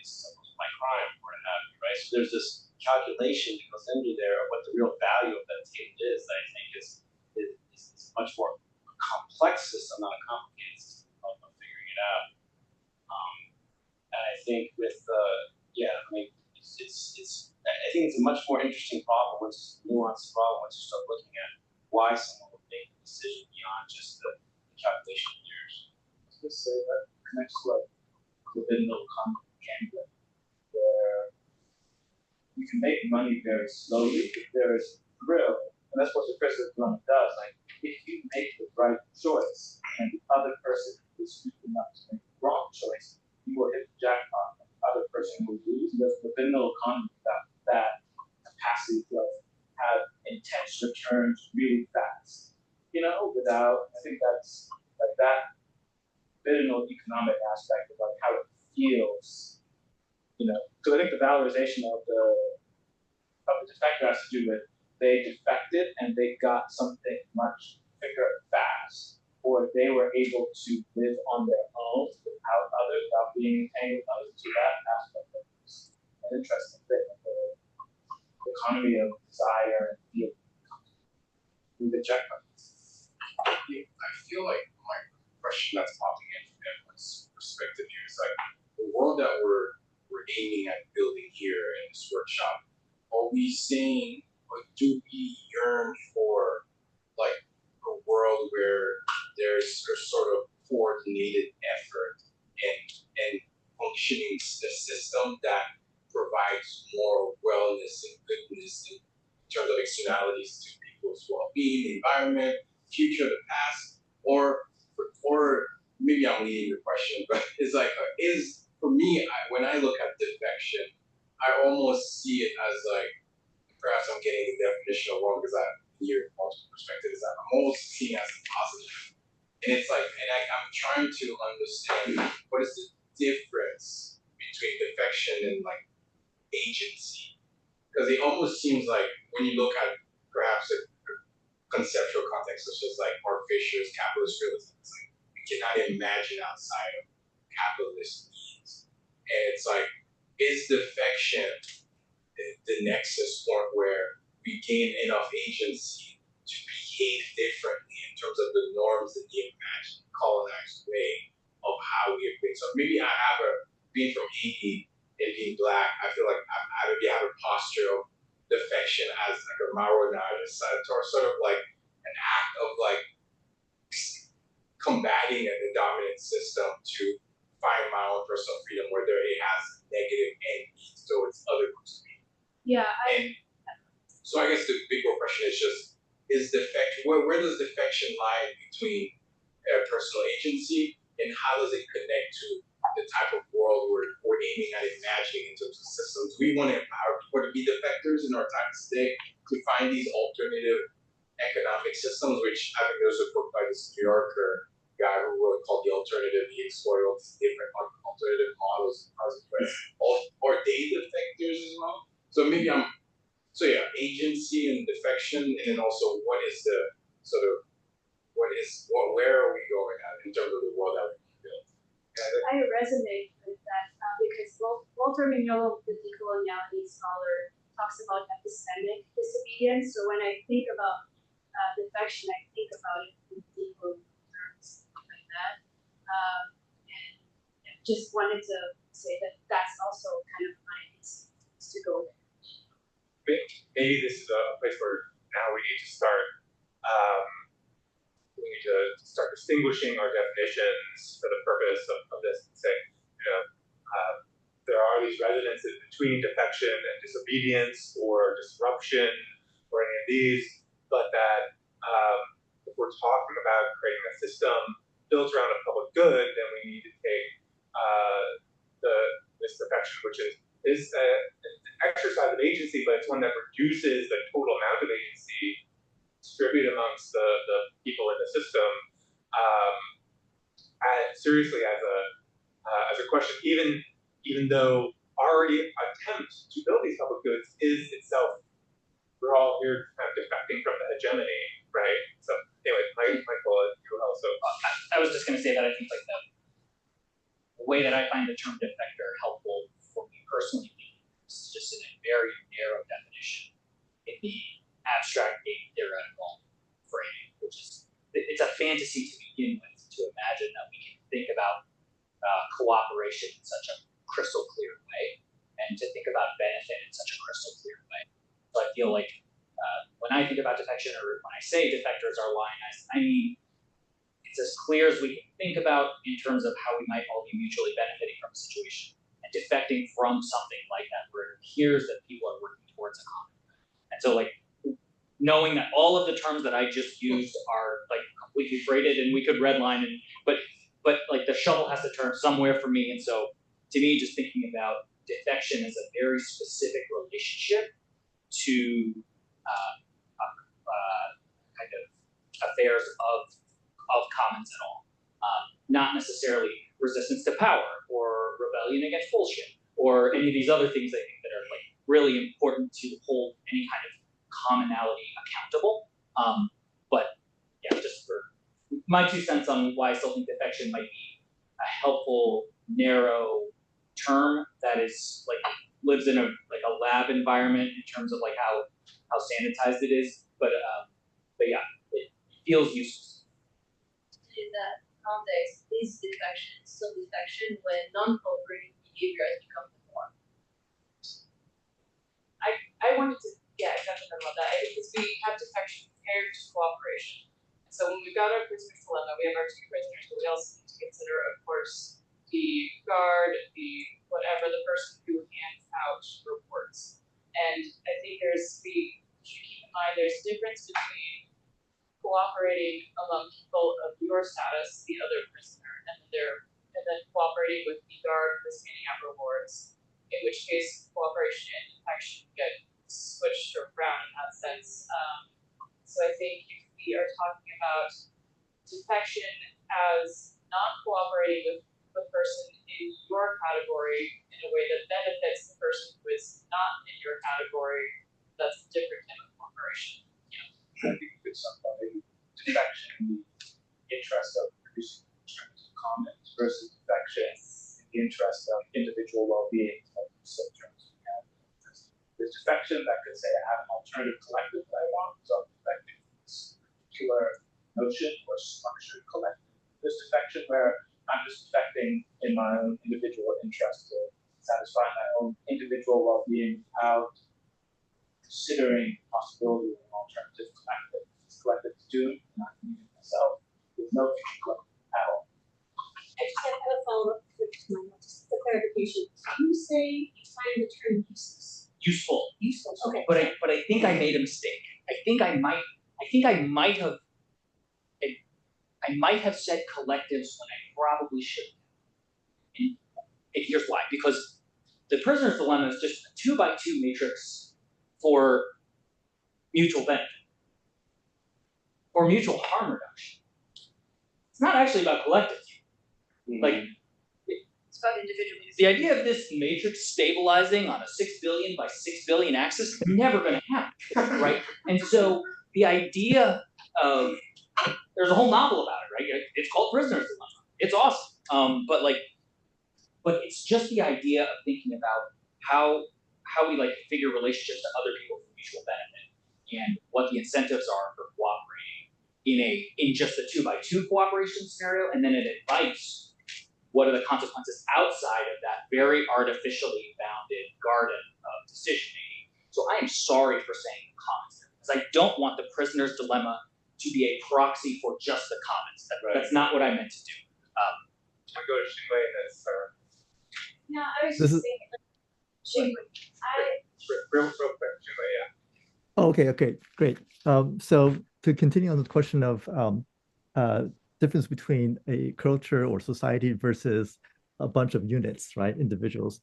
is my crime or what have you, right? So there's this calculation that goes into there of what the real value of that table is that I think is much more a complex system, not a complicated system of figuring it out. And I think with I think it's a much more interesting problem, nuanced problem, once you start looking at why someone would make a decision beyond just the calculation of years. I was going to say that connects to like within the economy gambling, where you can make money very slowly, but there is thrill, and that's what the Christmas dilemma does. Like, if you make the right choice, and the other person is stupid enough to make the wrong choice, you will hit the jackpot, and the other person will lose. There's within the economy that capacity to have intense returns really fast. I think that's like that original economic aspect of like how it feels. Because I think the valorization of the defector has to do with they defected and they got something much quicker and fast, or they were able to live on their own without others, without being entangled with others. So that aspect of it is an interesting thing. The economy of desire and feeling through the checkpoint. I feel like my question that's popping in from everyone's perspective here is like the world that we're aiming at building here in this workshop. Are we saying, or do we yearn for like a world where there's a sort of coordinated effort and functioning system that provides more wellness and goodness in terms of externalities to people's well-being, the environment, future, the past, or maybe I'm leading the question, but it's like, for me, when I look at defection, I almost see it as like, perhaps I'm getting the definition wrong because your multiple perspectives, I'm almost seeing it as a positive. And it's like, I'm trying to understand what is the difference between defection and like agency, because it almost seems like when you look at perhaps a conceptual context such as like Mark Fisher's capitalist realism, it's like we cannot imagine outside of capitalist needs, and it's like, is defection the nexus point where we gain enough agency to behave differently in terms of the norms and the imagined colonized way of how we have been? So maybe I have being from Haiti and being black, I feel like I maybe have a posture of defection as like a Maronite, or sort of like an act of like combating the dominant system to find my own personal freedom, whether it has negative end means towards other groups of people. Yeah. So I guess the bigger question is just, where does defection lie between personal agency, and how does it connect to the type of world we're aiming at imagining in terms of systems? We want to empower people to be defectors in our times today, to find these alternative economic systems, which I think there was a book by this New Yorker guy who wrote called The Alternative. He explored all these different alternative models and how it's or they defectors as well. So maybe I'm So yeah, agency and defection, and then also what is the sort of where are we going at in terms of the world that we build? I resonate with that because Walter Mignolo, the decoloniality scholar, talks about epistemic disobedience. So when I think about defection, I think about it in decolonial terms, something like that. And I just wanted to say that that's also kind of my instinct to go there. Maybe this is a place where now we need to start. We need to start distinguishing our definitions for the purpose of this. And say, there are these resonances between defection and disobedience or disruption or any of these, but that if we're talking about creating a system built around a public good, then we need to take this defection, which is an exercise of agency, but it's one that reduces the total amount of agency distributed amongst the people in the system, seriously as a question, even though already attempt to build these public goods is itself, we're all here kind of defecting from the hegemony, right? So anyway, Michael, you also. I was just going to say that I think like the way that I find the term defector helpful for me personally is just in a very narrow definition in the abstract game theoretical framing, which is it's a fantasy to begin with to imagine that we can think about cooperation in such a crystal clear way and to think about benefit in such a crystal clear way. So I feel like when I think about defection or when I say defectors are lionized, I mean it's as clear as we can think about in terms of how we might all be mutually benefiting from a situation and defecting from something like that where it appears that people are working towards a common good. And so like knowing that all of the terms that I just used are like completely freighted and we could redline and but like the shovel has to turn somewhere for me. And so to me, just thinking about defection as a very specific relationship to kind of affairs of commons at all. Not necessarily resistance to power or rebellion against bullshit or any of these other things I think that are like really important to hold any kind of commonality accountable. But yeah, just for my 2 cents on why I still think defection might be a helpful, narrow term that is like lives in a lab environment in terms of like how sanitized it is. But yeah, it feels useful. In that context, is defection still defection when non-cooperating behavior has become the norm? I wanted to exactly talk about that. I think because we have defection compared to cooperation. So when we've got our prisoner's dilemma, we have our 2 prisoners, but we also need to consider, of course, the guard, the whatever, the person who hands out reports. And I think we should keep in mind there's a difference between cooperating among people of your status, the other prisoner, and then cooperating with the guard who's handing out rewards, in which case cooperation and defection get switched around in that sense. So I think if we are talking about defection as not cooperating with the person in your category in a way that benefits the person who is not in your category, that's a different type of cooperation. I think you could sum up defection in the interest of producing terms of commons versus defection in the interest of individual well-being. So terms we have. There's defection that could say I have an alternative collective that I want, so I'm defecting from this particular notion or structured collective. There's defection where I'm just defecting in my own individual interest to satisfy my own individual well-being without considering the possibility of an alternative collective. This collective is doomed, and I can use it myself. There's no future collective at all. I just have a follow-up just a clarification. You say you find the term useless. Useful. Okay. But I think I made a mistake. I think I might have said collectives when I probably shouldn't have. And here's why. Because the prisoner's dilemma is just a 2x2 matrix for mutual benefit or mutual harm reduction. It's not actually about collectives. Like, about individualism. The idea of this matrix stabilizing on a 6 billion by 6 billion axis is never going to happen, right? And so the idea of, there's a whole novel about it, right? It's called Prisoner's Dilemma. It's awesome. But it's just the idea of thinking about how we like figure relationships to other people for mutual benefit and what the incentives are for cooperating in just a 2x2 cooperation scenario, and then it invites what are the consequences outside of that very artificially bounded garden of decision making. So I am sorry for saying the commons there, because I don't want the prisoner's dilemma to be a proxy for just the commons. That's not what I meant to do. I go to Shinwei and Sarah. Yeah, I was just thinking, Real quick, Shinwei, yeah. Oh, okay, great. So to continue on the question of difference between a culture or society versus a bunch of units, right? Individuals.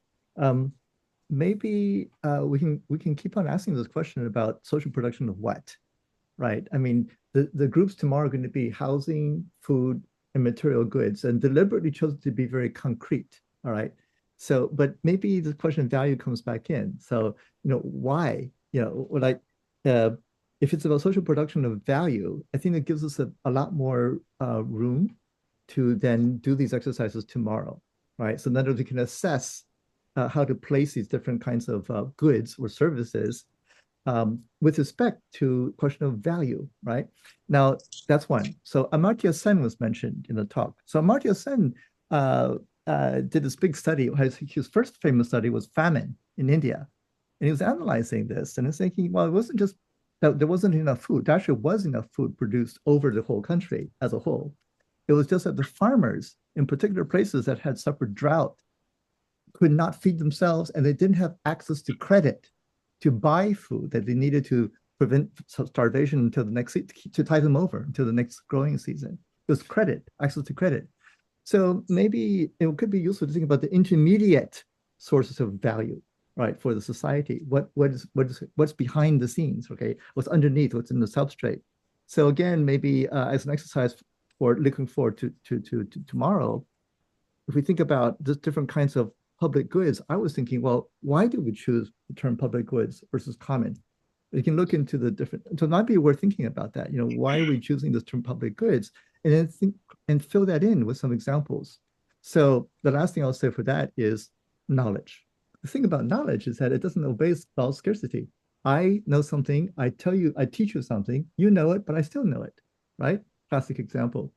Maybe we can keep on asking this question about social production of what, right? I mean, the groups tomorrow are going to be housing, food, and material goods, and deliberately chosen to be very concrete. All right. So, but maybe the question of value comes back in. So, why? Like, if it's about social production of value, I think it gives us a lot more room to then do these exercises tomorrow, right? So then we can assess how to place these different kinds of goods or services with respect to question of value, right? Now, that's one. So Amartya Sen was mentioned in the talk. So Amartya Sen did this big study. His first famous study was famine in India. And he was analyzing this and he's thinking, well, it wasn't just that there wasn't enough food. There actually was enough food produced over the whole country as a whole. It was just that the farmers in particular places that had suffered drought could not feed themselves, and they didn't have access to credit to buy food that they needed to prevent starvation until the next, to tide them over until the next growing season. It was credit, access to credit. So maybe it could be useful to think about the intermediate sources of value, right, for the society. What's behind the scenes, okay? What's underneath, what's in the substrate. So again, maybe as an exercise for looking forward to tomorrow, if we think about the different kinds of public goods, I was thinking, well, why do we choose the term public goods versus common? We can look into the different, so it might be worth thinking about that. Why are we choosing this term public goods? And then think and fill that in with some examples. So the last thing I'll say for that is knowledge. The thing about knowledge is that it doesn't obey law of scarcity. I know something, I tell you, I teach you something, you know it, but I still know it, right? Classic example.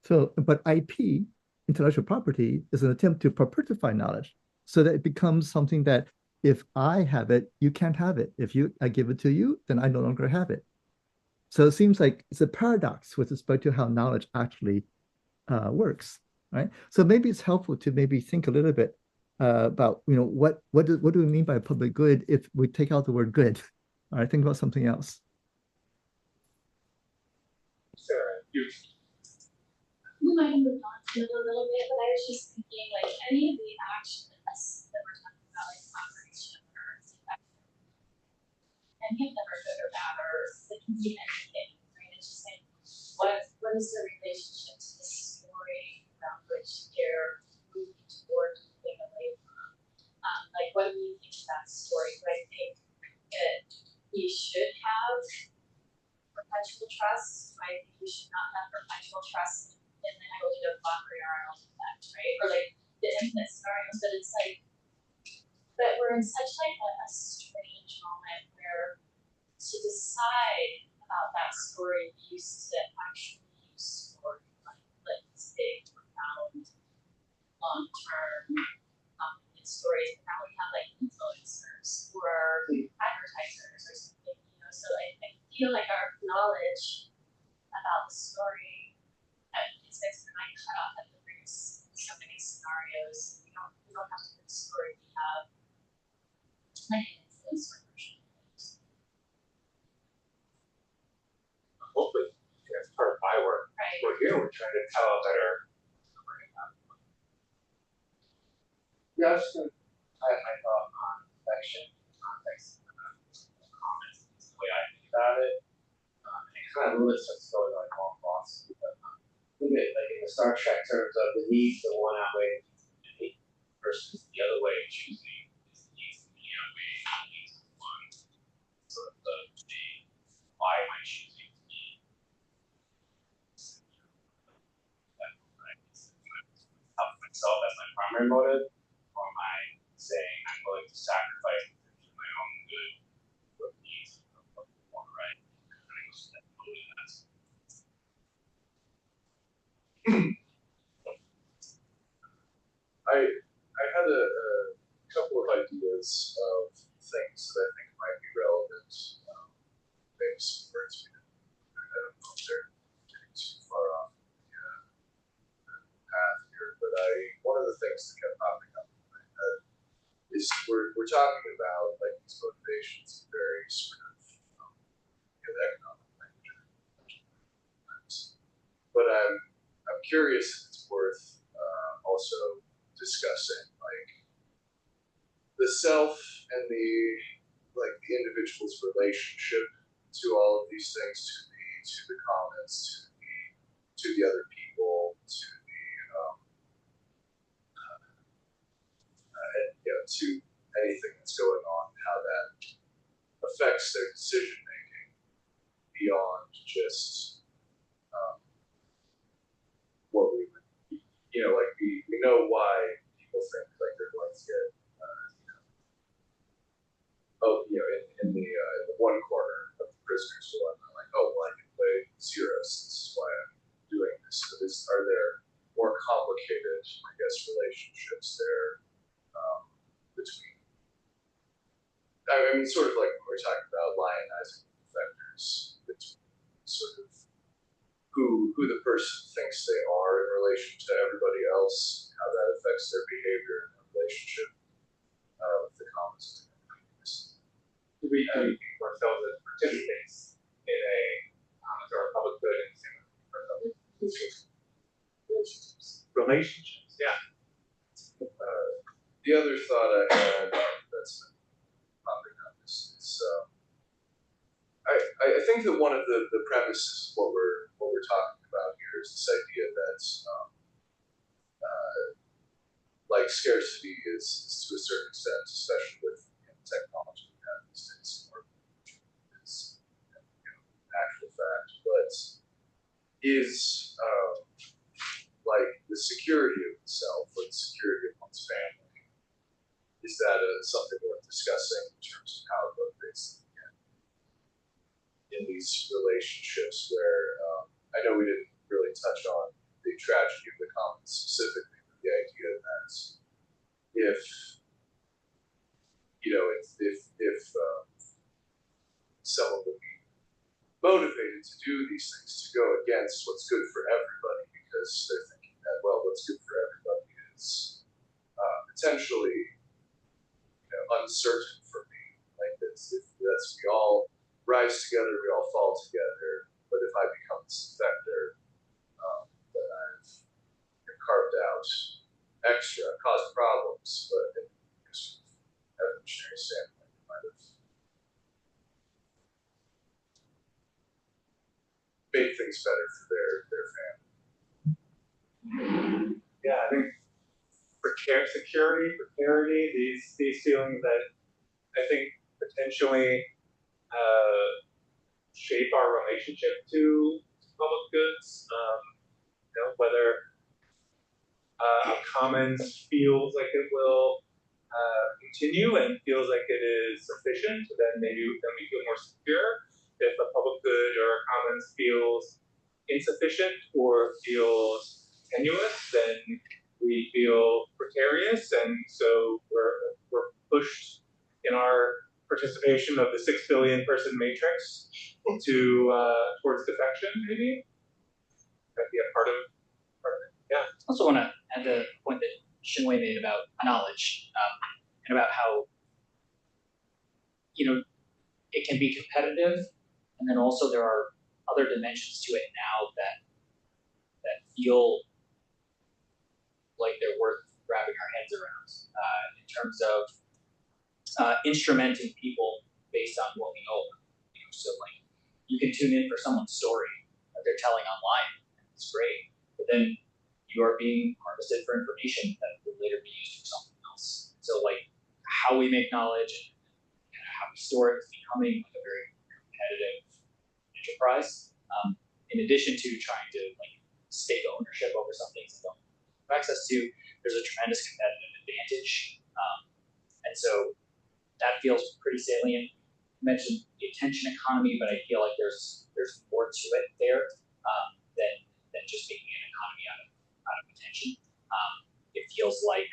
So, but IP, intellectual property, is an attempt to perpetuify knowledge so that it becomes something that if I have it, you can't have it. If I give it to you, then I no longer have it. So it seems like it's a paradox with respect to how knowledge actually works, right? So maybe it's helpful to maybe think a little bit about, what do we mean by public good if we take out the word good? All right, think about something else. Sarah, you might move on to it a little bit, but I was just thinking, like, any of the actions that we're talking about, like cooperation or any of them are good or bad, or they can be anything, right? It's just like, what is the relationship to the story around which they're moving towards moving away from? Like, what do you think of that story? Do I think that we should have perpetual trust? Do I think we should not have perpetual trust? And then I go to the Bakriarno effect, right? Or like the infinite scenarios, but it's like, but we're in such like a strange moment where to decide about that story, we used to actually use story like this big, profound, long-term stories, but now we have like influencers or advertisers or something, so I feel like our knowledge about the story it's like cut off at the roots in so many scenarios. We don't have to put the story, we have like an influencer version. hopefully that's part of my work. Right. We're here, we're trying to tell a better story. Yeah, I was going to add my thought on affection, context, comments, the way I think about it. And it kind of lists us going like long thoughts. Look at like in the Star Trek terms of the need for one outweighing the need. versus the other way of choosing is needs to be outweighed by needs of one. Sort of the why am I choosing to be help myself as my primary motive, or am I saying I'm willing to sacrifice my own good for the needs of the one, right? I had a couple of ideas of things that I think might be relevant. Maybe some words we didn't, I don't know if they're getting too far off the path here, but one of the things that kept popping up in my head is we're talking about like these motivations, very sort of economic language. But I'm curious if it's worth also discussing like the self and the individual's relationship to all of these things, to the comments, to the other people, to the to anything that's going on, how that affects their decision making beyond just what we like we know why people think like they're going to get in the one corner of the prisoners who are like, oh well, I can play zeros, this is why I'm doing this. But are there more complicated, I guess, relationships there between I mean sort of like when we're talking about lionizing defectors, between sort of who the person thinks they are in relation to everybody else, how that affects their behavior in a relationship with the commons. We think ourselves as participants in a commons or a public good and relationships. Yeah. The other thought I had that's popping up is I think that one of the premises of what we're talking about here is this idea that like scarcity is to a certain extent, especially with technology we have these days, more is actual fact, but is like the security of itself, or the security of one's family. Is that something worth discussing in terms of how it motivates them in these relationships where I know we didn't really touch on the tragedy of the commons specifically, but the idea that if someone would be motivated to do these things, to go against what's good for everybody, because they're thinking that, well, what's good for everybody is potentially uncertain for me. Like that's we all rise together, we all fall together. But if I become this defector, then I've carved out extra, caused problems, but in just evolutionary standpoint, it might have made things better for their family. Yeah, I think security, precarity, these feelings that I think potentially shape our relationship to public goods. Whether a commons feels like it will continue and feels like it is sufficient, then we feel more secure. If a public good or a commons feels insufficient or feels tenuous, then we feel precarious, and so we're pushed in our participation of the 6 billion person matrix to towards defection, maybe. That'd be a part of it. Yeah. I also want to add the point that Shinwei made about knowledge and about how it can be competitive, and then also there are other dimensions to it now that feel like they're worth wrapping our heads around in terms of instrumenting people based on what we know. So like you can tune in for someone's story that they're telling online, and it's great, but then you are being harvested for information that will later be used for something else. So like how we make knowledge and how we store it is becoming like a very competitive enterprise. In addition to trying to like stake ownership over some things that don't have access to, there's a tremendous competitive advantage. And so that feels pretty salient. You mentioned the attention economy, but I feel like there's more to it there than just making an economy out of attention. It feels like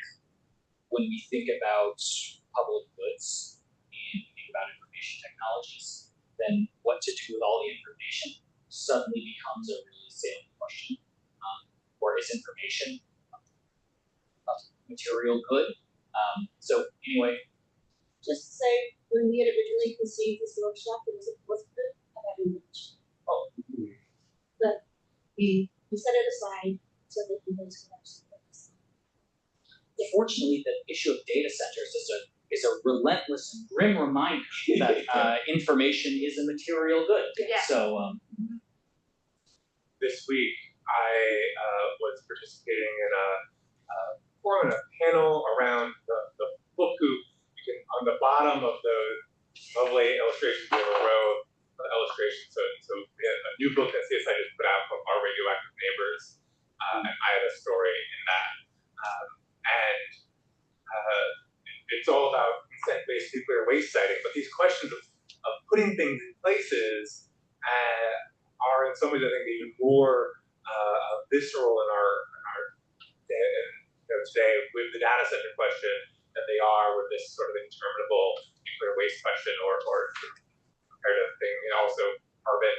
when we think about public goods and think about information technologies, then what to do with all the information suddenly becomes a really salient question. Or is information a material good? So anyway. Just to say, when we had originally conceived this workshop, it was good about image. Oh. But we set it aside so that you guys could actually focus. Fortunately, the issue of data centers is a relentless and grim reminder that information is a material good. Yeah. So this week I was participating in a forum and a panel around the book hoop. You can, on the bottom of the lovely illustrations, we have a row of illustrations. So we had a new book that CSI just put out called Our Radioactive Neighbors, and I had a story in that. It's all about consent-based nuclear waste siting, but these questions of putting things in places are in some ways, I think, even more visceral in our today with the data center question than they are with this sort of interminable nuclear waste question or comparative thing. And also carbon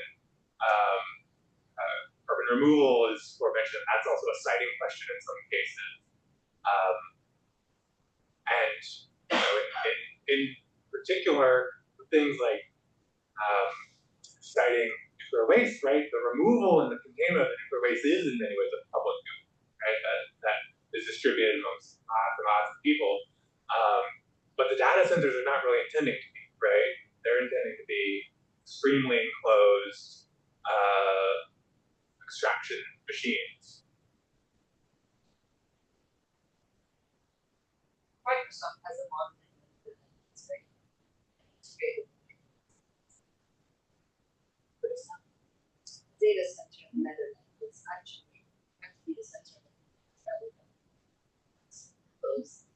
removal is mentioned. That's also a siting question in some cases. In particular, things like citing nuclear waste, right? The removal and the containment of the nuclear waste is in many ways a public good, right? That is distributed amongst lots and lots of people. But the data centers are not really intending to be, right? They're intending to be extremely enclosed extraction machines. Microsoft has a model that's very integrated. But it's not data center in the Netherlands. It's actually a data center that we close.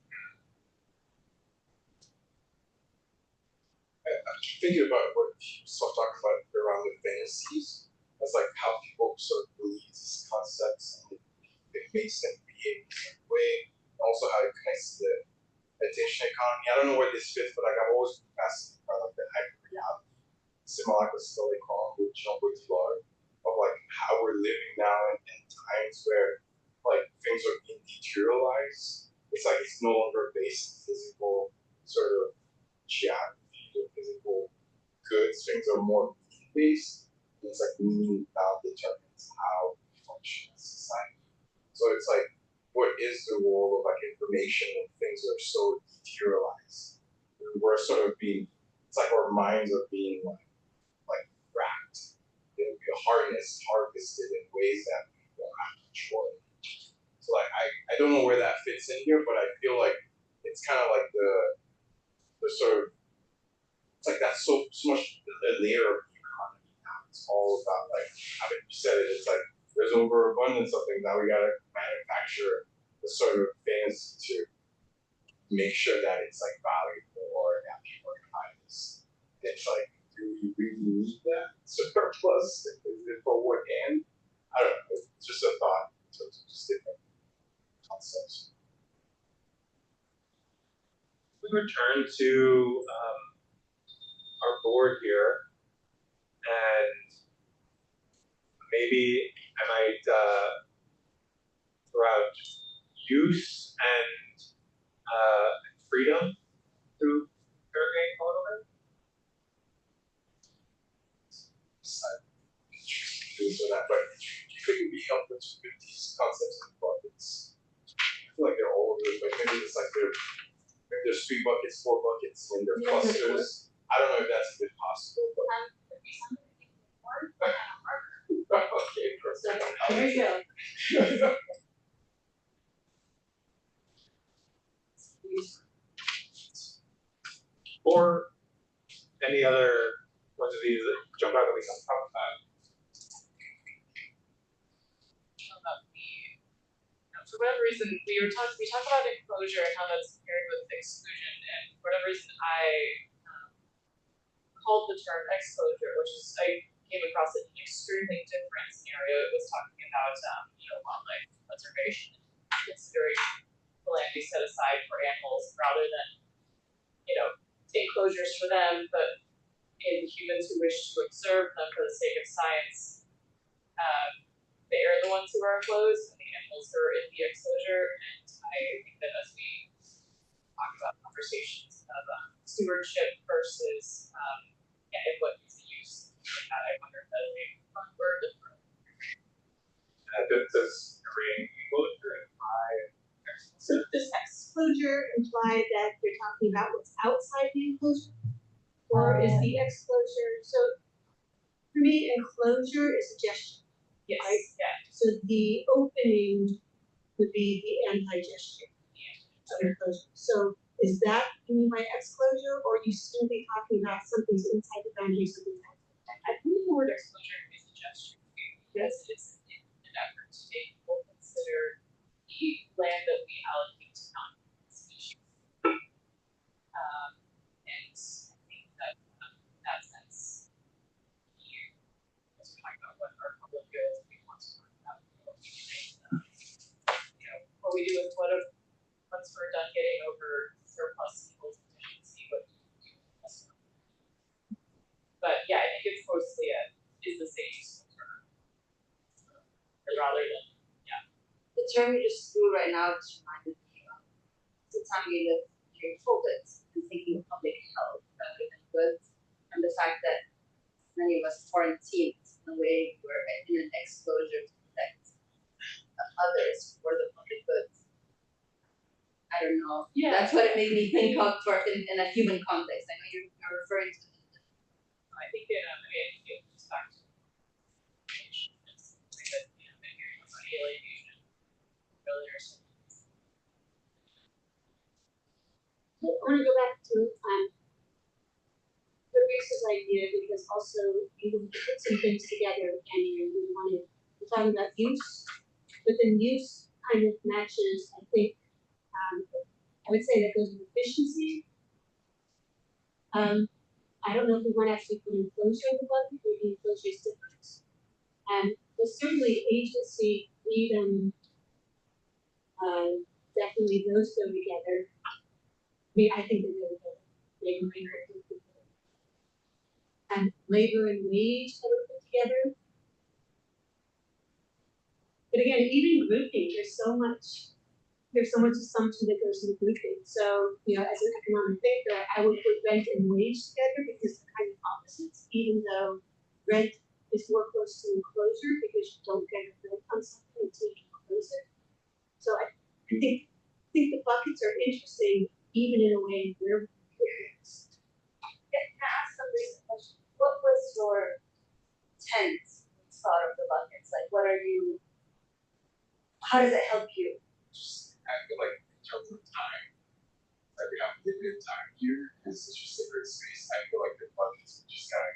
I'm thinking about what you were talking about around the fantasies. That's like how people sort of believe these concepts and it makes them behave in a certain way. And also how it connects to the attention economy. I don't know where this fits, but like I've always been fascinated by like the hyper reality, similar to Sully Kong with Jean Baudrillard, of like how we're living now in times where like things are being dematerialized. It's like it's no longer based in physical sort of geography or physical goods. Things are more meaning based. And it's like meaning now determines how we function as society. So it's like, what is the role of like information when things are so dematerialized? We're sort of being, it's like our minds are being like wrapped. It'll be harvested in ways that we don't have control. So like I don't know where that fits in here, but I feel like it's kind of like the sort of, it's like that's so much the layer of the economy now. It's all about like, I mean, you said it, it's like there's overabundance of things. Now we gotta manufacture the sort of things to make sure that it's like valuable or that people can buy this. It's like, do we really need that surplus? Is it for what end? I don't know. It's just a thought in terms of just different concepts. We return to our board here, and maybe I might throw out use and freedom through Hurricane a little bit. So that, but you couldn't be helped with these concepts in buckets. I feel like they're all over the place. Maybe it's like maybe there's 3 buckets, 4 buckets, and they're clusters. I don't know if that's even possible, but okay, There you go. or any other ones of these that jump out that we can talk about? For whatever reason, we talked about enclosure and how that's paired with exclusion, and for whatever reason, I called the term exclosure, which is I came across it in an extremely different scenario. It was talking about wildlife conservation, considering the land be set aside for animals rather than enclosures for them, but in humans who wish to observe them for the sake of science. They are the ones who are enclosed, and the animals who are in the exclosure. And I think that as we talk about conversations of stewardship versus and what is the use, I wonder if that is a fun word. Does agreeing enclosure imply exclusion? So does exclosure imply that you're talking about what's outside the enclosure? Or is the exclosure, so for me, enclosure is a gesture. Yes. Right? Yeah. So the opening would be the anti-gesture of enclosure. So is that what you mean by exclosure, or are you simply talking about something's inside the boundaries of the town? I think the word exclosure is a gesture because it's an effort to make people consider the land that we allocate to non-human species. And I think that in that sense, as we talk about what our public good is, we want to talk about what we can make, what we do with once we're done getting over surplus people's efficiency, what do we do with this? But yeah, I think it's mostly is the same term. Rather than, The term you just threw right now just reminded me of the time we lived here in Fulton and thinking of public health rather than goods, and the fact that many of us quarantined in a way we're in an exposure to protect others for the public goods. I don't know. Yeah. That's what it made me think of in a human context. I know you're referring to. I think it goes back to it's because I've been hearing about alienation earlier. So I want to go back to the Reese's idea, because also you put some things together and you wanted to talk about use, but then use kind of matches, I think, I would say that goes with efficiency. I don't know if we want to actually put enclosure in the bucket, maybe enclosure is different. But certainly agency, freedom, definitely those go together. I mean, I think they go together. Labor and wage, and labor and wage that are put together. But again, even grouping, there's so much assumption that goes into grouping. So, as an economic thinker, I would put rent and wage together because they're kind of opposites, even though rent is more close to enclosure because you don't get a rent on something until you enclose it. So I think the buckets are interesting, even in a way where Can I ask some basic question? What was your intent when you thought of the buckets? Like, how does it help you? I feel like in terms of time, like we have limited time here. It's such a sacred space. I feel like the buckets just kind of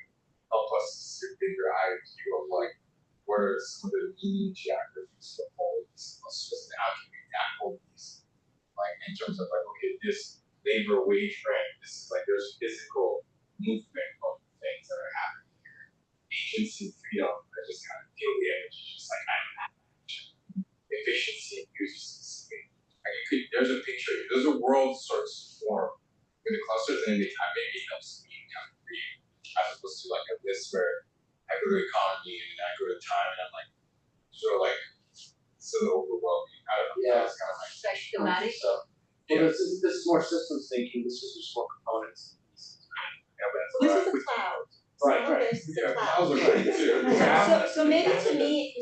help us to figure out a view of like where are some of the meaning geographies of all of these clusters and how can we tackle these, like in terms of like, okay, this labor wage rent, this is like there's physical movement of things that are happening here. Agency, freedom, I just kind of feel the energy, just like I don't have efficiency and use. Like there's a picture, there's a world starts to form in the clusters, and in the time maybe it helps me kind of create, as opposed to like a list where I go to economy and I go to time and I'm like sort of like so overwhelming. I don't know. Yeah. That's kind of my Like schematic. So Well, this is more systems thinking. This is just more components. yeah, but this is a cloud. Right, Some of this is a yeah, cloud. I was looking too. So maybe to me,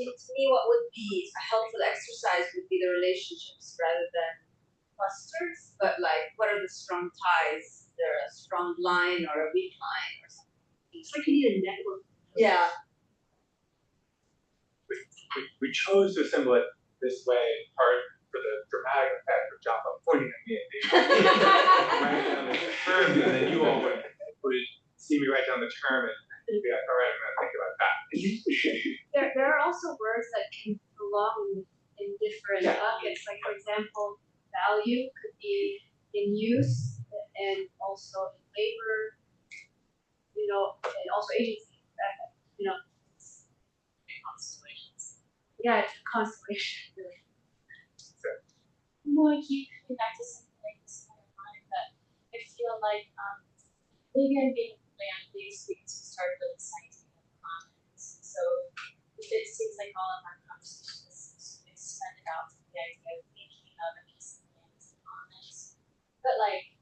what would be a helpful exercise would be the relationships rather than clusters, but like what are the strong ties? Is there a strong line or a weak line or something? It's like you need a network. Yeah. We chose to assemble it this way, in part for the dramatic effect of Joffa pointing at me, write down the term, and then you all would see me write down the term and be like, all right, I'm gonna think about that. There are also words that can belong in different buckets. Like for example, value could be in use and also in labor, you know, and also agency. You know, Constellations. yeah, it's a constellation. Really. No, I keep coming back to something like this in my mind that I feel like maybe I'm being land-based because we started with scientific comments. So it seems like all of our conversations extended out to the idea of thinking of a piece of land as a comment. But like,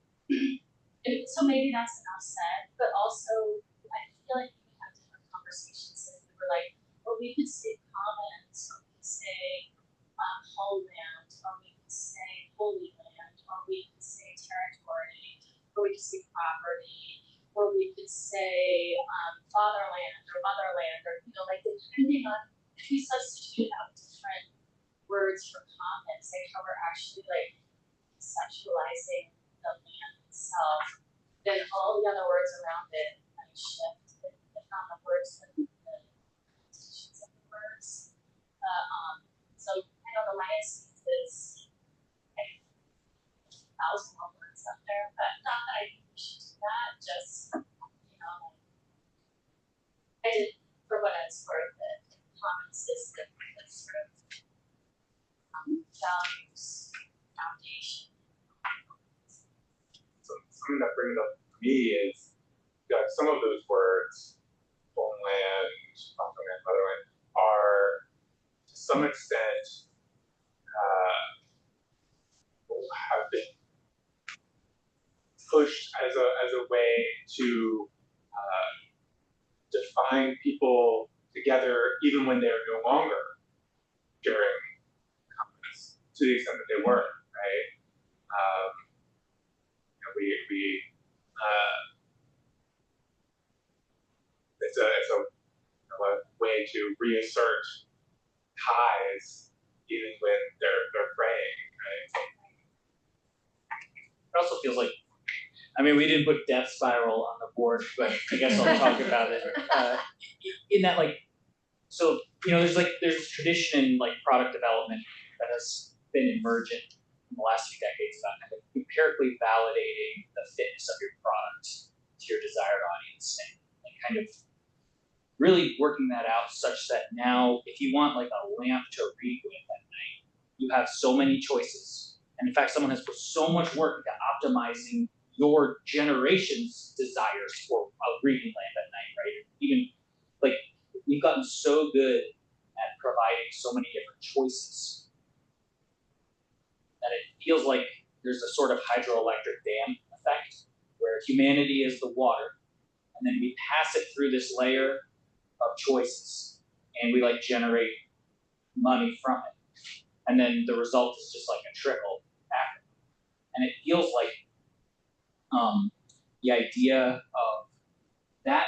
so maybe that's enough said, but also I feel like we have different conversations if we were like, well, we could say comments, or we could say homeland, or we could say holy land, or we could say territory, or we could say property, or we could say fatherland or motherland, or you know, like depending on if we substitute out different words for comments, like how we're actually like conceptualizing the land itself, then all the other words around it kind of shift, if not the words, then the connotations of the words. So I know the landscape is like 1,000 more words up there, but not that I think we should do that, just, you know, I did, for what it's worth, the comments is the sort of values, foundation. So something that brings up for me is some of those words, homeland, fatherland, motherland, are to some extent have been pushed as a way to define people together, even when they're no longer sharing confidence, to the extent that they were, right? It's a way to reassert ties even when they're fraying, right? It also feels like, I mean, we didn't put death spiral on the board, but I guess I'll talk about it. In that, like, so, you know, there's this tradition in like product development that has been emergent in the last few decades about kind of empirically validating the fitness of your product to your desired audience and kind of really working that out such that now if you want like a lamp to read with at night, you have so many choices. And in fact, someone has put so much work into optimizing your generation's desires for a reading lamp at night, right? Even like we've gotten so good at providing so many different choices that it feels like there's a sort of hydroelectric dam effect where humanity is the water, and then we pass it through this layer of choices, and we like generate money from it, and then the result is just like a trickle after. And it feels like the idea of that,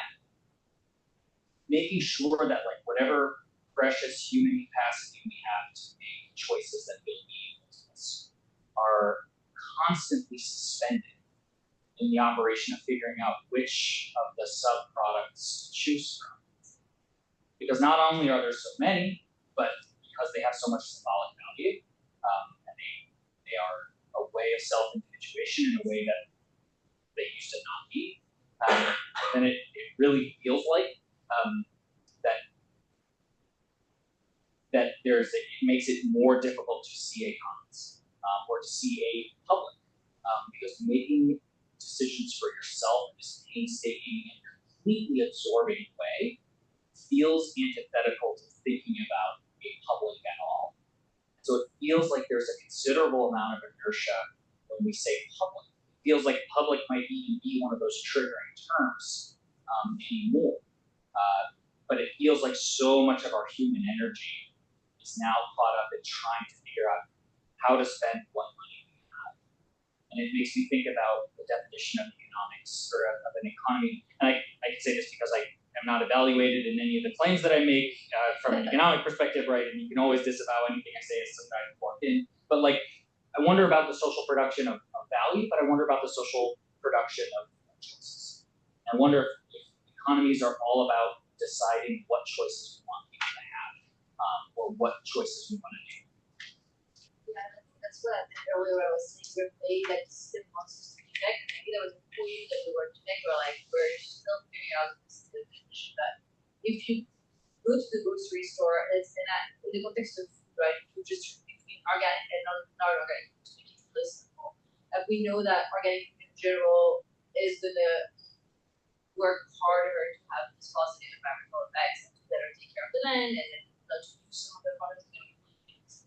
making sure that like whatever precious human capacity we have to make choices that build meaningfulness are constantly suspended in the operation of figuring out which of the sub-products to choose from. Because not only are there so many, but because they have so much symbolic value, and they are a way of self-individuation in a way that they used to not be, then it really feels like that it makes it more difficult to see a commons or to see a public, because making decisions for yourself in this painstaking and completely absorbing way feels antithetical to thinking about a public at all. So it feels like there's a considerable amount of inertia when we say public. It feels like public might even be one of those triggering terms anymore. But it feels like so much of our human energy is now caught up in trying to figure out how to spend what money we have. And it makes me think about the definition of economics, or of an economy. And I can say this because I am not evaluated in any of the claims that I make from an economic perspective, right? And you can always disavow anything I say as some guy walked in. But like, I wonder about the social production of value, but I wonder about the social production of choices. I wonder if economies are all about deciding what choices we want people to have, or what choices we want to do. Yeah, that's what I did earlier. I was saying we're made like system wants us to connect. Maybe there was a point that we were connect, or like we're still figuring out this definition. But if you go to the grocery store, it's in the context of food, right? You just between organic and non-organic food, to make it really simple. We know that organic food in general is gonna work harder to have this positive environmental effects and to better take care of the land and then not to use some of the products that we use.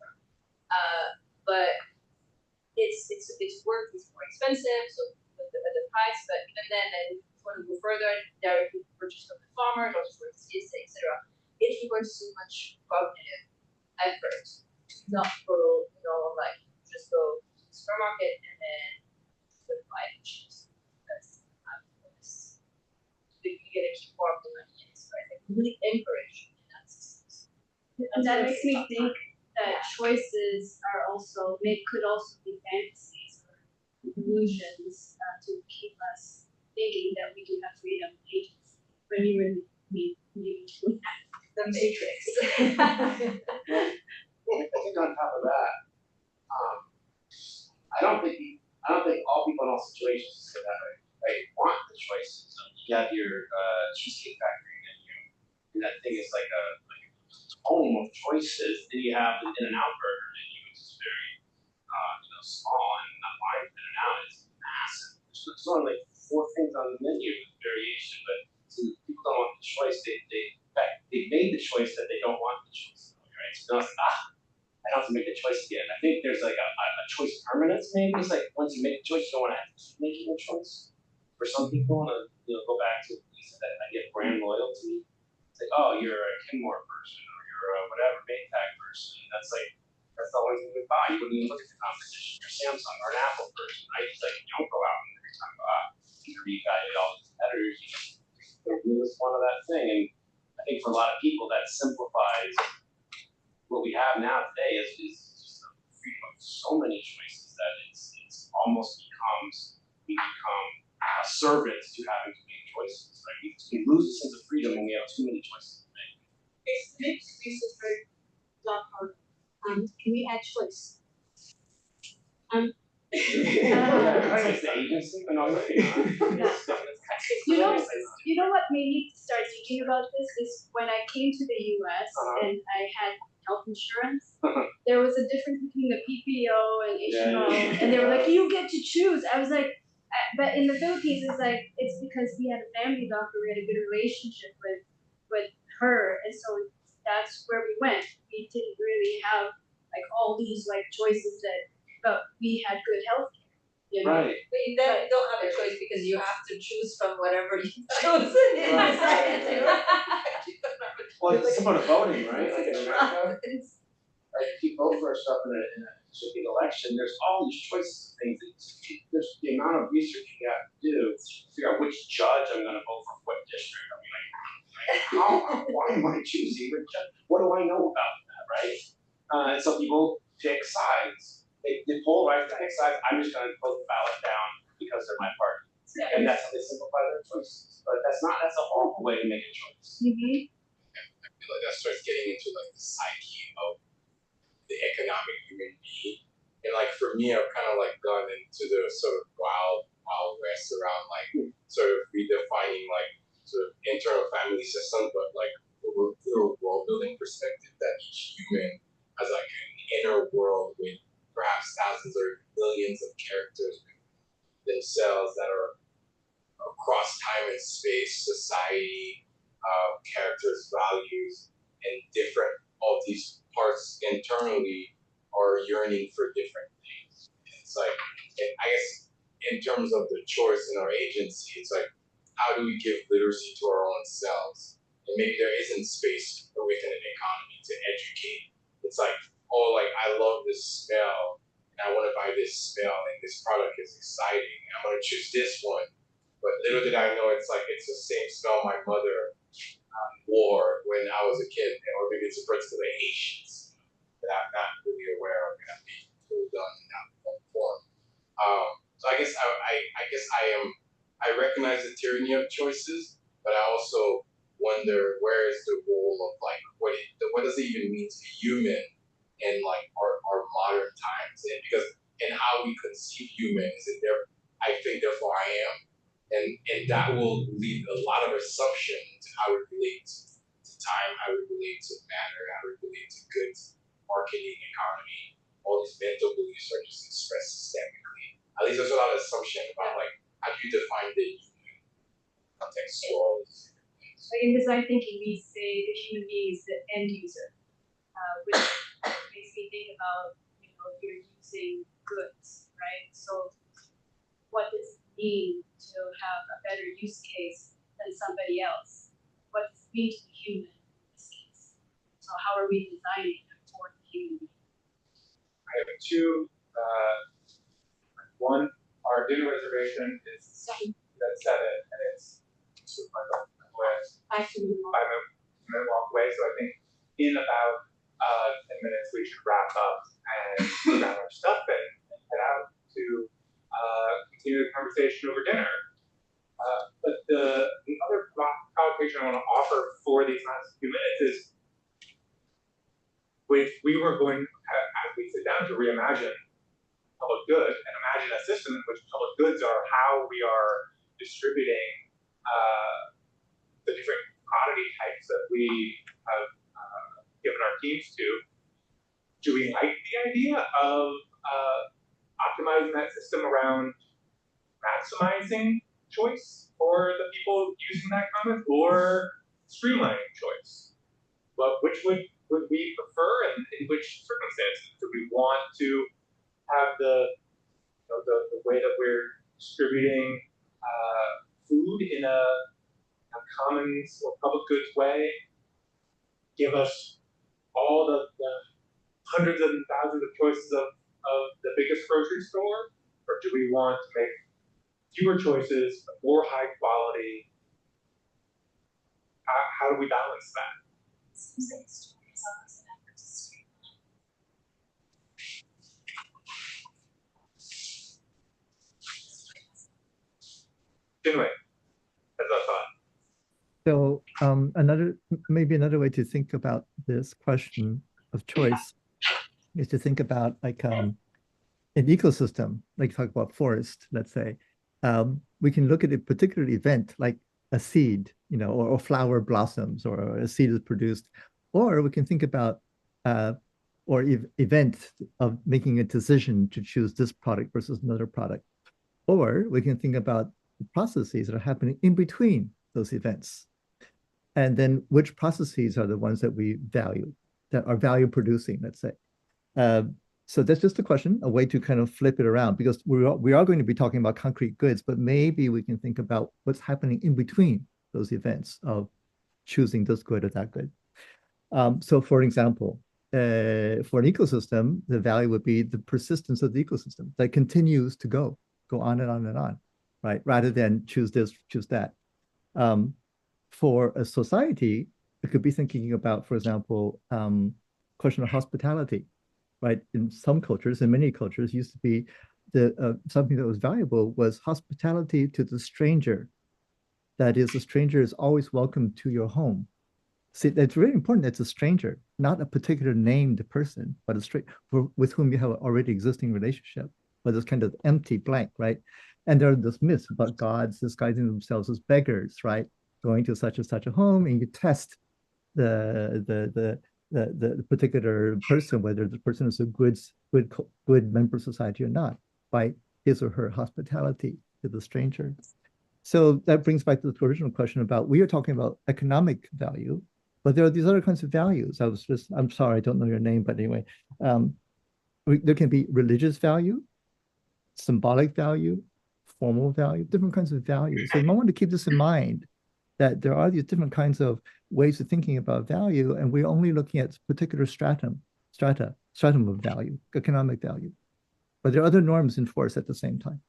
But it's work is more expensive, so the price, but even then if you want to go further, directly purchase from the farmers or just for the CSA, etc. It requires so much cognitive effort to not follow, like just go to the supermarket and then buy the cheese. That's this. You get to keep more of the money in this, right? Like really encourage in that system. And that makes me think that choices are could also be fantasies or illusions to keep us thinking that we do have freedom and agency when we really need The Matrix. I think on top of that, I don't think all people in all situations say that right, want the choices. You have your cheesecake factory menu, and that thing is like a home of choices. Then you have the In-N-Out burger menu, which is very small, and not mine In-N-Out is massive. There's only like 4 things on the menu with variation, but so people don't want the choice. They made the choice that they don't want the choice, right? So now it's like, I have to make the choice again. I think there's like a choice permanence maybe. It's like once you make a choice, you don't want to have to keep making a choice. For some people, want to go back to Lisa that I get brand loyalty. It's like, oh, you're a Kenmore person or you're a whatever Maytag person. And that's the only thing you would buy. You wouldn't even look at the competition. You're Samsung or an Apple person, right? It's like you don't go out and every time you reevaluate all the competitors. You list one of that thing. And I think for a lot of people that simplifies what we have now today is just the freedom of so many choices that it's almost we become a servant to having to make choices, right? We lose a sense of freedom when we have too many choices to make. It makes research very hard. Can we add choice? It's the agency, but no, You know what made me start thinking about this is when I came to the US and I had health insurance, there was a difference between the PPO and HMO, and they were like, you get to choose. I was like, but in the Philippines, it's because we had a family doctor, we had a good relationship with her, and so that's where we went. We didn't really have like all these like choices but we had good health care. Right. But you then don't have a choice because you have to choose from whatever you've chosen in society. Well, it's similar to voting, right? Like in America, if you vote for stuff in a specific election, there's all these choices of things. There's the amount of research you have to do to figure out which judge I'm going to vote for what district. I mean, why am I choosing which judge? What do I know about that, right? And so people pick sides. They poll right to pick sides. I'm just going to vote the ballot down because they're my party. Yeah. And that's how they simplify their choices. But that's a horrible way to make a choice. Mm-hmm. I feel like that starts getting into like the psyche of the economic human being. And like for me, I've kind of like gone into the sort of wild west around like sort of redefining like sort of internal family system, but like through a world building perspective that each human has like an inner world with perhaps thousands or millions of characters themselves that are across time and space, society, characters, values, and different, all these parts internally are yearning for different things. And it's like, and I guess in terms of the choice in our agency, it's like, how do we give literacy to our own selves? And maybe there isn't space within an economy to educate. It's like, oh, like I love this smell, and I want to buy this smell, and this product is exciting, and I'm going to choose this one. But little did I know it's the same smell my mother wore when I was a kid, or maybe it's a particular Haitians that I'm not really aware of, and I'm being told on in that So I recognize the tyranny of choices, but I also wonder where is the role of like what does it even mean to be human in like our modern times, and because and how we conceive humans, and there I think therefore I am, and that will lead a lot of assumption to how we relate to time, how we relate to matter, how we relate to goods, marketing, economy. All these mental beliefs are just expressed systemically. At least there's a lot of assumption about like how do you define the human context to all these different things. So in design thinking, we say the human being is the end user, which makes me think about, you're using goods, right? So what does it mean to have a better use case than somebody else? What does it mean to be human in this case? So how are we designing for the human being? I have two. One, our dinner reservation is at 7, and it's 2 5-minute walk away. So I think in about 10 minutes we should wrap up and grab our stuff and head out to continue the conversation over dinner. But the other provocation I want to offer for these last few minutes is, if we were going, as we sit down to reimagine public good and imagine a system in which public goods are how we are distributing the different commodity types that we have given our teams to, do we like the idea of optimizing that system around maximizing choice for the people using that commons, or streamlining choice? But which would we prefer, and in which circumstances do we want to have the way that we're distributing food in a commons or public goods way give us all the hundreds and thousands of choices of the biggest grocery store, or do we want to make fewer choices, more high quality? How do we balance that? Seems like story is always an effort to streamline. Anyway, that's our thought. So maybe another way to think about this question of choice is to think about like an ecosystem, like talk about forest, let's say. We can look at a particular event like a seed, or flower blossoms, or a seed is produced, or we can think about event of making a decision to choose this product versus another product. Or we can think about the processes that are happening in between those events. And then which processes are the ones that we value, that are value producing, let's say. So that's just a question, a way to kind of flip it around, because we are going to be talking about concrete goods, but maybe we can think about what's happening in between those events of choosing this good or that good. So for example, for an ecosystem, the value would be the persistence of the ecosystem that continues to go on and on and on, right? Rather than choose this, choose that. For a society, it could be thinking about, for example, question of hospitality, right? In some cultures, in many cultures, used to be something that was valuable was hospitality to the stranger. That is, the stranger is always welcome to your home. See, that's really important. It's a stranger, not a particular named person, but a stranger with whom you have an already existing relationship, but it's kind of empty blank, right? And there are these myths about gods disguising themselves as beggars, right? Going to such and such a home, and you test the particular person, whether the person is a good member of society or not, by his or her hospitality to the stranger. So that brings back to the original question about, we are talking about economic value, but there are these other kinds of values. I'm sorry, I don't know your name, but anyway, there can be religious value, symbolic value, formal value, different kinds of values. So you might want to keep this in mind, that there are these different kinds of ways of thinking about value, and we're only looking at particular stratum of value, economic value. But there are other norms in force at the same time.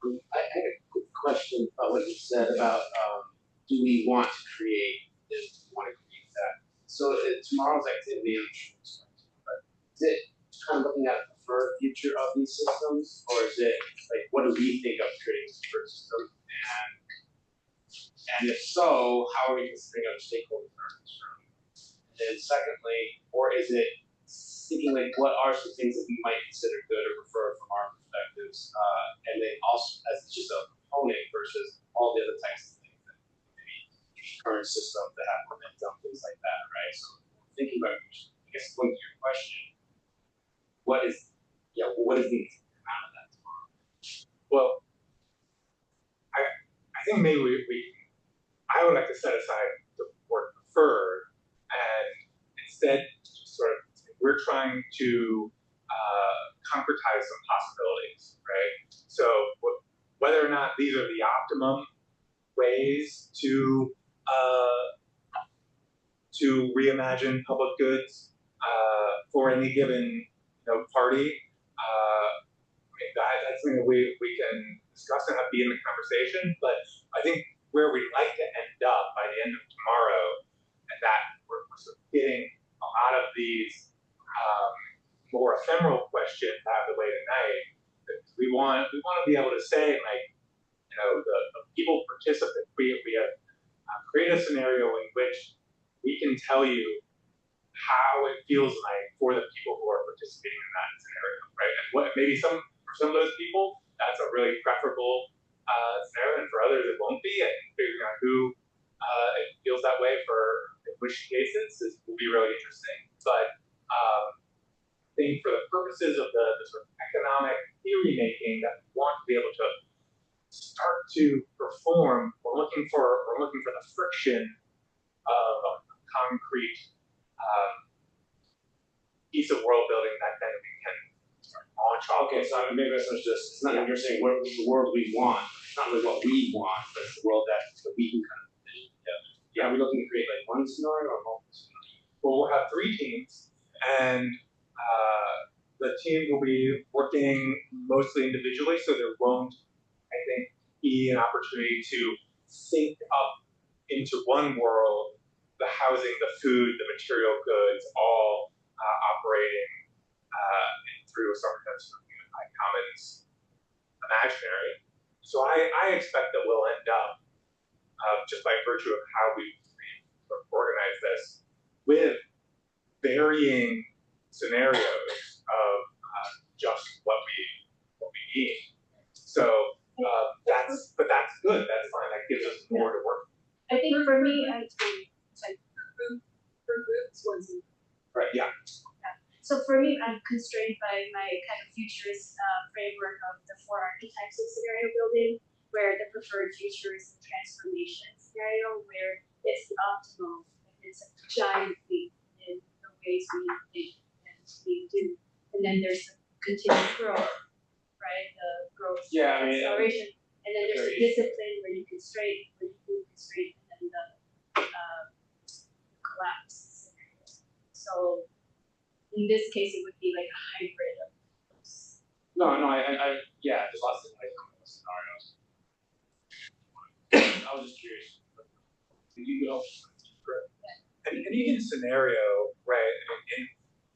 I had a quick question about what you said about do we want to create this, want to create that. So tomorrow's activity, I'm sure, but is it kind of looking at the preferred future of these systems, or is it like what do we think of creating a preferred system? And if so, how are we considering other stakeholders in our concern? And then secondly, or is it thinking like what are some things that we might consider good or prefer from our perspectives, and then also as just a component versus all the other types of things that maybe current systems that have momentum, things like that, right? So thinking about, I guess, going to your question, what is the come out of that tomorrow? Well, I think maybe I would like to set aside the word preferred and instead just sort of we're trying to concretize some possibilities, right? So whether or not these are the optimum ways to reimagine public goods for any given party, that's something that we can discuss and be in the conversation. But I think where we'd like to end up by the end of tomorrow, and that we're sort of getting a lot of these more ephemeral questions out of the way tonight. We want to be able to say, like, the people participate. We have created a scenario in which we can tell you how it feels like for the people who are participating in that scenario, right? And what maybe for some of those people, that's a really preferable scenario, and for others it won't be. And figuring out who it feels that way for in which cases will be really interesting. But I think for the purposes of the sort of economic theory making that we want to be able to start to perform, we're looking for the friction of a concrete piece of world building that then we can start launch off. Okay, so maybe that's just, it's not that you're saying what the world we want, it's not really what we want, but it's the world that we can kind of envision together. Yeah, are we looking to create like one scenario or multiple scenarios? Well, we'll have 3 teams, and the team will be working mostly individually, so there won't, I think, be an opportunity to sync up into one world the housing, the food, the material goods, all operating through some kind of unified commons imaginary. So I expect that we'll end up, just by virtue of how we sort of organize this, with varying scenarios of just what we need. So that's good. That's fine. That gives us more to work with. I think for me, it's like per groups was. Right. Yeah. So for me, I'm constrained by my kind of futurist framework of the 4 archetypes of scenario building, where the preferred future is the transformation scenario, where it's the optimal, it's a giant leap in the ways we think and we do. And then there's the continued growth, right? The growth acceleration. And then there's the discipline where you constrain, and then the collapse scenario. So in this case, it would be like a hybrid of those. No, yeah, there's lots of like scenarios. I was just curious. You go. And even scenario, right? In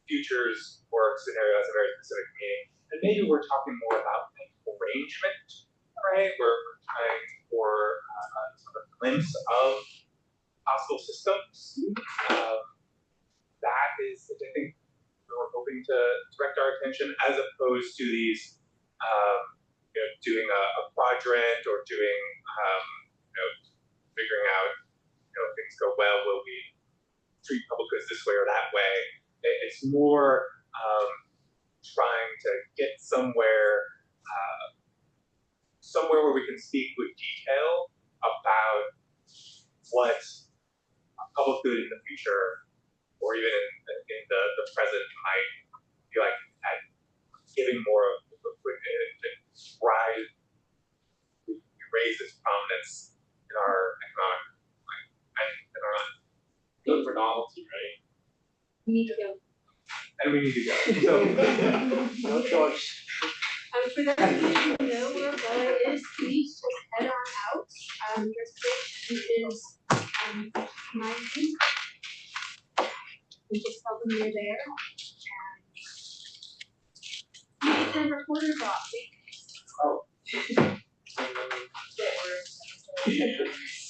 futures work, scenario has a very specific meaning. And maybe we're talking more about like arrangement, right? We're trying for sort of a glimpse of possible systems. That is, I think, we're hoping to direct our attention, as opposed to these, doing a quadrant or doing, figuring out, if things go well, will we treat public goods this way or that way? It's more trying to get somewhere where we can speak with detail about what a public good in the future, or even in the present, might be like at giving more of raise its prominence in our economic life and in our life. Good for novelty, right? We need to go. And we need to go. So No choice. For those of you who know where Bella is, please just head on out. Reservation is 19. We just tell them you're there. the recorder's off. Oh.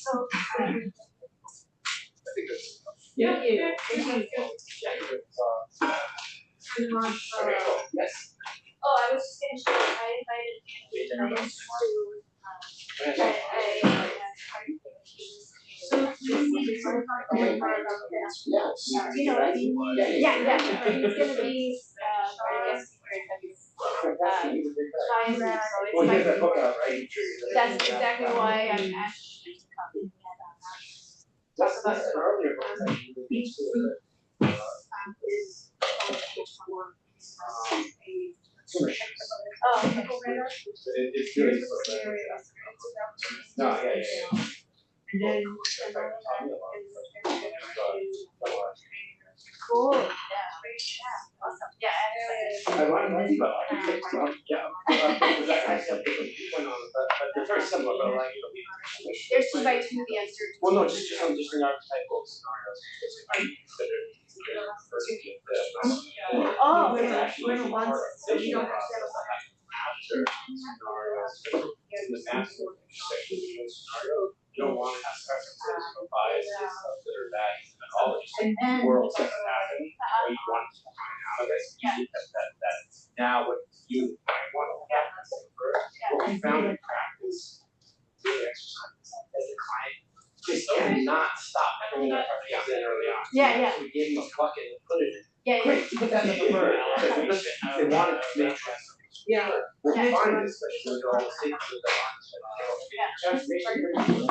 So, Yeah. Yes. Oh, I was just gonna share, I invited Andy he's gonna be, our guest speaker at China, so Well, you have it's that book out, right? that's exactly why I'm asking you to come and, That's an earlier book that you is, Oh, okay. it's good. No, yeah. And then, cool, yeah, awesome, yeah, I want to think about it. Yeah. Actually, but they're very similar, but like, there's 2 by 2 the answer. well, no, just different archetypal scenarios. Oh, It's yeah. actually We're one part of so the we don't vision have to process after scenarios. In the massive intersection scenario, you don't want to have preferences or biases of that are bad methodologies. And then Worlds that are happening, where you want to find out of it. That now what you might want to have what we found in practice, doing exercises as a client, they cannot stop bringing their preferences in early on. Yeah. So we gave them a bucket and put it in. Yeah. Great, put that in the preferred. They wanted to make transformation. Yeah. What we find is, especially with all the statements that transformation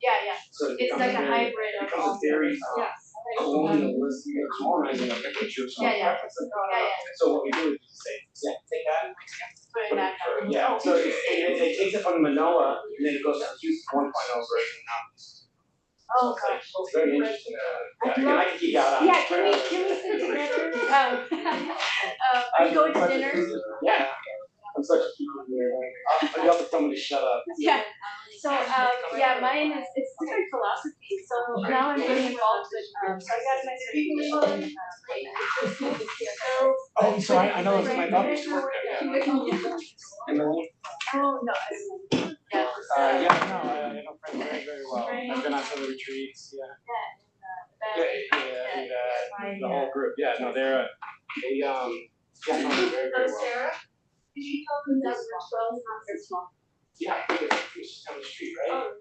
Yeah. So It's like a hybrid of all. becomes a very colonialistic, colonizing of the picture. Yeah. So what we do is we say, take that. Put it back up. Yeah, so it takes it from Manoa, and then it goes to Houston 1.0 version now. Oh, So gosh. it's very interesting. Yeah, I can geek out on it. Yeah, can we sit together? Are you going to dinner? Yeah. I'm such a keeper here. You have to tell me to shut up. Yeah. So, mine is, it's different philosophy. So now I'm getting involved with, so I got my certification, Oh, so I know it's my daughter's work there, yeah. Oh, no. Yeah, no, I know Frank very, very well. I've been on some of the retreats, yeah. The whole group, yeah, no, they're no, they're very, very well. Sarah, did you tell them that we're 12, not 6 months? Yeah, I think it's down the street, right?